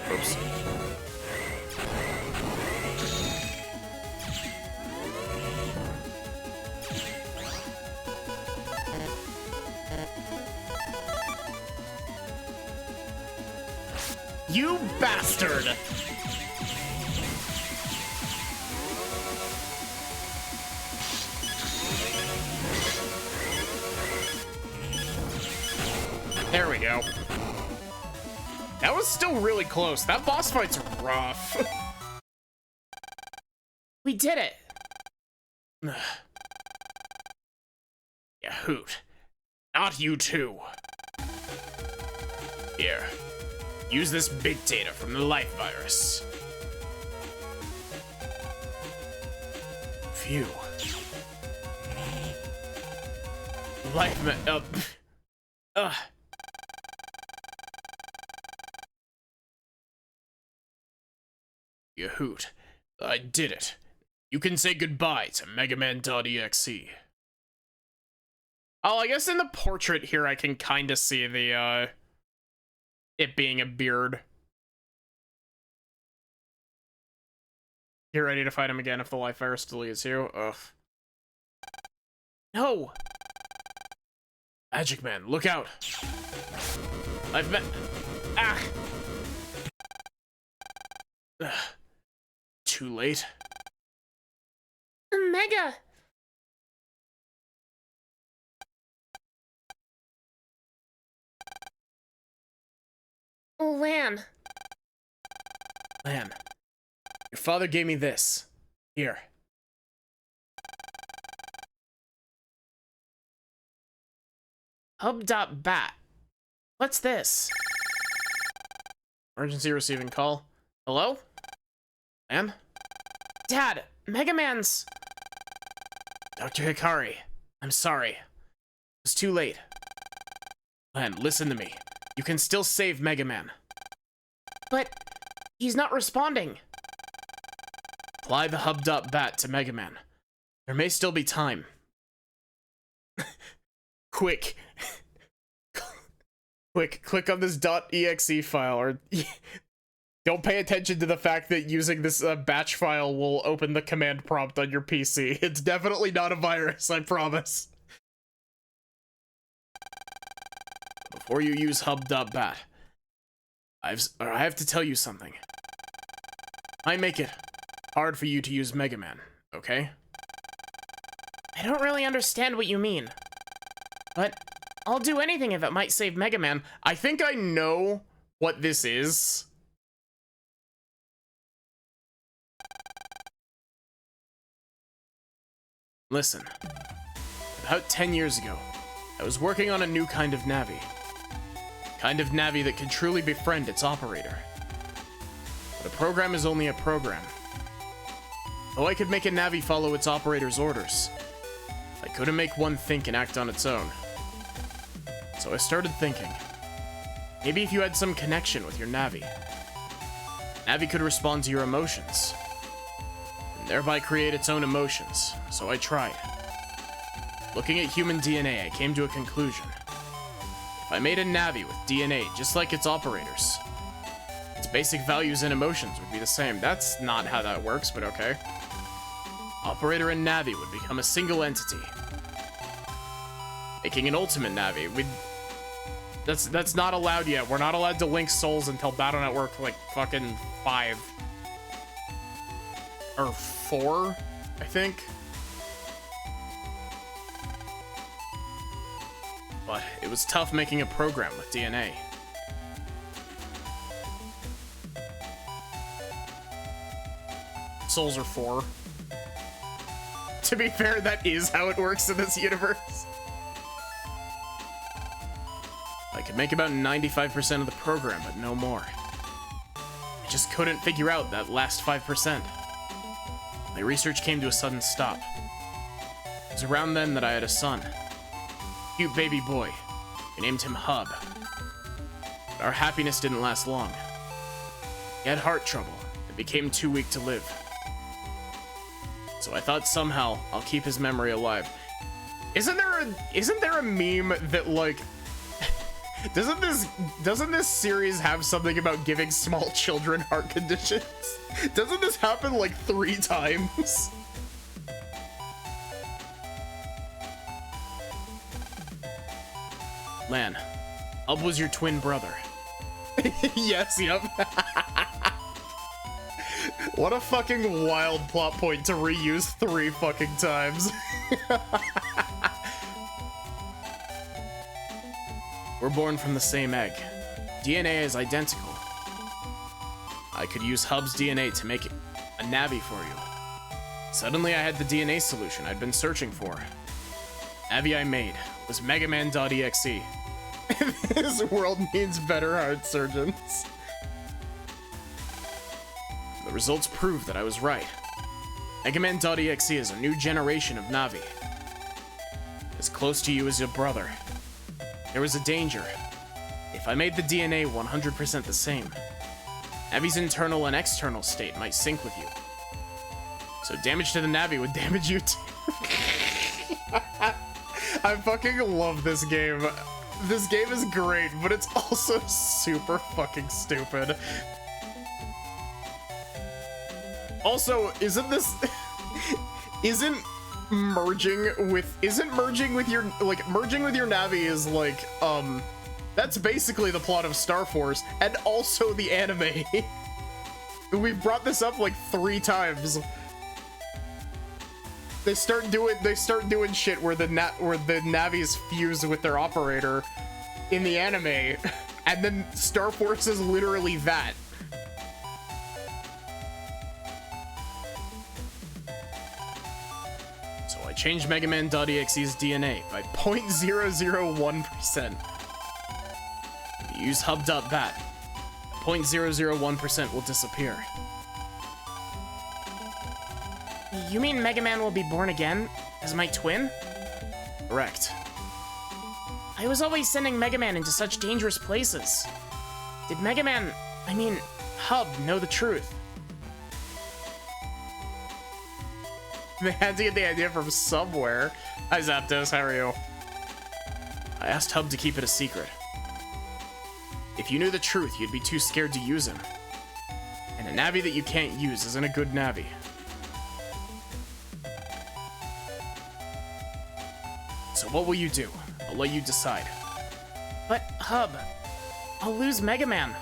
Speaker 1: Oops. You bastard! There we go. That was still really close. That boss fight's rough.
Speaker 3: We did it.
Speaker 2: Yeah, hoot. Not you too. Here. Use this big data from the life virus. Phew. You hoot. I did it. You can say goodbye to Megaman.exe.
Speaker 1: Oh, I guess in the portrait here I can kind of see the, it being a beard. You're ready to fight him again if the life virus deletes you? Ugh.
Speaker 2: No! Magic Man, look out! Ah! Ugh. too late.
Speaker 3: Mega! Lan.
Speaker 2: Lan, your father gave me this. Here.
Speaker 3: Hub.bat. What's this?
Speaker 2: Emergency receiving call. Hello? Lan?
Speaker 3: Dad, Megaman's...
Speaker 2: Dr. Hikari, I'm sorry. It's too late. Lan, listen to me. You can still save Megaman.
Speaker 3: But he's not responding.
Speaker 2: Fly the hub.bat to Megaman. There may still be time. Quick. Quick, click on this .exe file, or don't pay attention to the fact that using this batch file will open the command prompt on your PC. It's definitely not a virus, I promise. Before you use hub.bat, I have to tell you something. I make it hard for you to use Megaman, okay?
Speaker 3: I don't really understand what you mean. But I'll do anything if it might save Megaman.
Speaker 1: I think I know what this is.
Speaker 2: Listen, about 10 years ago, I was working on a new kind of Navi. Kind of Navi that can truly befriend its operator. But a program is only a program. Though I could make a Navi follow its operator's orders, I couldn't make one think and act on its own. So I started thinking, maybe if you had some connection with your Navi, Navi could respond to your emotions, and thereby create its own emotions. So I tried. Looking at human DNA, I came to a conclusion. If I made a Navi with DNA just like its operators, its basic values and emotions would be the same. That's not how that works, but okay. Operator and Navi would become a single entity. Making an ultimate Navi. That's not allowed yet. We're not allowed to link souls until Battle Network like fucking 5. Or 4, I think. But it was tough making a program with DNA.
Speaker 1: Souls are 4. To be fair, that is how it works in this universe.
Speaker 2: I could make about 95% of the program, but no more. I just couldn't figure out that last 5%. My research came to a sudden stop. It was around then that I had a son. Cute baby boy. We named him Hub. But our happiness didn't last long. He had heart trouble and became too weak to live. So I thought somehow I'll keep his memory alive.
Speaker 1: Isn't there a meme that like doesn't this series have something about giving small children heart conditions? Doesn't this happen like 3 times?
Speaker 2: Lan, Hub was your twin brother.
Speaker 1: Yes, yep. What a fucking wild plot point to reuse 3 fucking times.
Speaker 2: We're born from the same egg. DNA is identical. I could use Hub's DNA to make a Navi for you. Suddenly I had the DNA solution I'd been searching for. Navi I made was Megaman.exe.
Speaker 1: This world needs better heart surgeons.
Speaker 2: The results prove that I was right. Megaman.exe is a new generation of Navi. As close to you as your brother. There was a danger. If I made the DNA 100% the same, Navi's internal and external state might sync with you. So damage to the Navi would damage you too.
Speaker 1: I fucking love this game. This game is great, but it's also super fucking stupid. Also, isn't merging with your Navi is like, that's basically the plot of Star Force, and also the anime. We've brought this up like 3 times. They start doing shit where the Navis fuse with their operator in the anime, and then Star Force is literally that. So I changed Megaman.exe's DNA by 0.001%. If you use hub.bat, 0.001% will disappear.
Speaker 2: You mean Megaman will be born again as my twin?
Speaker 1: Correct.
Speaker 2: I was always sending Megaman into such dangerous places. Did Megaman, I mean, Hub, know the truth?
Speaker 1: They had to get the idea from somewhere. Hi Zapdos, how are you?
Speaker 2: I asked Hub to keep it a secret.
Speaker 1: If you knew the truth, you'd be too scared to use him. And a Navi that you can't use isn't a good Navi. So what will you do? I'll let you decide.
Speaker 2: But, Hub, I'll lose Megaman.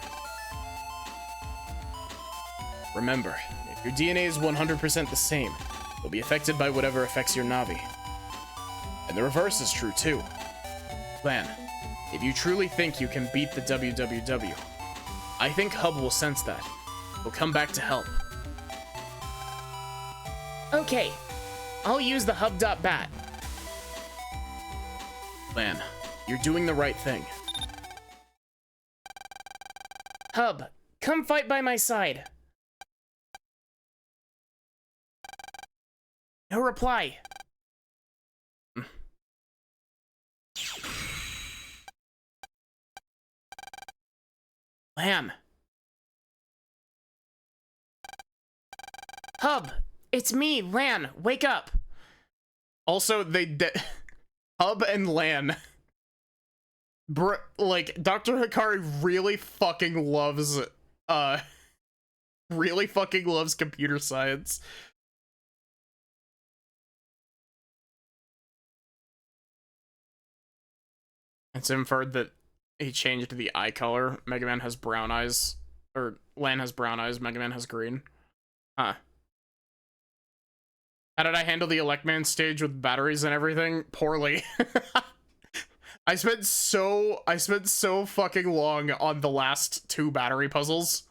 Speaker 1: Remember, if your DNA is 100% the same, you'll be affected by whatever affects your Navi. And the reverse is true too. Lan, if you truly think you can beat the WWW, I think Hub will sense that. He'll come back to help.
Speaker 2: Okay, I'll use the hub.bat.
Speaker 1: Lan, you're doing the right thing.
Speaker 2: Hub, come fight by my side. No reply.
Speaker 1: Lan.
Speaker 2: Hub, it's me, Lan. Wake up.
Speaker 1: Also, Hub and Lan. Like, Dr. Hikari really fucking loves computer science. It's inferred that he changed the eye color. Megaman has brown eyes. Or, Lan has brown eyes, Megaman has green. Huh. How did I handle the Electman stage with batteries and everything? Poorly. I spent so fucking long on the last 2 battery puzzles.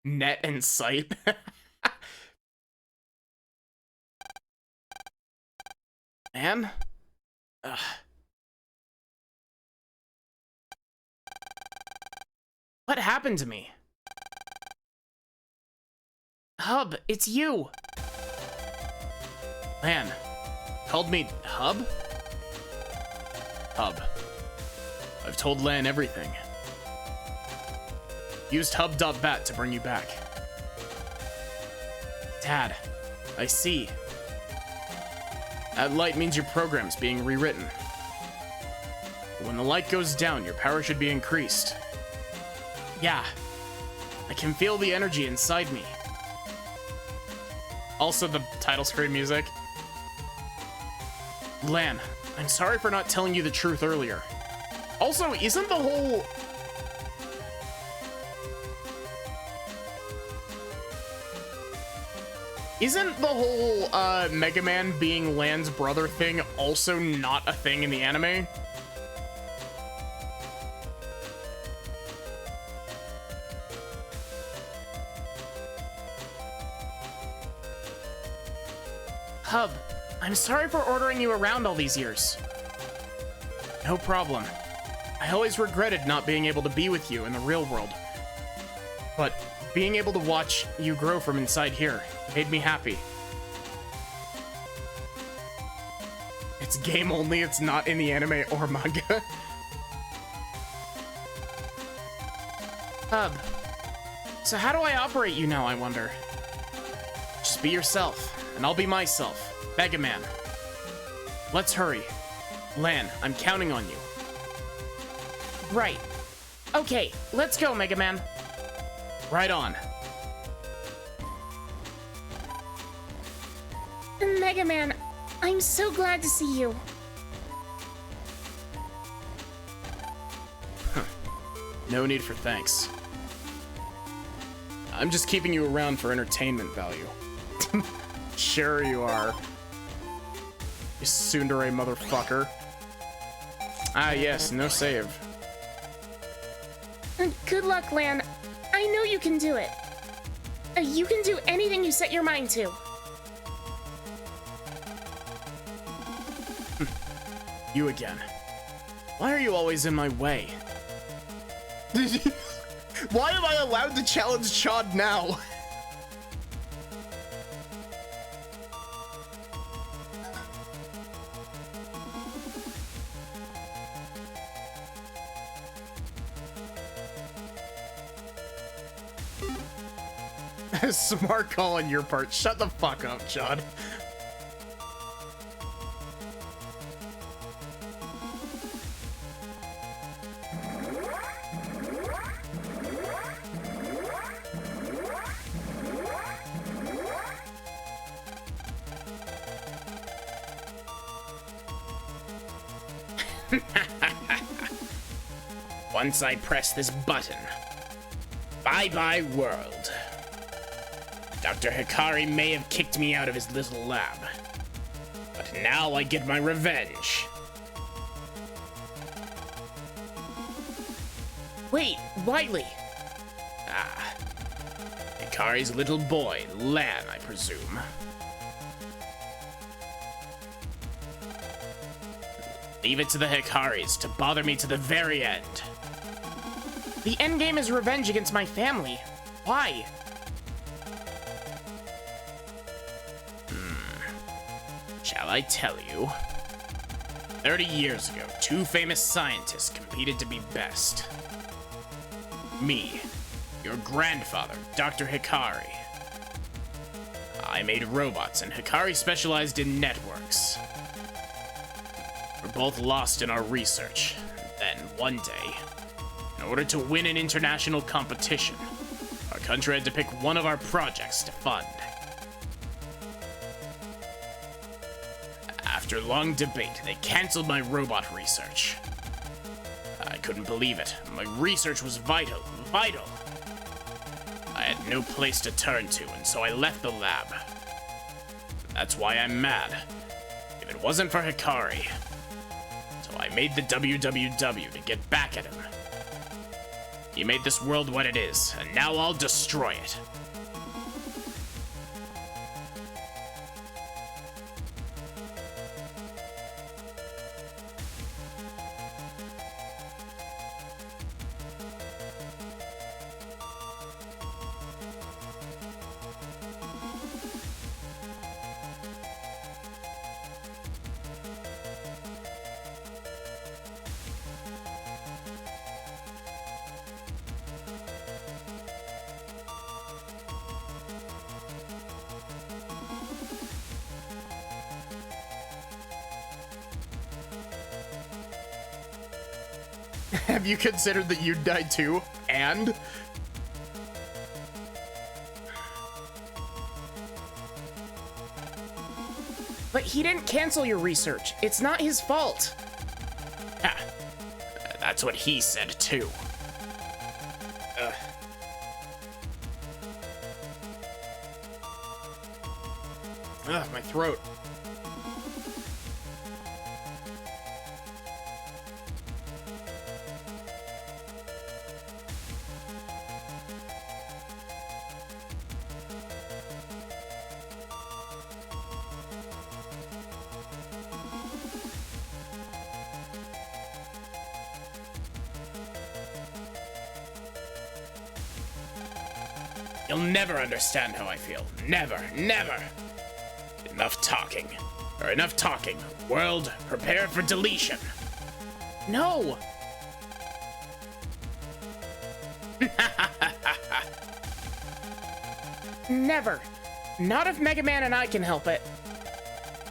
Speaker 1: Net and sight. Man. Ugh.
Speaker 2: What happened to me? Hub, it's you.
Speaker 1: Lan, called me Hub? Hub. I've told Lan everything. Used hub.bat to bring you back.
Speaker 2: Dad,
Speaker 1: I see. That light means your program's being rewritten. When the light goes down, your power should be increased.
Speaker 2: Yeah.
Speaker 1: I can feel the energy inside me. Also the title screen music. Lan, I'm sorry for not telling you the truth earlier. Also, isn't the whole... Mega Man being Lan's brother thing also not a thing in the anime?
Speaker 2: Hub, I'm sorry for ordering you around all these years.
Speaker 1: No problem. I always regretted not being able to be with you in the real world. But being able to watch you grow from inside here made me happy. It's game only, it's not in the anime or manga.
Speaker 2: Hub, so how do I operate you now, I wonder?
Speaker 1: Just be yourself, and I'll be myself, Megaman. Let's hurry. Lan, I'm counting on you.
Speaker 2: Right. Okay, let's go, Megaman.
Speaker 1: Right on.
Speaker 3: Megaman, I'm so glad to see you.
Speaker 1: No need for thanks. I'm just keeping you around for entertainment value. Sure you are. You tsundere motherfucker. Ah, yes, no save.
Speaker 3: Good luck, Lan. I know you can do it. You can do anything you set your mind to.
Speaker 1: You again. Why are you always in my way? Why am I allowed to challenge Chad now? Smart call on your part. Shut the fuck up, Chad.
Speaker 2: Once I press this button, bye-bye world. Dr. Hikari may have kicked me out of his little lab, but now I get my revenge.
Speaker 3: Wait, Wiley.
Speaker 2: Ah, Hikari's little boy, Lan, I presume. Leave it to the Hikaris to bother me to the very end.
Speaker 3: The endgame is revenge against my family. Why?
Speaker 2: Shall I tell you? 30 years ago, two famous scientists competed to be best. Me, your grandfather, Dr. Hikari. I made robots, and Hikari specialized in networks. We're both lost in our research. Then, one day, in order to win an international competition, our country had to pick one of our projects to fund. After long debate, they canceled my robot research. I couldn't believe it. My research was vital. I had no place to turn to, and so I left the lab. That's why I'm mad. If it wasn't for Hikari. So I made the WWW to get back at him. He made this world what it is, and now I'll destroy it.
Speaker 1: Have you considered that you'd die too? And?
Speaker 3: But he didn't cancel your research. It's not his fault.
Speaker 2: Ha! That's what he said too.
Speaker 1: Ugh, my throat.
Speaker 2: You'll never understand how I feel. Never, never. Enough talking. Or enough talking. World, prepare for deletion.
Speaker 3: No. Never. Not if Megaman and I can help it.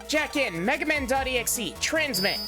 Speaker 3: Jack in, Megaman.exe, transmit.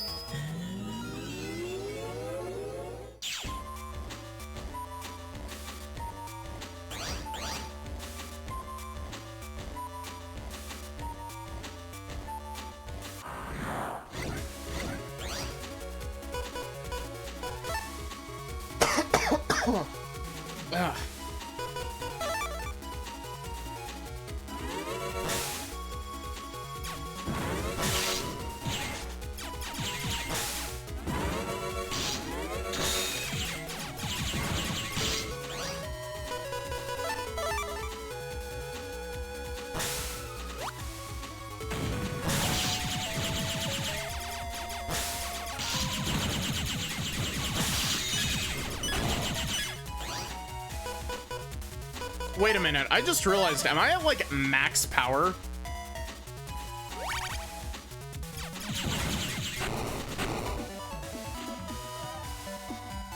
Speaker 1: wait a minute. I just realized, am I at like max power?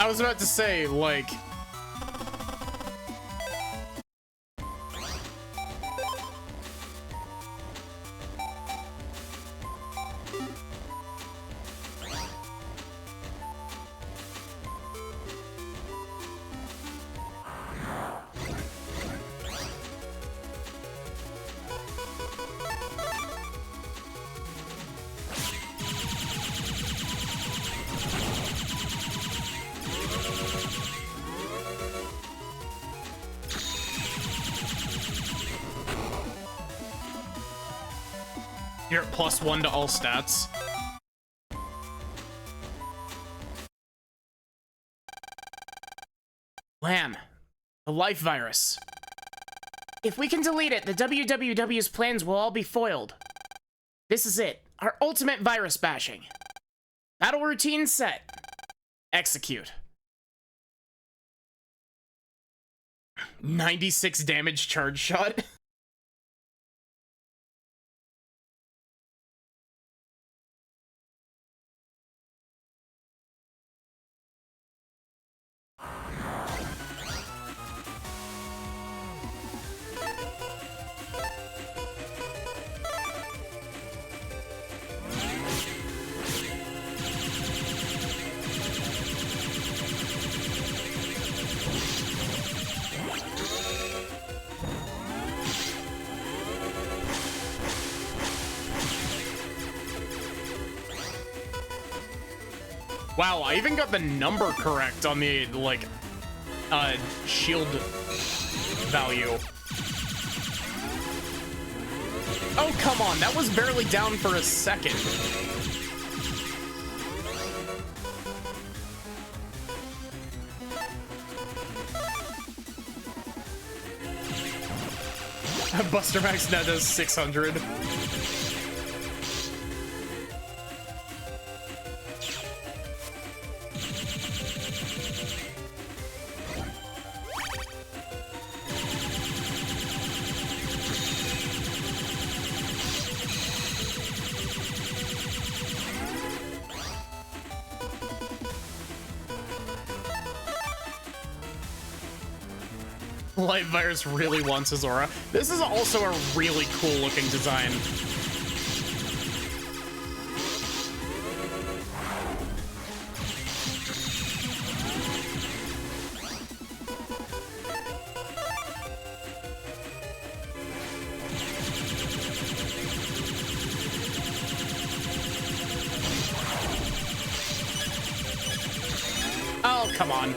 Speaker 1: I was about to say, like... You're at +1 to all stats.
Speaker 2: Lan, the life virus. If we can delete it, the WWW's plans will all be foiled. This is it. Our ultimate virus bashing. Battle routine set. Execute.
Speaker 1: 96 damage charge shot. Wow, I even got the number correct on the, like, shield value. Oh, come on, that was barely down for a second. Buster Max now does 600. Light Virus really wants his aura. This is also a really cool looking design. Oh, come on.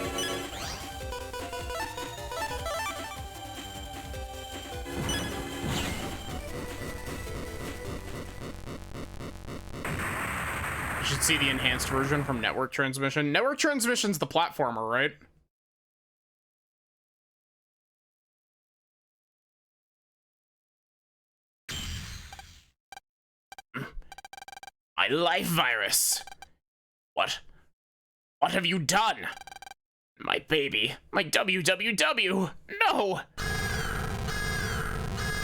Speaker 1: See the enhanced version from Network Transmission. Network Transmission's the platformer, right?
Speaker 2: My life virus. What have you done? My baby. My WWW. No!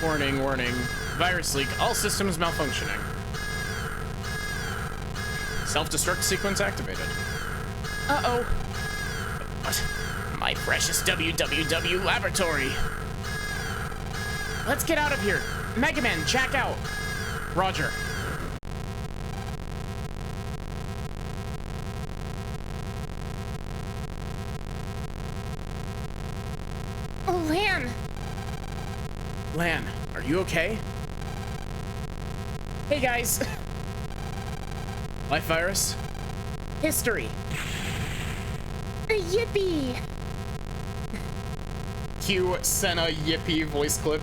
Speaker 1: Warning, warning. Virus leak. All systems malfunctioning. Self-destruct sequence activated.
Speaker 2: Uh-oh. What? My precious WWW laboratory. Let's get out of here. Megaman, check out.
Speaker 1: Roger.
Speaker 3: Oh, Lan.
Speaker 2: Lan, are you okay?
Speaker 3: Hey, guys.
Speaker 1: Life Virus?
Speaker 3: History. Yippee!
Speaker 1: Cue Senna Yippee voice clip.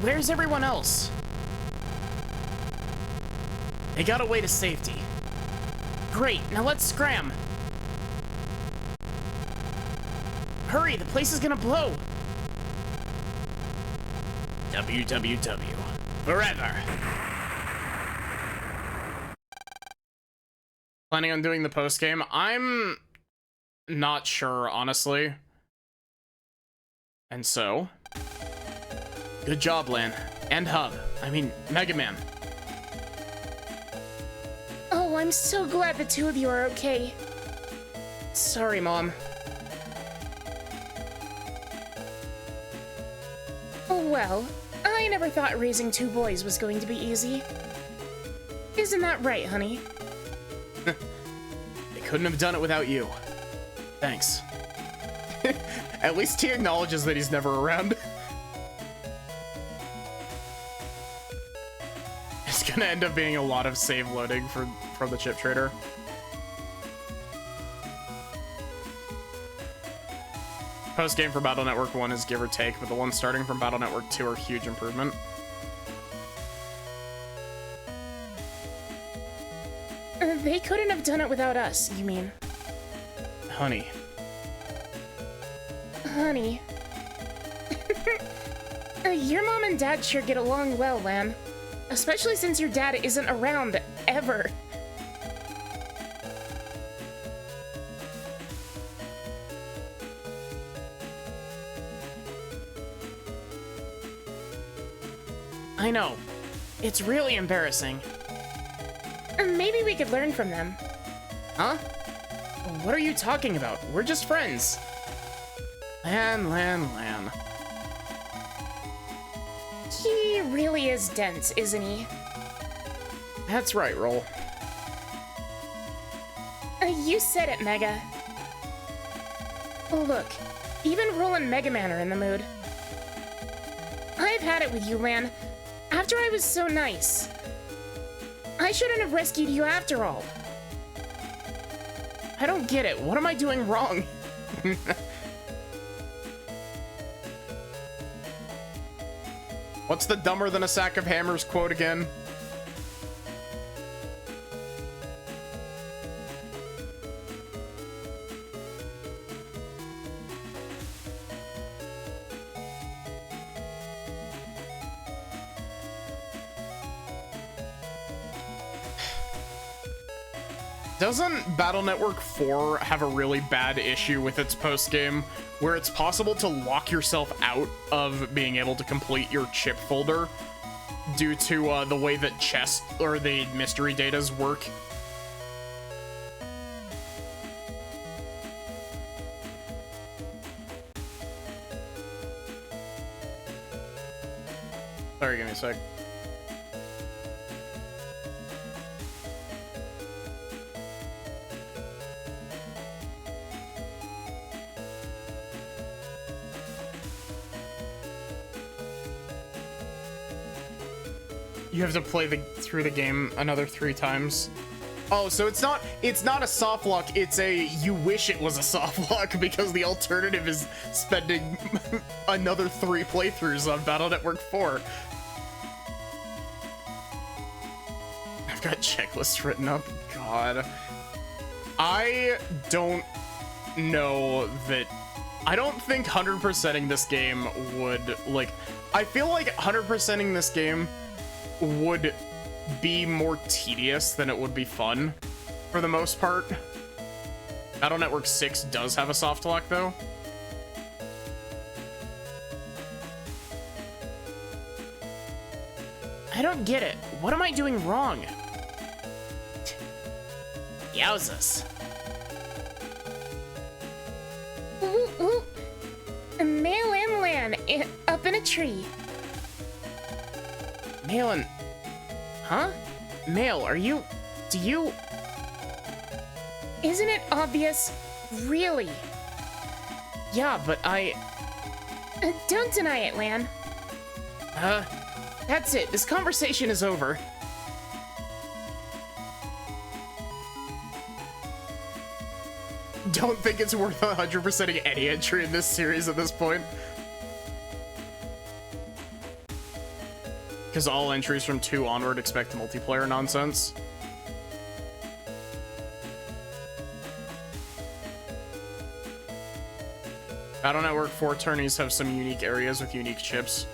Speaker 2: Where's everyone else? They got away to safety. Great, now let's scram. Hurry, the place is gonna blow. WWW. Forever.
Speaker 1: Planning on doing the post game? I'm not sure, honestly. And so, good job, Lan. And Hub. I mean, Megaman.
Speaker 3: Oh, I'm so glad the two of you are okay.
Speaker 1: Sorry, Mom.
Speaker 3: Oh, well, I never thought raising two boys was going to be easy. Isn't that right, honey?
Speaker 1: They couldn't have done it without you. Thanks. At least he acknowledges that he's never around. It's gonna end up being a lot of save loading for the chip trader. Post game for Battle Network 1 is give or take, but the ones starting from Battle Network 2 are huge improvement.
Speaker 3: They couldn't have done it without us, you mean?
Speaker 1: Honey.
Speaker 3: Honey. Your mom and dad sure get along well, Lan. Especially since your dad isn't around, ever.
Speaker 2: I know. It's really embarrassing.
Speaker 3: Maybe we could learn from them.
Speaker 2: Huh? What are you talking about? We're just friends. Lan.
Speaker 3: He really is dense, isn't he?
Speaker 1: That's right, Roll.
Speaker 3: You said it, Mega. Look, even Roll and Megaman are in the mood. I've had it with you, Lan. After I was so nice. I shouldn't have rescued you after all.
Speaker 2: I don't get it. What am I doing wrong?
Speaker 1: What's the dumber than a sack of hammers quote again? Doesn't Battle Network 4 have a really bad issue with its post-game where it's possible to lock yourself out of being able to complete your chip folder due to the way that chest or the mystery datas work? Sorry, give me a sec. You have to play through the game another 3 times. Oh, so it's not a soft lock, it's a you wish it was a soft lock because the alternative is spending another 3 playthroughs on Battle Network 4. I've got checklists written up. God. I don't know that... I don't think 100%ing this game would, like... I feel like 100%ing this game would be more tedious than it would be fun, for the most part. Battle Network 6 does have a soft lock, though.
Speaker 2: I don't get it. What am I doing wrong? Yowzas.
Speaker 3: Ooh, ooh. Mail and Lan up in a tree.
Speaker 2: Malin. Huh? Mail, do you...
Speaker 3: Isn't it obvious? Really?
Speaker 2: Yeah, but
Speaker 3: Don't deny it, Lan.
Speaker 2: That's it. This conversation is over.
Speaker 1: Don't think it's worth 100%ing any entry in this series at this point. Because all entries from 2 onward expect multiplayer nonsense. Battle Network 4 tourneys have some unique areas with unique chips,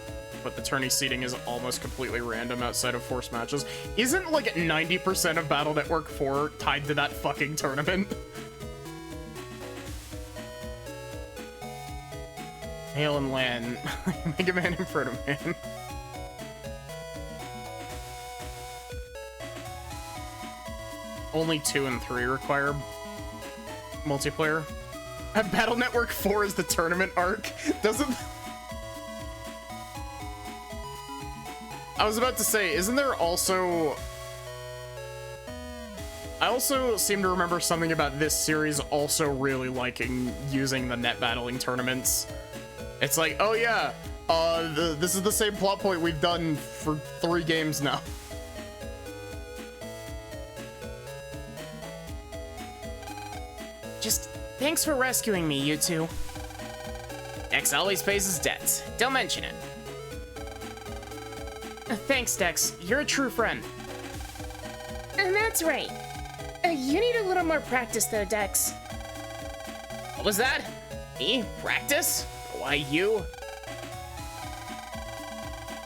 Speaker 1: but the tourney seating is almost completely random outside of forced matches. Isn't like 90% of Battle Network 4 tied to that fucking tournament? Hail and Lan. Mega Man and Proto Man. Only 2 and 3 require multiplayer. Battle Network 4 is the tournament arc. Doesn't... I was about to say, isn't there also... I also seem to remember something about this series also really liking using the net battling tournaments. It's like, oh yeah, this is the same plot point we've done for 3 games now.
Speaker 2: Just thanks for rescuing me, you two. Dex always pays his debts. Don't mention it. Thanks, Dex. You're a true friend.
Speaker 3: And that's right. You need a little more practice though, Dex.
Speaker 2: What was that? Me? Practice? Why, you?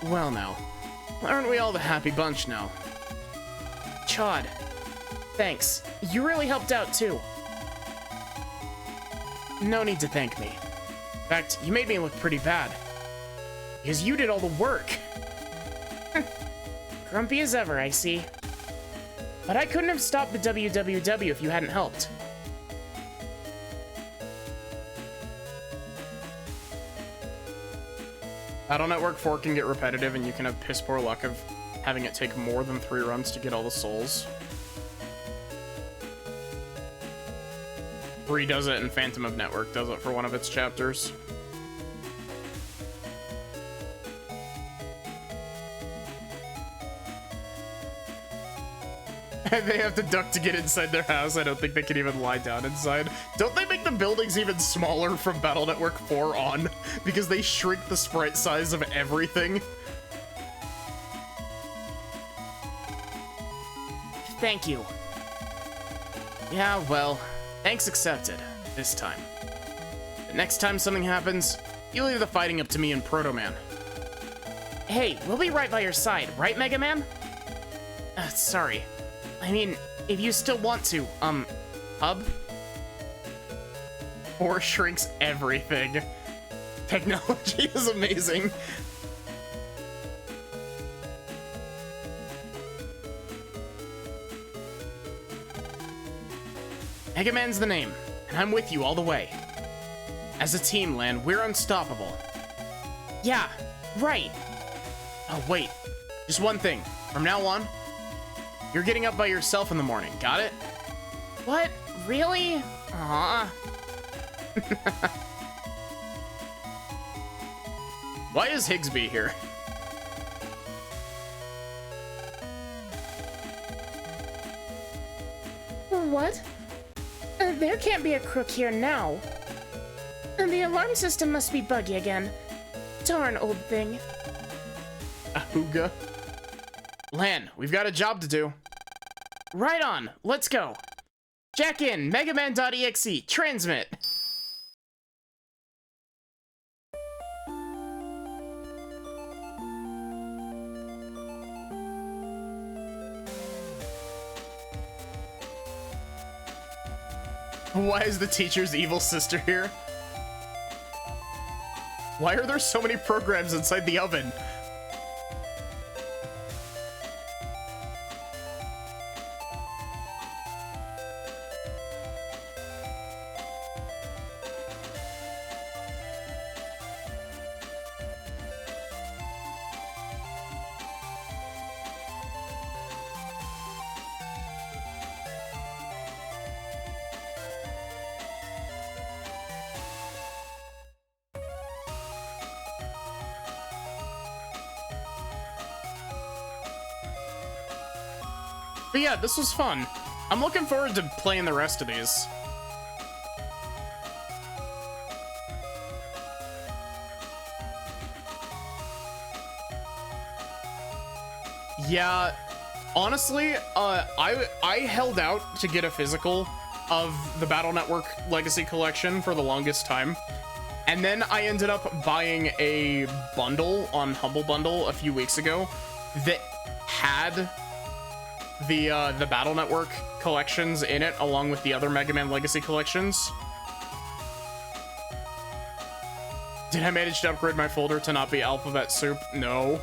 Speaker 2: Well, now. Aren't we all the happy bunch now? Chad, thanks. You really helped out, too. No need to thank me. In fact, you made me look pretty bad. Because you did all the work. Grumpy as ever, I see. But I couldn't have stopped the WWW if you hadn't helped.
Speaker 1: Battle Network 4 can get repetitive, and you can have piss poor luck of having it take more than 3 runs to get all the souls. 3 does it, and Phantom of Network does it for one of its chapters. They have to duck to get inside their house. I don't think they can even lie down inside. Don't they make the buildings even smaller from Battle Network 4 on? Because they shrink the sprite size of everything.
Speaker 2: Thank you. Yeah, well, thanks accepted. This time. The next time something happens, you leave the fighting up to me and Proto Man. Hey, we'll be right by your side, right, Mega Man? Sorry. I mean, if you still want to, hub?
Speaker 1: 4 shrinks everything. Technology is amazing.
Speaker 2: Mega Man's the name, and I'm with you all the way. As a team, Lan, we're unstoppable. Yeah, right. Oh, wait. Just one thing. From now on, you're getting up by yourself in the morning, got it? What? Really? Aw.
Speaker 1: Why is Higsby here?
Speaker 3: What? There can't be a crook here now. The alarm system must be buggy again. Darn old thing.
Speaker 1: Ahooga.
Speaker 2: Lan, we've got a job to do. Right on, let's go. Jack in, Megaman.exe, transmit.
Speaker 1: Why is the teacher's evil sister here? Why are there so many programs inside the oven? But yeah, this was fun. I'm looking forward to playing the rest of these. Yeah, honestly, I held out to get a physical of the Battle Network Legacy Collection for the longest time. And then I ended up buying a bundle on Humble Bundle a few weeks ago that had the Battle Network collections in it, along with the other Mega Man Legacy collections. Did I manage to upgrade my folder to not be alphabet soup? No.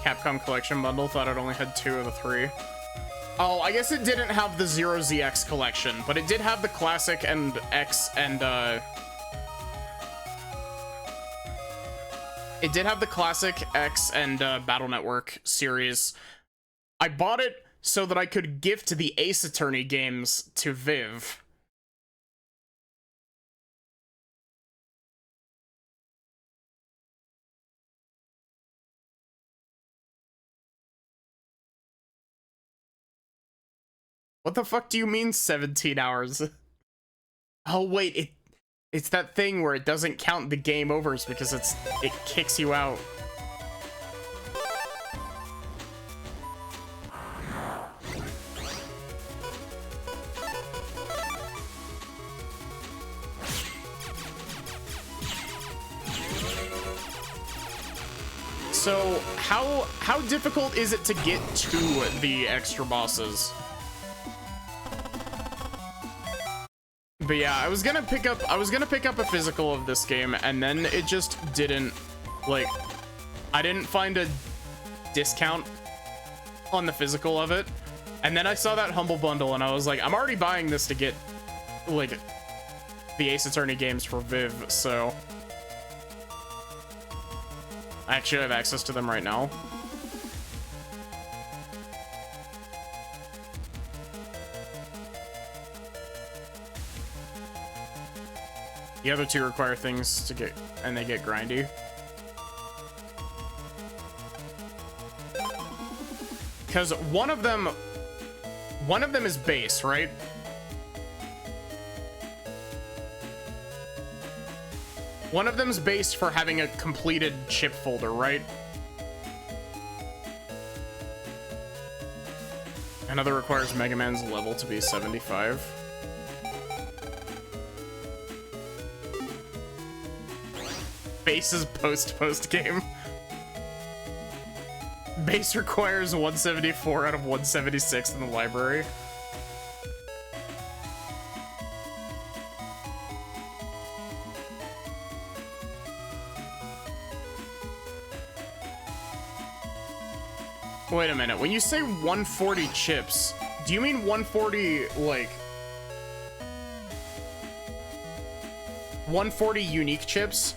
Speaker 1: Capcom Collection Bundle, thought it only had 2 of the 3. Oh, I guess it didn't have the 0ZX collection, but it did have the Classic and X and, it did have the Classic, X, and, Battle Network series. I bought it so that I could gift the Ace Attorney games to Viv. What the fuck do you mean 17 hours? Oh wait, it's that thing where it doesn't count the game overs because it kicks you out. So how difficult is it to get to the extra bosses? But yeah, I was gonna pick up a physical of this game, and then it just didn't, like, I didn't find a discount on the physical of it. And then I saw that Humble Bundle, and I was like, I'm already buying this to get, like, the Ace Attorney games for Viv, so I actually have access to them right now. The other 2 require things to get, and they get grindy. Because one of them is base, right? One of them's base for having a completed chip folder, right? Another requires Mega Man's level to be 75. Base is post game. Base requires 174 out of 176 in the library. Wait a minute, when you say 140 chips, do you mean 140, like, 140 unique chips?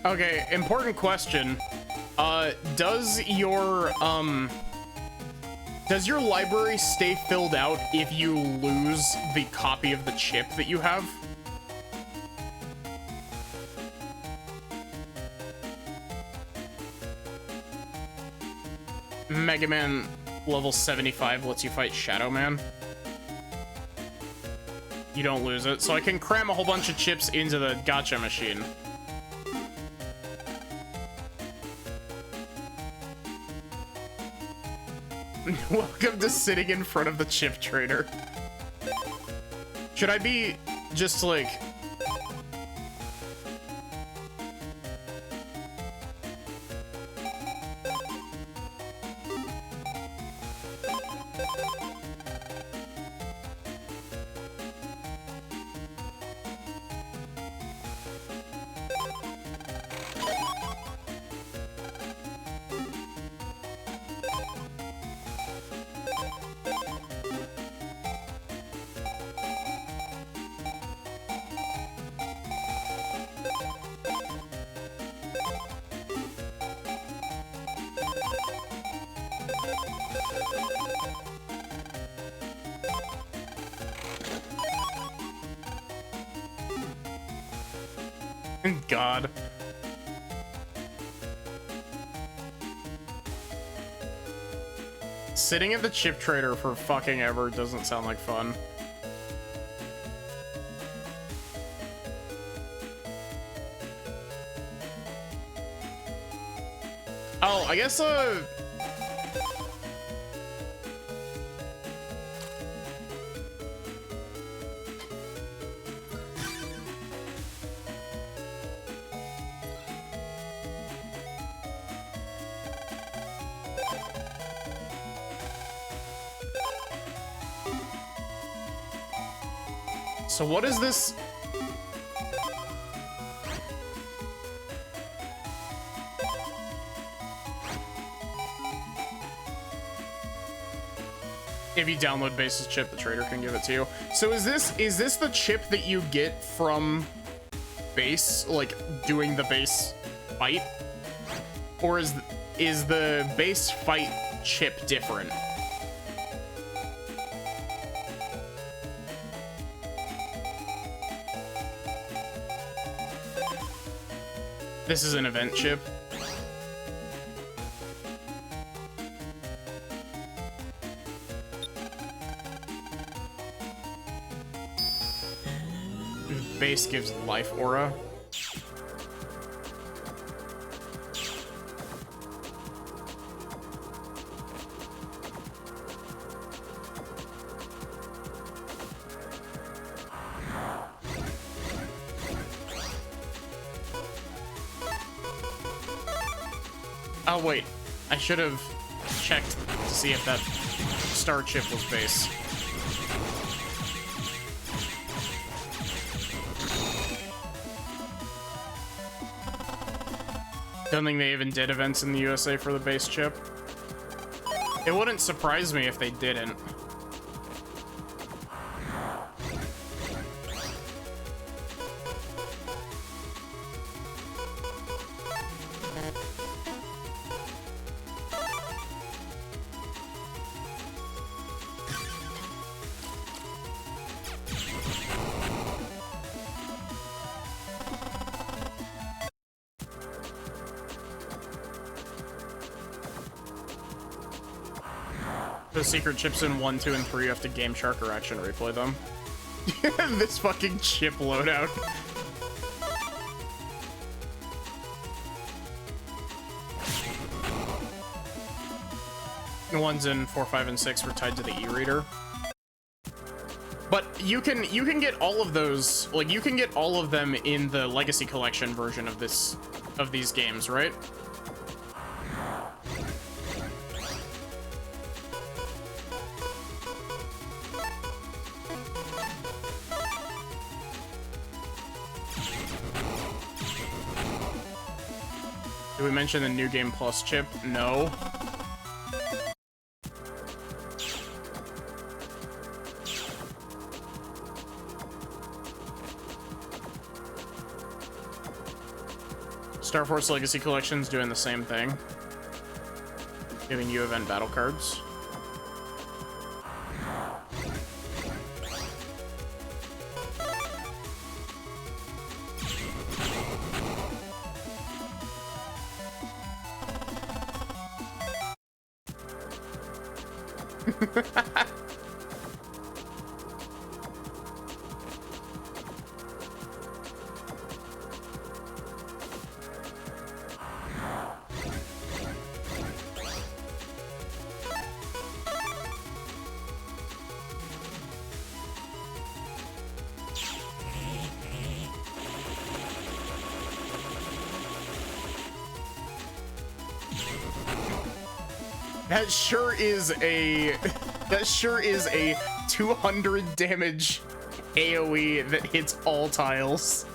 Speaker 1: Okay, important question. Does your library stay filled out if you lose the copy of the chip that you have? Mega Man level 75 lets you fight Shadow Man. You don't lose it, so I can cram a whole bunch of chips into the gacha machine. Welcome to sitting in front of the chip trader. Should I be just like... God. Sitting at the chip trader for fucking ever doesn't sound like fun. Oh, I guess, so what is this? If you download base's chip, the trader can give it to you. So is this the chip that you get from base, like doing the base fight? Or is the base fight chip different? This is an event chip. Base gives life aura. Oh wait, I should have checked to see if that star chip was base. Don't think they even did events in the USA for the base chip. It wouldn't surprise me if they didn't. The secret chips in 1, 2, and 3, you have to Game Shark or Action Replay them. This fucking chip loadout. The ones in 4, 5, and 6 were tied to the e-reader. But you can get all of those, like you can get all of them in the Legacy Collection version of these games, right? Did we mention the New Game Plus chip? No. Star Force Legacy Collection's doing the same thing. Giving you event battle cards. That sure is a 200 damage AoE that hits all tiles.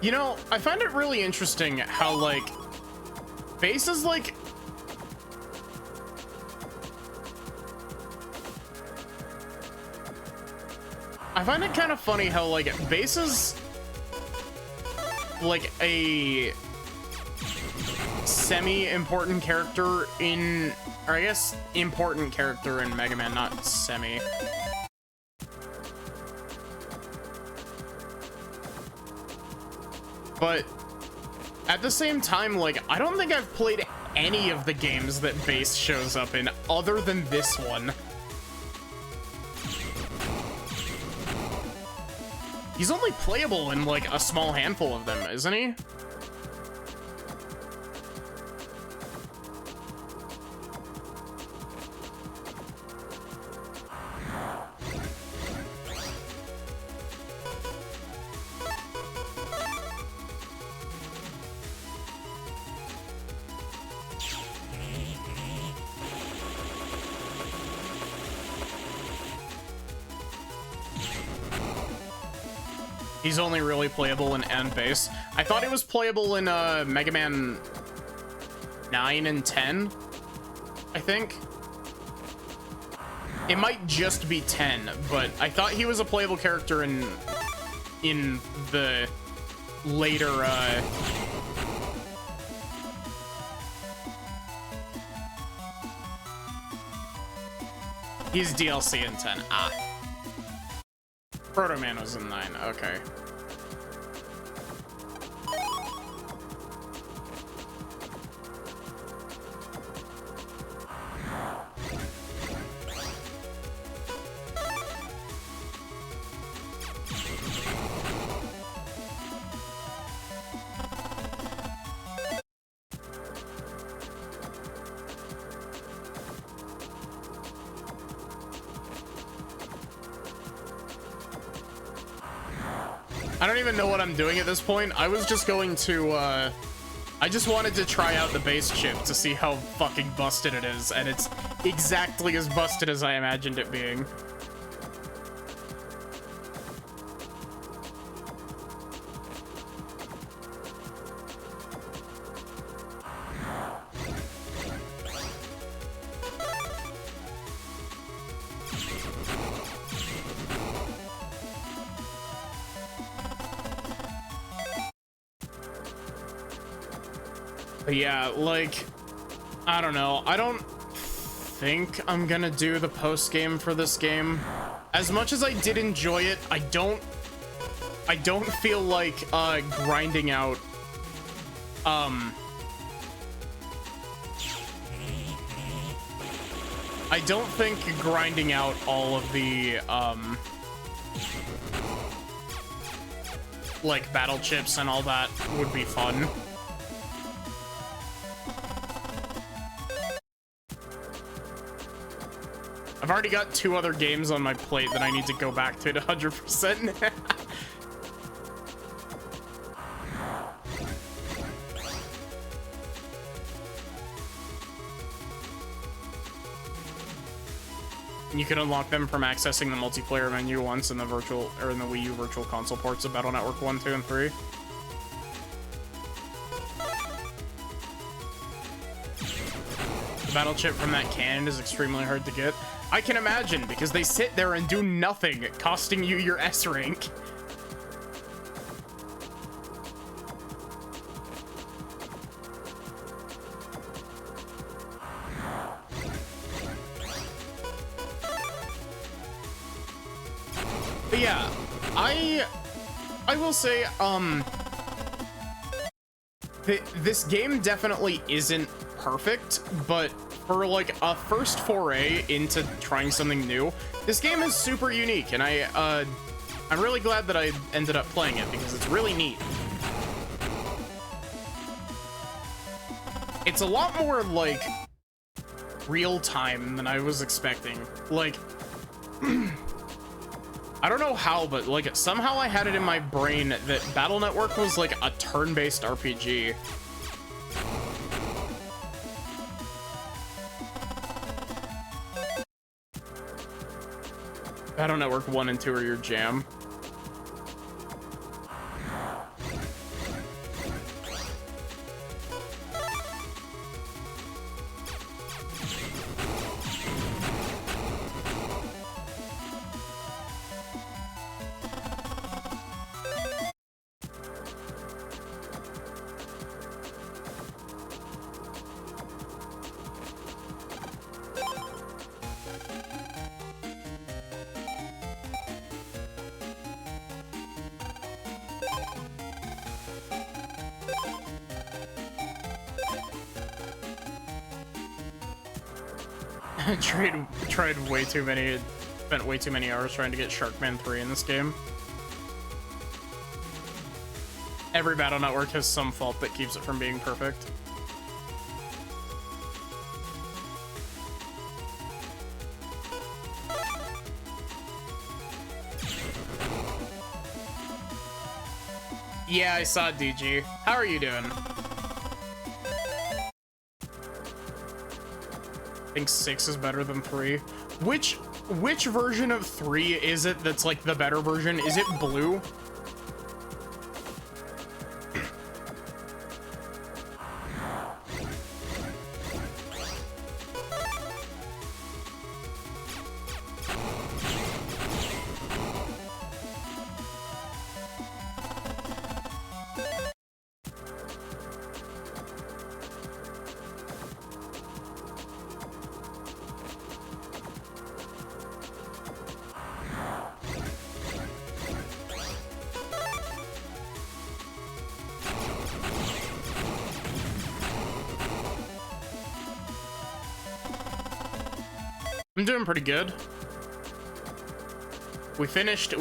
Speaker 1: You know, I find it really interesting how, like, Base is, like... I find it kind of funny how, like, Base is, like, a semi-important character in... Or I guess important character in Mega Man, not semi. But at the same time, like, I don't think I've played any of the games that Base shows up in other than this one. He's only playable in, like, a small handful of them, isn't he? He's only really playable in N Base. I thought he was playable in Mega Man 9 and 10, I think. It might just be 10, but I thought he was a playable character in the later he's DLC in 10. Ah. Proto Man was in 9, okay. I don't even know what I'm doing at this point. I was just going to, I just wanted to try out the base chip to see how fucking busted it is, and it's exactly as busted as I imagined it being. But yeah, like, I don't know. I don't think I'm gonna do the post game for this game. As much as I did enjoy it, I don't feel like grinding out I don't think grinding out all of the like battle chips and all that would be fun. I've already got 2 other games on my plate that I need to go back to 100%. You can unlock them from accessing the multiplayer menu once in the virtual or in the Wii U Virtual Console ports of Battle Network 1, 2, and 3. The battle chip from that cannon is extremely hard to get. I can imagine, because they sit there and do nothing, costing you your S rank. But yeah, I will say, this game definitely isn't perfect, but for like a first foray into trying something new, this game is super unique, and I'm really glad that I ended up playing it because it's really neat. It's a lot more like real time than I was expecting. Like, I don't know how, but like somehow I had it in my brain that Battle Network was like a turn-based RPG. Battle Network 1 and 2 are your jam. Tried way too many, spent way too many hours trying to get Sharkman 3 in this game. Every Battle Network has some fault that keeps it from being perfect. Yeah, I saw it, DG. How are you doing? I think 6 is better than 3. Which version of 3 is it that's like the better version? Is it blue? I'm doing pretty good. We finished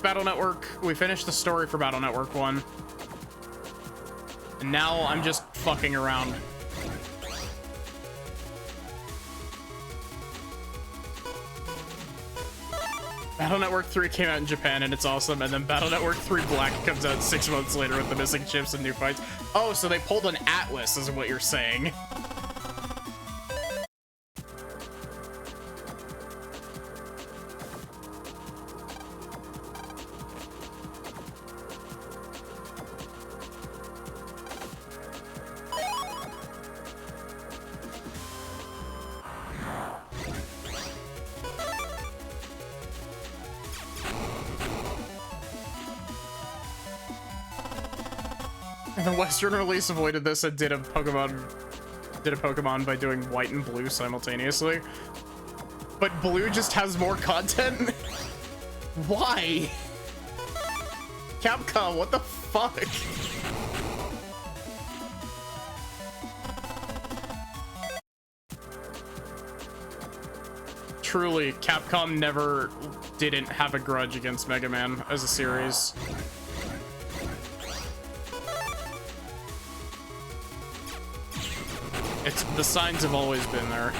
Speaker 1: Battle Network. We finished the story for Battle Network 1. And now I'm just fucking around. Battle Network 3 came out in Japan and it's awesome, and then Battle Network 3 Black comes out 6 months later with the missing chips and new fights. Oh, so they pulled an Atlas is what you're saying. The Western release avoided this and did a Pokemon by doing white and blue simultaneously. But blue just has more content? Why? Capcom, what the fuck? Truly, Capcom never didn't have a grudge against Mega Man as a series. The signs have always been there.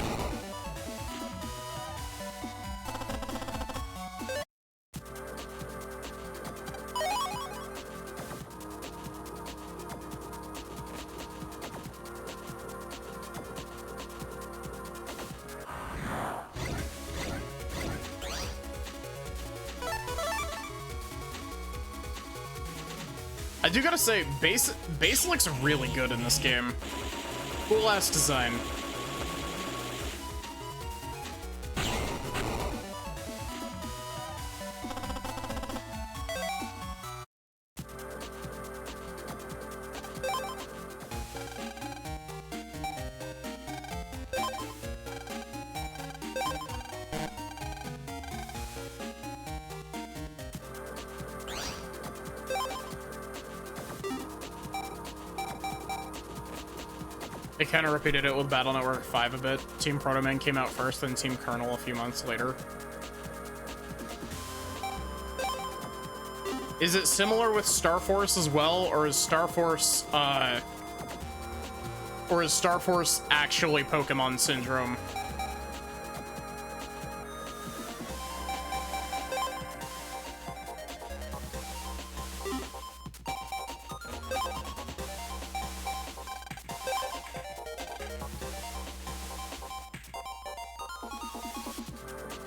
Speaker 1: I do gotta say, base looks really good in this game. Cool ass design. They kind of repeated it with Battle Network 5 a bit. Team Proto Man came out first, then Team Colonel a few months later. Is it similar with Star Force as well, or is Star Force actually Pokemon Syndrome?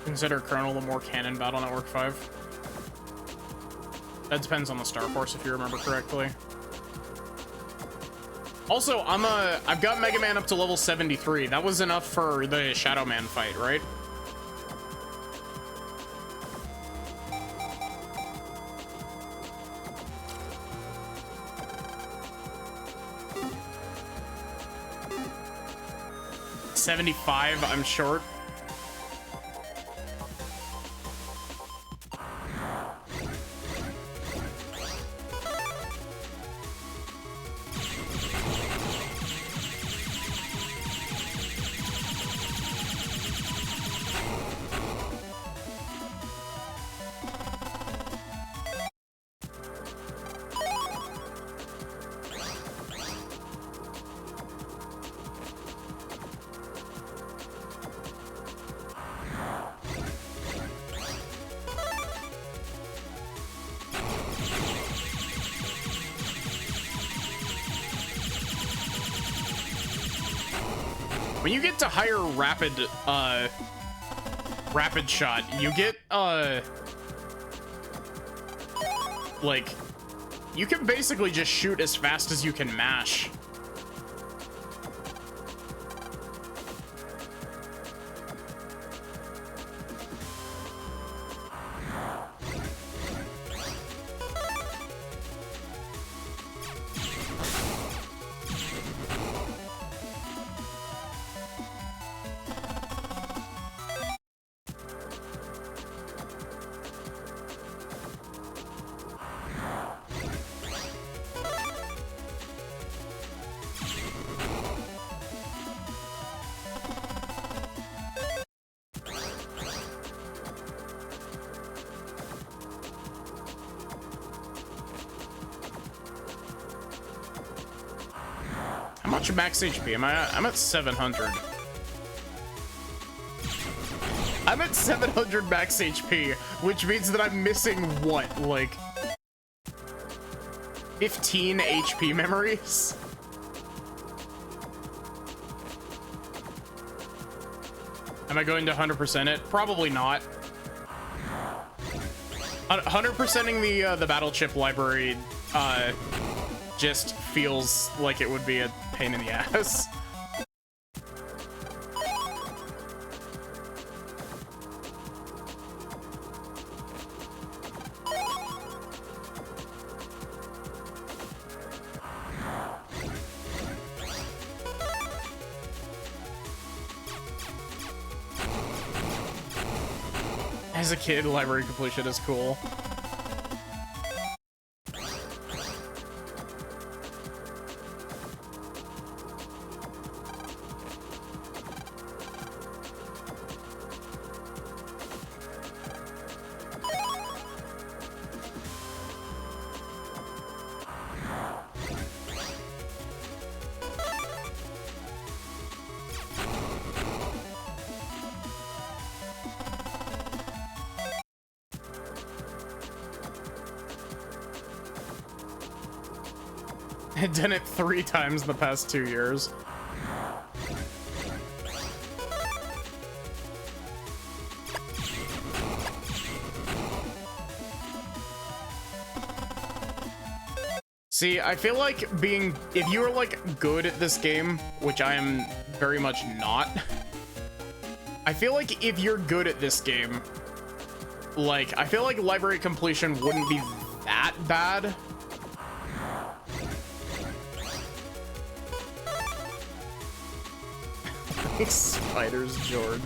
Speaker 1: Consider Colonel the more canon Battle Network 5. That depends on the Star Force, if you remember correctly. Also, I've got Mega Man up to level 73. That was enough for the Shadow Man fight, right? $75, I'm short. When you get to higher rapid shot, you get, like, you can basically just shoot as fast as you can mash. How much max HP am I at? I'm at 700. I'm at 700 max HP, which means that I'm missing what, like 15 HP memories? Am I going to 100% it? Probably not. 100%ing the battle chip library just feels like it would be a pain in the ass. As a kid, library completion is cool. I've done it 3 times in the past 2 years. See, I feel like if you are like good at this game, which I am very much not, I feel like if you're good at this game, like, I feel like library completion wouldn't be that bad. Spiders, George.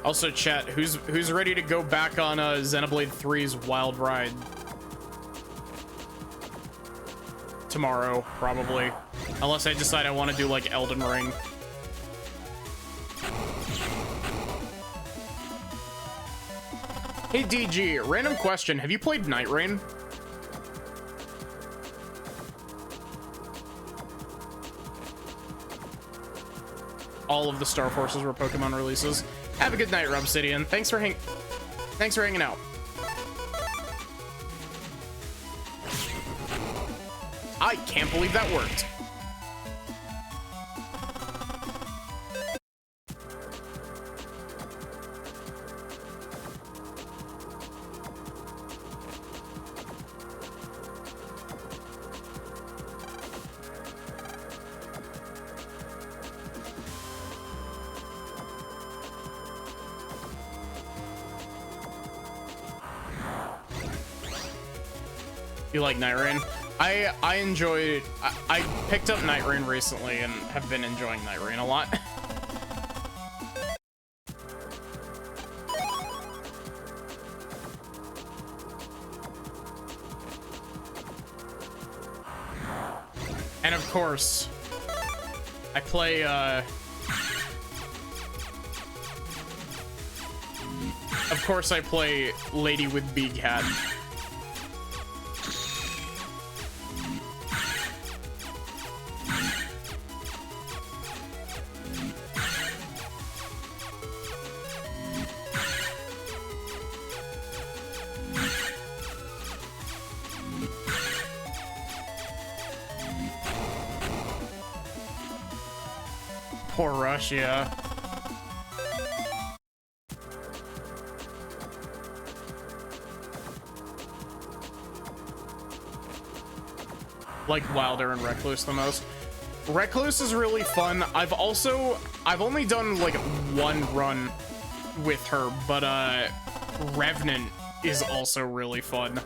Speaker 1: Also, chat, who's ready to go back on Xenoblade 3's Wild Ride? Tomorrow, probably. Unless I decide I want to do, like, Elden Ring. Hey, DG, random question. Have you played Night Rain? All of the Star Forces were Pokemon releases. Have a good night, Rubsidian. Thanks for hanging out. I can't believe that worked. You like Night Rain? I enjoyed. I picked up Night Rain recently and have been enjoying Night Rain a lot. And of course, I play. Of course, I play Lady with Big Hat. Poor Rush, yeah. Like Wilder and Recluse the most. Recluse is really fun. I've only done like one run with her, but Revenant is also really fun.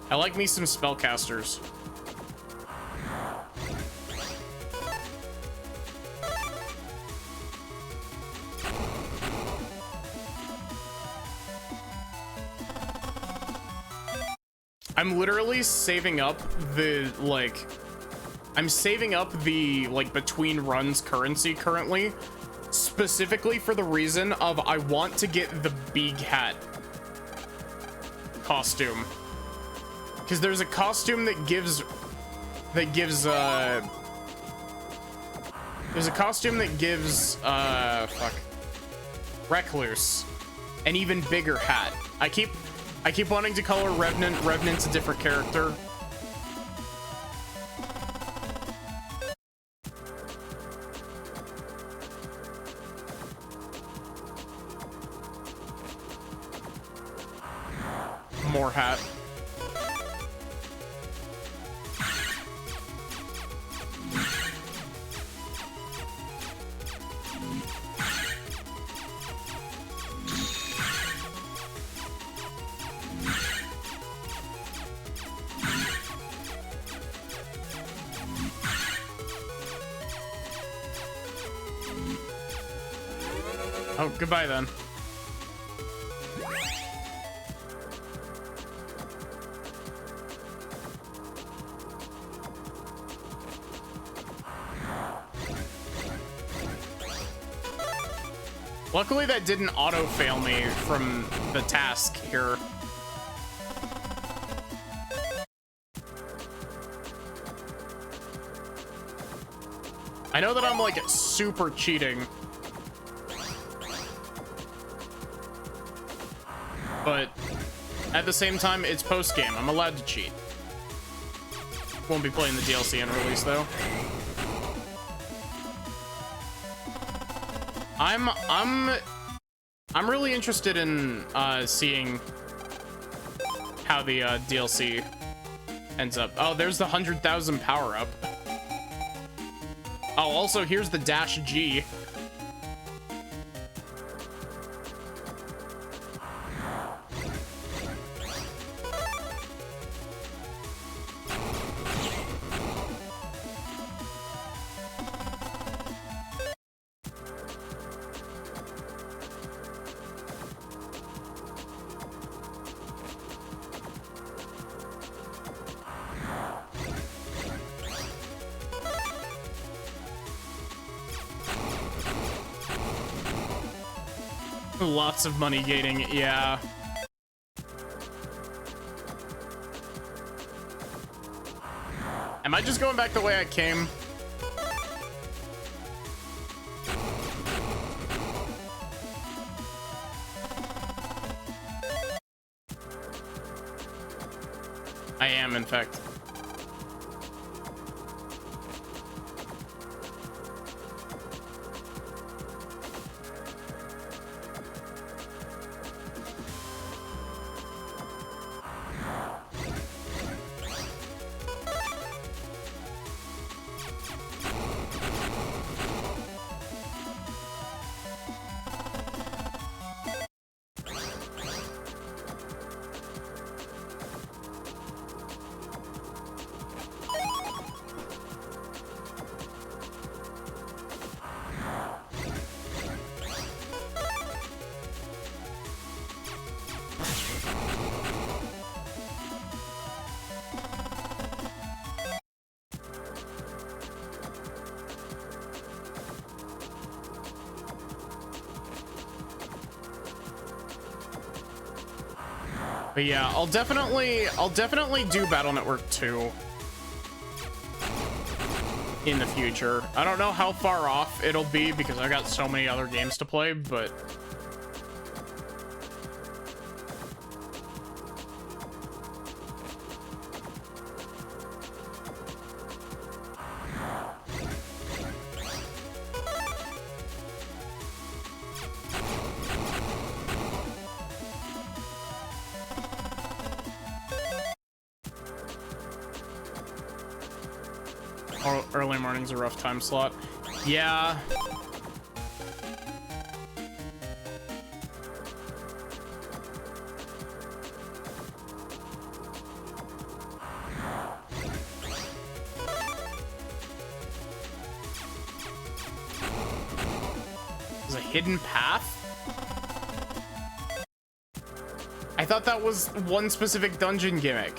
Speaker 1: I like me some spellcasters. I'm literally saving up the, like, I'm saving up the, like, between runs currency currently, specifically for the reason of I want to get the big hat costume. Because there's a costume that gives, there's a costume that gives, Recluse an even bigger hat. I keep wanting to color Revenant. Revenant's a different character. More hat. Oh, goodbye then. Luckily that didn't auto-fail me from the task here. I know that I'm like super cheating, but at the same time, it's post-game. I'm allowed to cheat. Won't be playing the DLC and release though. I'm really interested in seeing how the DLC ends up. Oh, there's the 100,000 power up. Oh, also here's the dash G. Lots of money gating, yeah. Am I just going back the way I came? I am, in fact. But yeah, I'll definitely do Battle Network 2 in the future. I don't know how far off it'll be because I got so many other games to play, but Early morning's a rough time slot. Yeah. There's a hidden path? I thought that was one specific dungeon gimmick.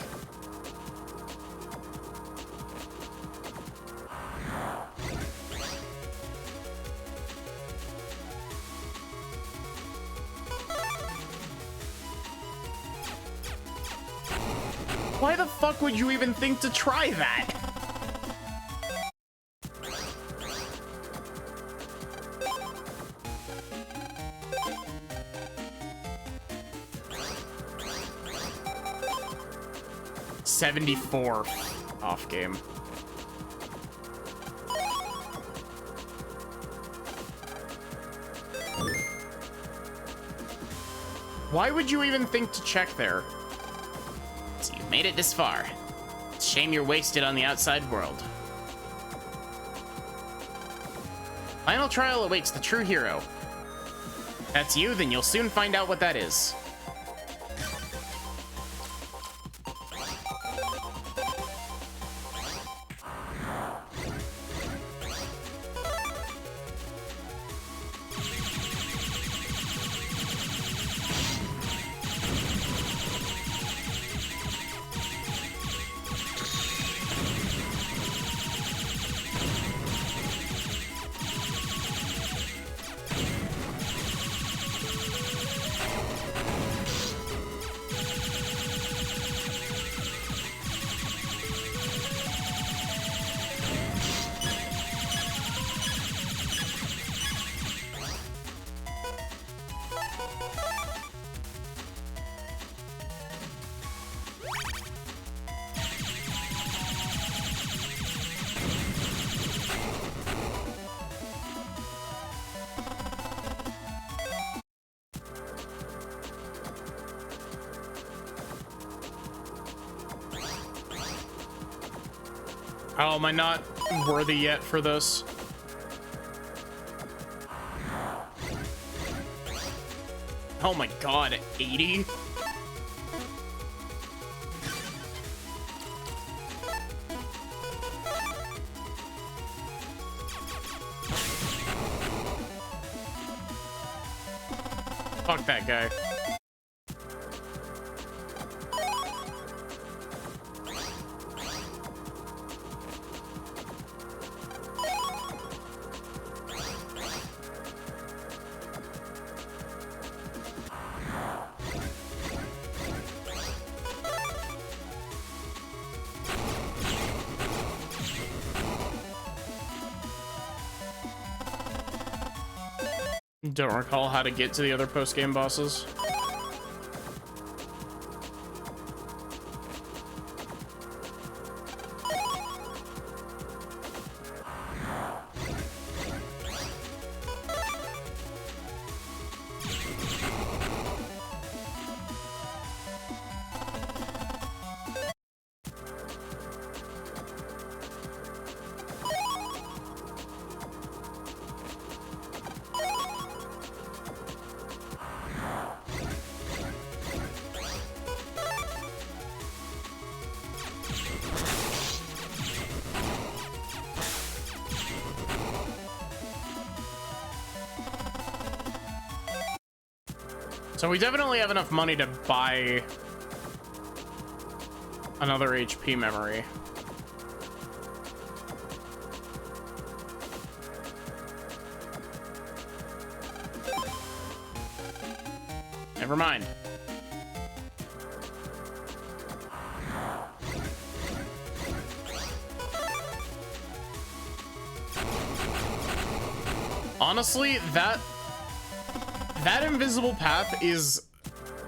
Speaker 1: Why the fuck would you even think to try that? $74 off game. Why would you even think to check there?
Speaker 2: So you've made it this far. It's a shame you're wasted on the outside world. Final trial awaits the true hero. If that's you, then you'll soon find out what that is.
Speaker 1: Oh, am I not worthy yet for this? Oh my god, 80? Fuck that guy. Don't recall how to get to the other post-game bosses. So we definitely have enough money to buy another HP memory. Never mind. Honestly, that invisible path is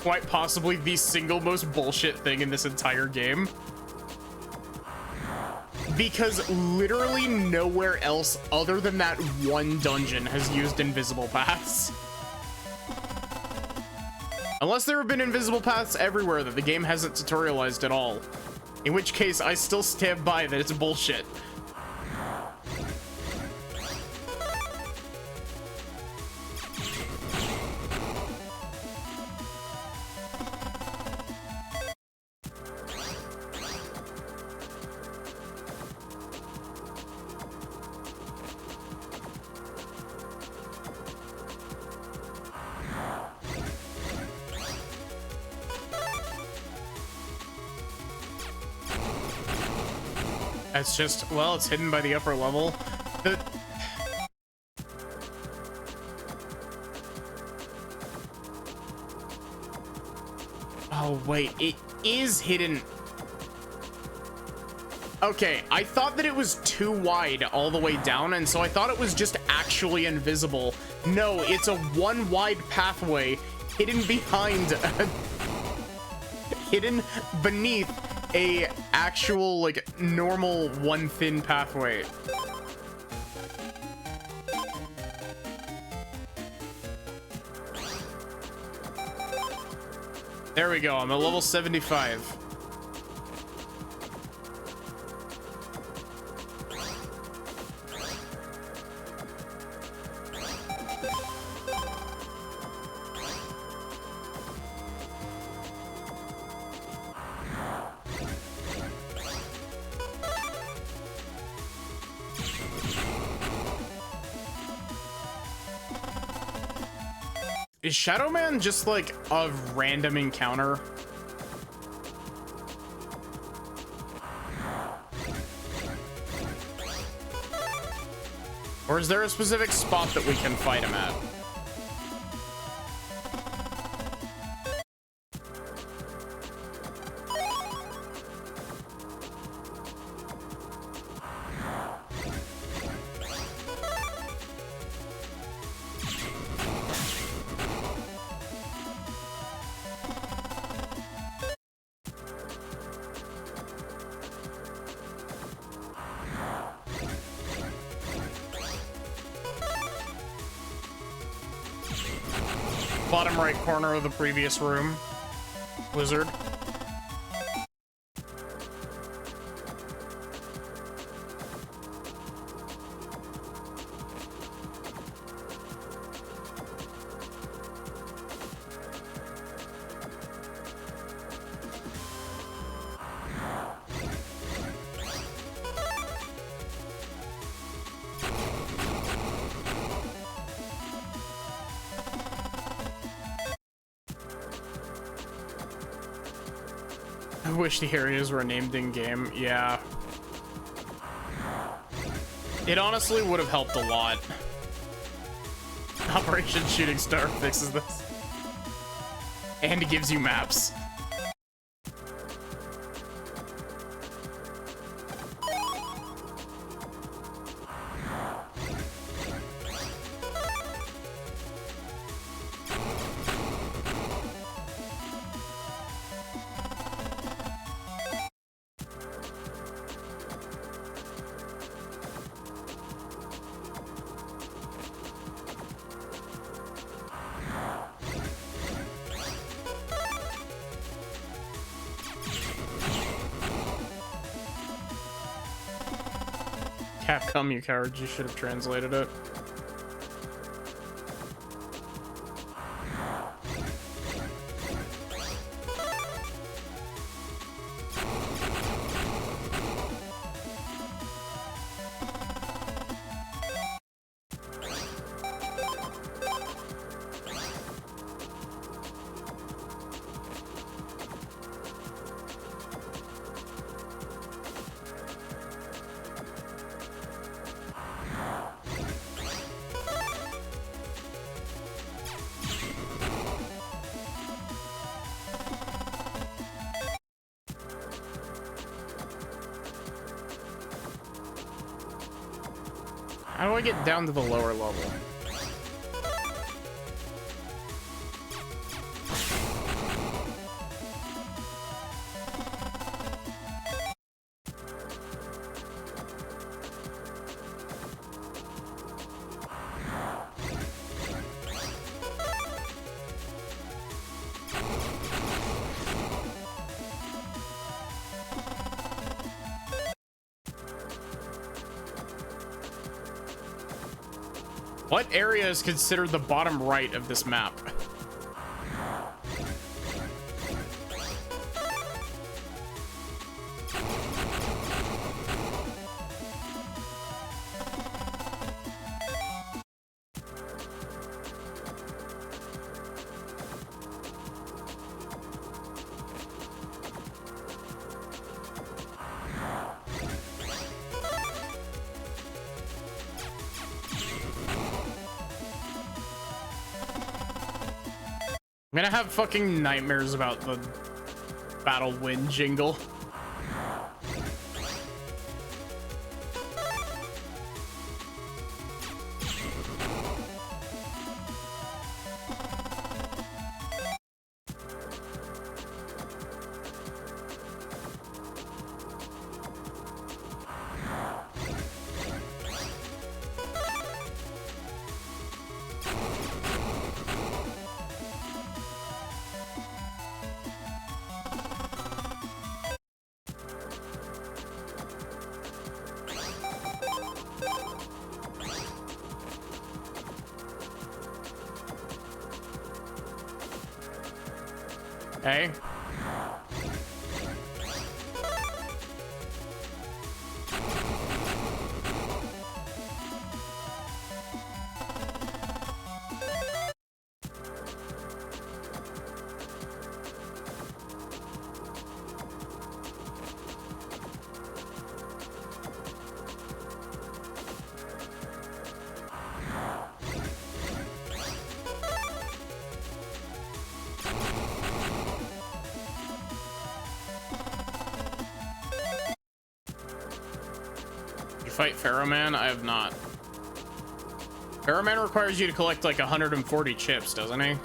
Speaker 1: quite possibly the single most bullshit thing in this entire game. Because literally nowhere else other than that one dungeon has used invisible paths. Unless there have been invisible paths everywhere that the game hasn't tutorialized at all. In which case, I still stand by that it's bullshit. It's just, well, it's hidden by the upper level. The... Oh, wait, it is hidden. Okay, I thought that it was too wide all the way down, and so I thought it was just actually invisible. No, it's a one wide pathway hidden behind, hidden beneath a actual, like, normal one thin pathway. There we go, I'm at level 75. Is Shadow Man just like a random encounter? Or is there a specific spot that we can fight him at? Bottom right corner of the previous room. Wizard. I wish the areas were named in game. Yeah. It honestly would have helped a lot. Operation Shooting Star fixes this. And gives you maps. Capcom, you cowards, you should have translated it. How do I get down to the lower level? What area is considered the bottom right of this map? I'm gonna have fucking nightmares about the battle win jingle. Hey. Fight Pharaoh Man? I have not. Pharaoh Man requires you to collect like 140 chips, doesn't he?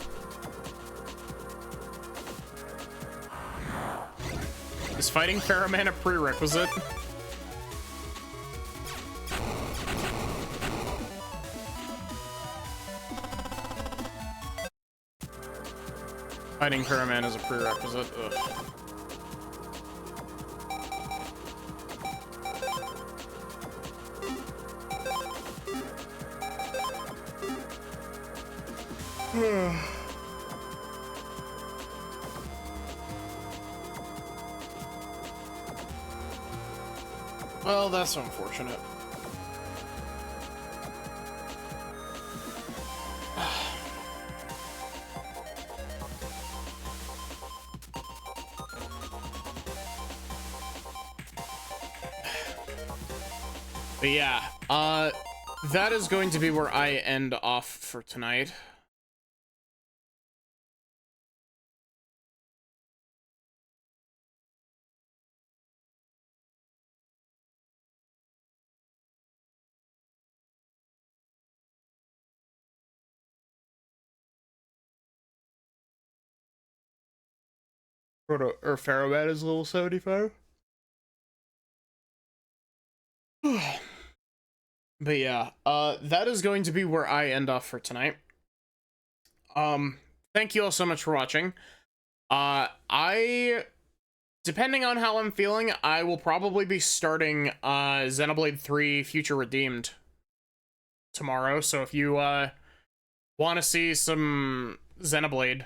Speaker 1: Is fighting Pharaoh Man a prerequisite? Fighting Pharaoh Man is a prerequisite. Ugh. Well, that's unfortunate. But yeah, that is going to be where I end off for tonight. Or Pharaoh Man is level 75. But yeah, that is going to be where I end off for tonight. Thank you all so much for watching. Depending on how I'm feeling, I will probably be starting Xenoblade 3 Future Redeemed tomorrow. So if you want to see some Xenoblade,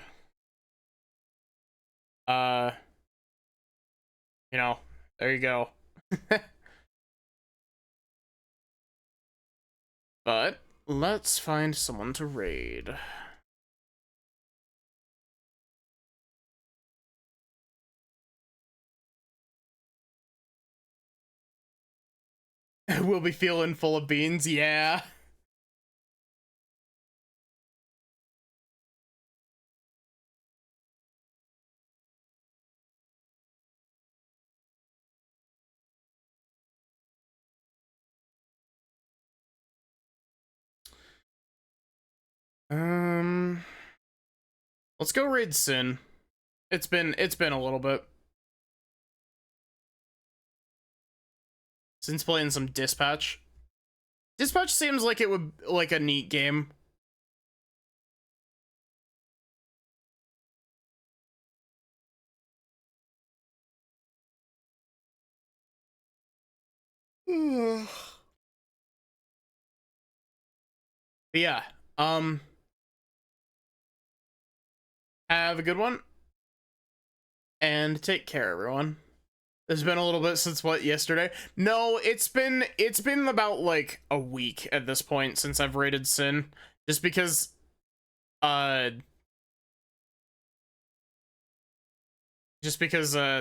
Speaker 1: you know, there you go. But let's find someone to raid. We'll be feeling full of beans, yeah. Let's go raid Sin. It's been a little bit since playing some Dispatch. Dispatch seems like it would like a neat game. But yeah, have a good one and take care, everyone. There's been a little bit since what, yesterday? No, it's been about like a week at this point since I've raided Sin, just because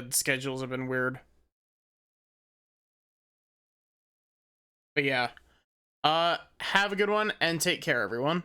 Speaker 1: schedules have been weird. But yeah, have a good one and take care, everyone.